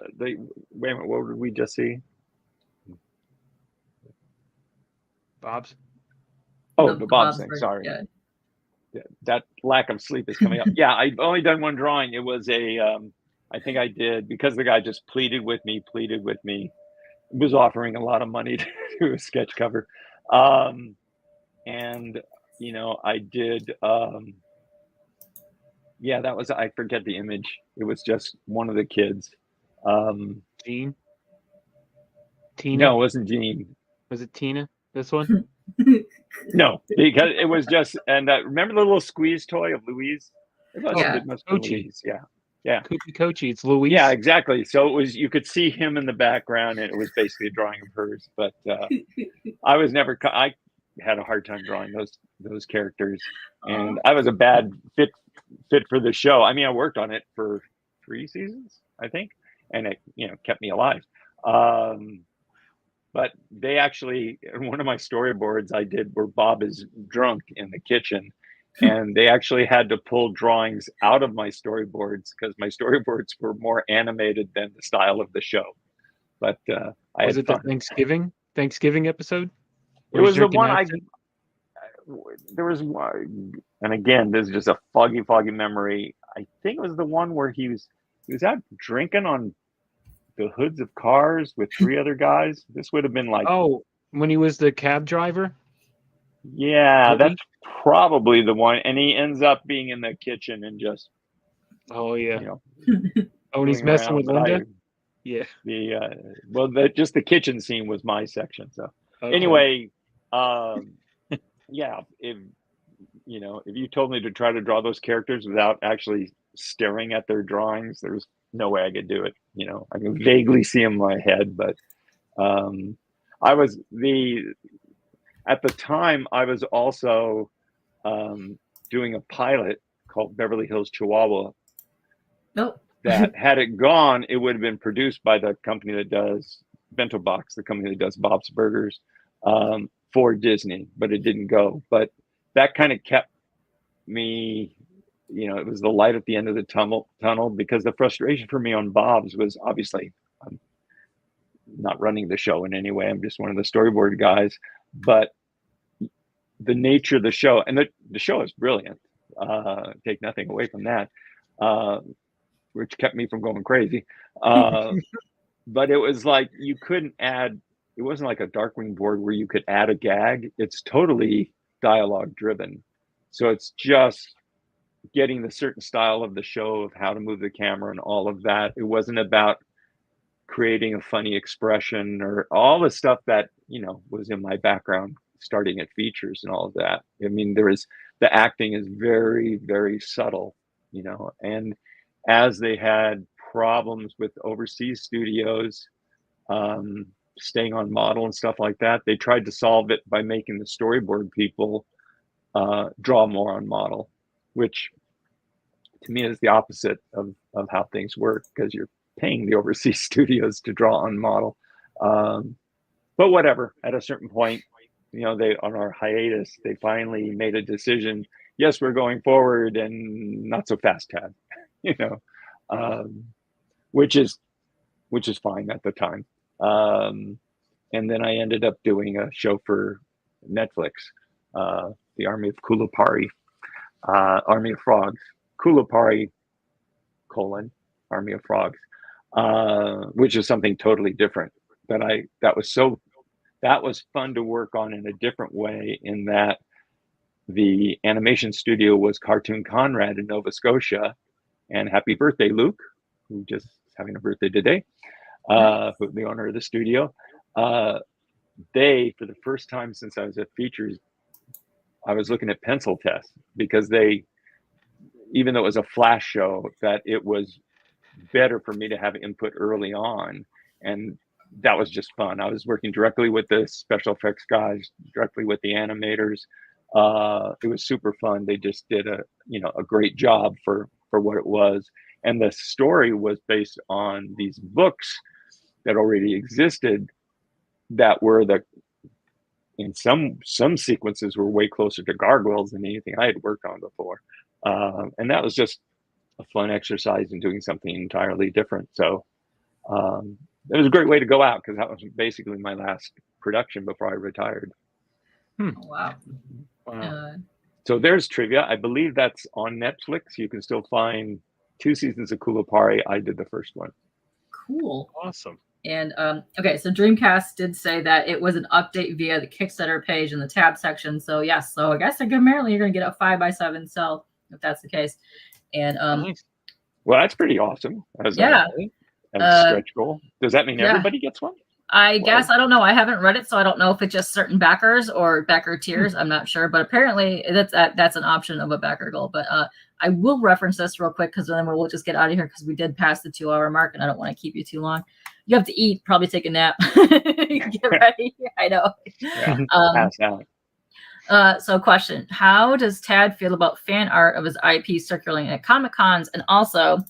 minute, what did we just see? Bob's? Oh, the Bob's thing, sorry. Yeah. That lack of sleep is coming up. Yeah, I've only done one drawing. It was I think I did, because the guy just pleaded with me, was offering a lot of money to do a sketch cover. And, I did, that was, I forget the image. It was just one of the kids. Jean? Tina? No, it wasn't Jean. Was it Tina, this one? No, because it was just, and remember the little squeeze toy of Louise? It must be Louise. Yeah. Kochi, it's Louise. Yeah, exactly. So it was, you could see him in the background, and it was basically a drawing of hers. But I had a hard time drawing those characters, and I was a bad fit for the show. I mean, I worked on it for 3 seasons, I think, and it kept me alive. But they actually, one of my storyboards I did where Bob is drunk in the kitchen, and they actually had to pull drawings out of my storyboards because my storyboards were more animated than the style of the show. But was it the Thanksgiving episode? It was the one there was one, and again, this is just a foggy memory. I think it was the one where he was out drinking on the hoods of cars with 3 other guys. This would have been like, when he was the cab driver. Yeah, that's probably the one. And he ends up being in the kitchen and just, oh yeah, you know, oh, and he's messing with Linda. Yeah. Just the kitchen scene was my section. So okay. Anyway, yeah, if you told me to try to draw those characters without actually staring at their drawings, there's no way I could do it. I can vaguely see them in my head, but at the time I was also doing a pilot called Beverly Hills Chihuahua. Nope. That had it gone, it would have been produced by the company that does Bento Box, the company that does Bob's Burgers, for Disney, but it didn't go. But that kind of kept me, it was the light at the end of the tunnel, because the frustration for me on Bob's was, obviously, I'm not running the show in any way. I'm just one of the storyboard guys, but the nature of the show, and the show is brilliant. Take nothing away from that. Which kept me from going crazy. But it was like you couldn't add, it wasn't like a Darkwing board where you could add a gag. It's totally dialogue driven. So it's just getting the certain style of the show, of how to move the camera and all of that. It wasn't about creating a funny expression or all the stuff that, was in my background starting at features and all of that. I mean, the acting is very, very subtle, and as they had problems with overseas studios staying on model and stuff like that, they tried to solve it by making the storyboard people draw more on model, which to me is the opposite of how things work, because you're paying the overseas studios to draw on model. But whatever, at a certain point, they, on our hiatus, they finally made a decision. Yes, we're going forward, and not so fast, Tad. Which is fine at the time. And then I ended up doing a show for Netflix, the Army of Kulapari, Army of Frogs, Kulapari, Army of Frogs, which is something totally different. That was fun to work on in a different way, in that the animation studio was Cartoon Conrad in Nova Scotia. And happy birthday, Luke, who just is having a birthday today, the owner of the studio. They, for the first time since I was at Features, I was looking at pencil tests, because even though it was a flash show, that it was better for me to have input early on. And that was just fun. I was working directly with the special effects guys, directly with the animators. It was super fun. They just did a great job for what it was. And the story was based on these books that already existed, that were in some sequences were way closer to gargoyles than anything I had worked on before. And that was just a fun exercise in doing something entirely different. So it was a great way to go out, because that was basically my last production before I retired. Oh, wow. So there's trivia. I believe that's on Netflix. You can still find 2 seasons of Kulapari. I did the first one. Cool. Awesome. And okay, so Dreamcast did say that it was an update via the Kickstarter page in the tab section. So yes, so I guess apparently you're going to get a 5x7 cell if that's the case. And well, that's pretty awesome. As a stretch goal. Does that mean everybody gets one? I guess, I don't know. I haven't read it, so I don't know if it's just certain backers or backer tiers. I'm not sure, but apparently that's an option of a backer goal. But I will reference this real quick, because then we'll just get out of here, because we did pass the 2-hour mark, and I don't want to keep you too long. You have to eat, probably take a nap, get ready. I know. Yeah, pass out. So question, how does Tad feel about fan art of his IP circulating at Comic-Cons? And also,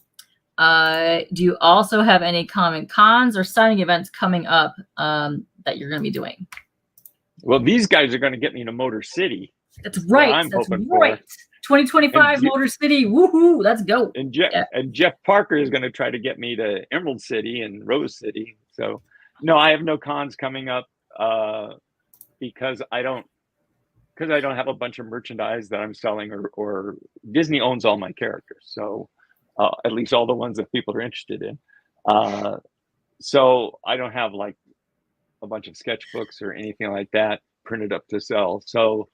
do you also have any Comic-Cons or signing events coming up that you're going to be doing? Well, these guys are going to get me to Motor City. That's right. That's right. 2025 Motor City. Woohoo. Let's go. And Jeff Parker is going to try to get me to Emerald City and Rose City. So no, I have no cons coming up because I don't have a bunch of merchandise that I'm selling, or Disney owns all my characters. So at least all the ones that people are interested in. So I don't have like a bunch of sketchbooks or anything like that printed up to sell. So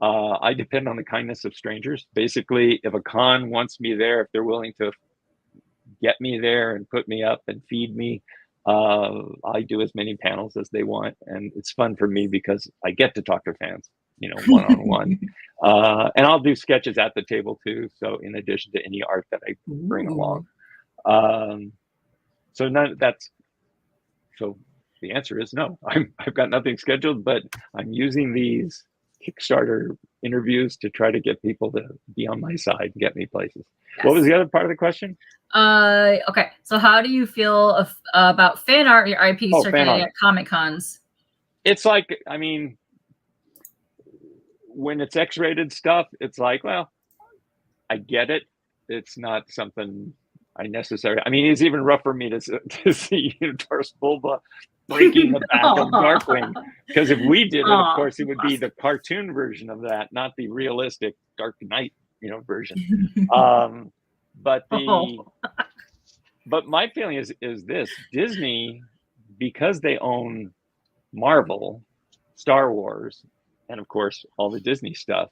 I depend on the kindness of strangers. Basically, if a con wants me there, if they're willing to get me there and put me up and feed me, I do as many panels as they want. And it's fun for me because I get to talk to fans, one-on-one. And I'll do sketches at the table too. So in addition to any art that I bring along. So the answer is no. I've got nothing scheduled, but I'm using these Kickstarter interviews to try to get people to be on my side and get me places. Yes. What was the other part of the question? Okay, so how do you feel about fan art, your IP circulating at Comic Cons? It's like, I mean, when it's X-rated stuff, it's like, well, I get it. It's not something I necessarily. I mean, it's even rough for me to see Unitar's Bulba breaking the back of Darkwing, because if we did it, of course, it would be the cartoon version of that, not the realistic Dark Knight, version. But my feeling is this: Disney, because they own Marvel, Star Wars, and of course all the Disney stuff,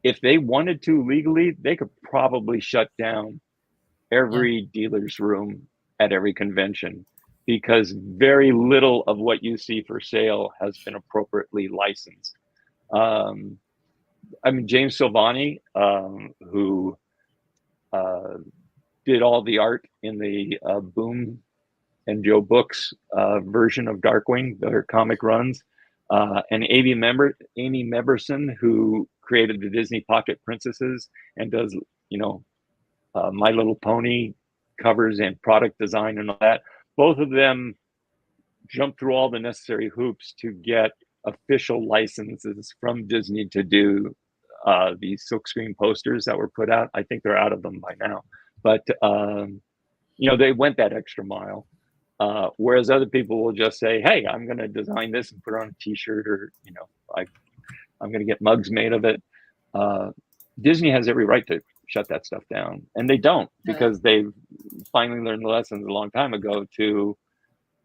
if they wanted to legally, they could probably shut down every dealer's room at every convention, because very little of what you see for sale has been appropriately licensed. I mean, James Silvani, who did all the art in the Boom and Joe Books version of Darkwing, their comic runs, and Amy Meberson, who created the Disney Pocket Princesses and does, My Little Pony covers and product design and all that. Both of them jumped through all the necessary hoops to get official licenses from Disney to do these silkscreen posters that were put out. I think they're out of them by now, but they went that extra mile. Whereas other people will just say, "Hey, I'm going to design this and put it on a T-shirt," or I'm going to get mugs made of it. Disney has every right to shut that stuff down, and they don't, because they've finally learned the lessons a long time ago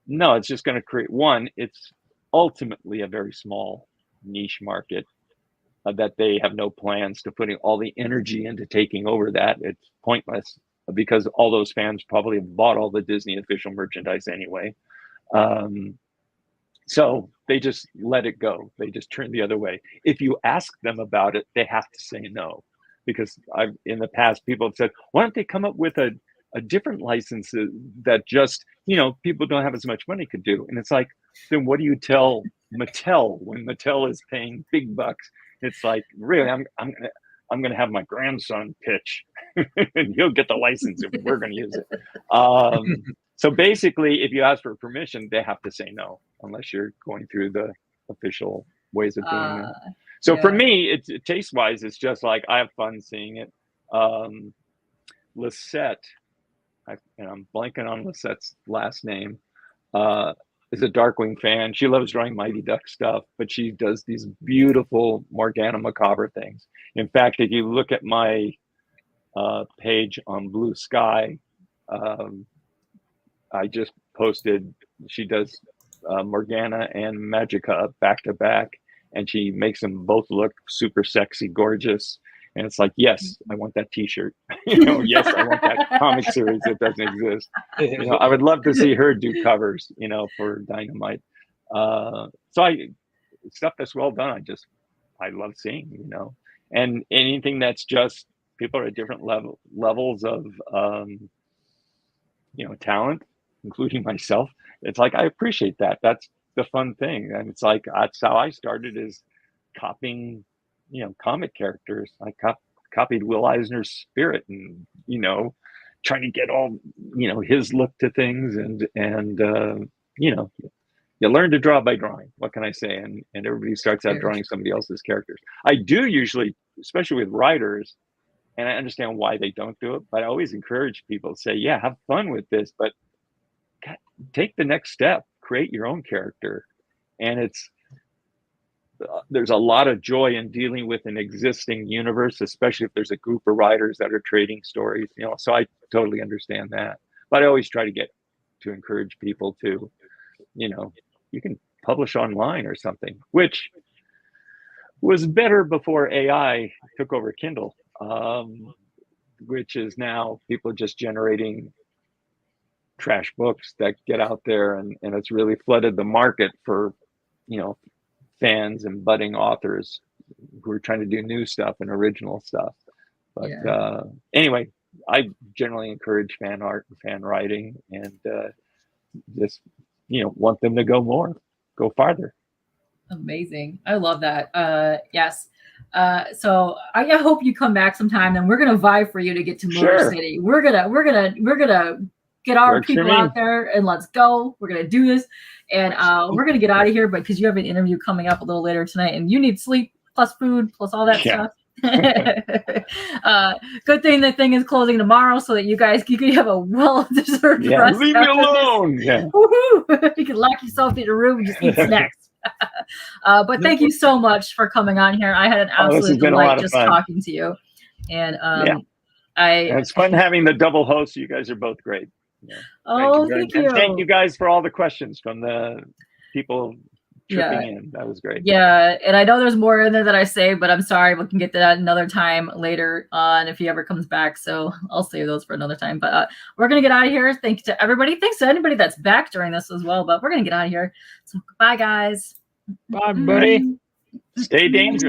no, it's just going to create it's ultimately a very small niche market that they have no plans to putting all the energy into taking over. That it's pointless, because all those fans probably have bought all the Disney official merchandise anyway. So they just let it go. They just turn the other way. If you ask them about it, they have to say no. Because in the past, people have said, why don't they come up with a different license that just, people don't have as much money could do? And it's like, then what do you tell Mattel when Mattel is paying big bucks? It's like, really, I'm going to have my grandson pitch and he'll get the license if we're going to use it. So basically, if you ask for permission, they have to say no, unless you're going through the official ways of doing it. So for me, it's taste-wise, it's just like, I have fun seeing it. Lisette, I'm blanking on Lisette's last name, is a Darkwing fan. She loves drawing Mighty Duck stuff, but she does these beautiful Morgana Macabre things. In fact, if you look at my page on Blue Sky, I just posted, she does Morgana and Magica back to back, and she makes them both look super sexy, gorgeous. And it's like, yes, I want that T-shirt. Yes, I want that comic series that doesn't exist. I would love to see her do covers, for Dynamite. Stuff that's well done, I love seeing, and anything that's just, people are at different levels of, talent, including myself. It's like, I appreciate that. That's the fun thing. And it's like, that's how I started, is copying, comic characters. I copied Will Eisner's spirit, and, trying to get all, his look to things. And you learn to draw by drawing. What can I say? And everybody starts out drawing somebody else's characters. I do usually, especially with writers, and I understand why they don't do it, but I always encourage people to say, yeah, have fun with this, but take the next step, create your own character. And there's a lot of joy in dealing with an existing universe, especially if there's a group of writers that are trading stories, so I totally understand that. But I always try to encourage people to, you can publish online or something, which was better before AI took over Kindle, which is now people just generating trash books that get out there, and it's really flooded the market for, fans and budding authors who are trying to do new stuff and original stuff. But anyway, I generally encourage fan art and fan writing, and just want them to go farther. Amazing. I love that. Yes. So I hope you come back sometime, and we're gonna vie for you to get to Motor City. We're gonna get our people out there, and let's go. We're gonna do this, and we're gonna get out of here, but because you have an interview coming up a little later tonight, and you need sleep plus food plus all that stuff. Good thing the thing is closing tomorrow, so that you can have a well-deserved rest. Leave me alone. You can lock yourself in a room and just eat snacks. But thank you so much for coming on here. I had an absolute delight just talking to you, and it's fun having the double host. You guys are both great. Thank you. And thank you guys for all the questions from the people tripping in. That was great. Yeah, and I know there's more in there that I say, but I'm sorry, we can get to that another time later on if he ever comes back. So I'll save those for another time. But we're gonna get out of here. Thank you to everybody. Thanks to anybody that's back during this as well. But we're gonna get out of here. So bye, guys. Bye, buddy. Stay dangerous.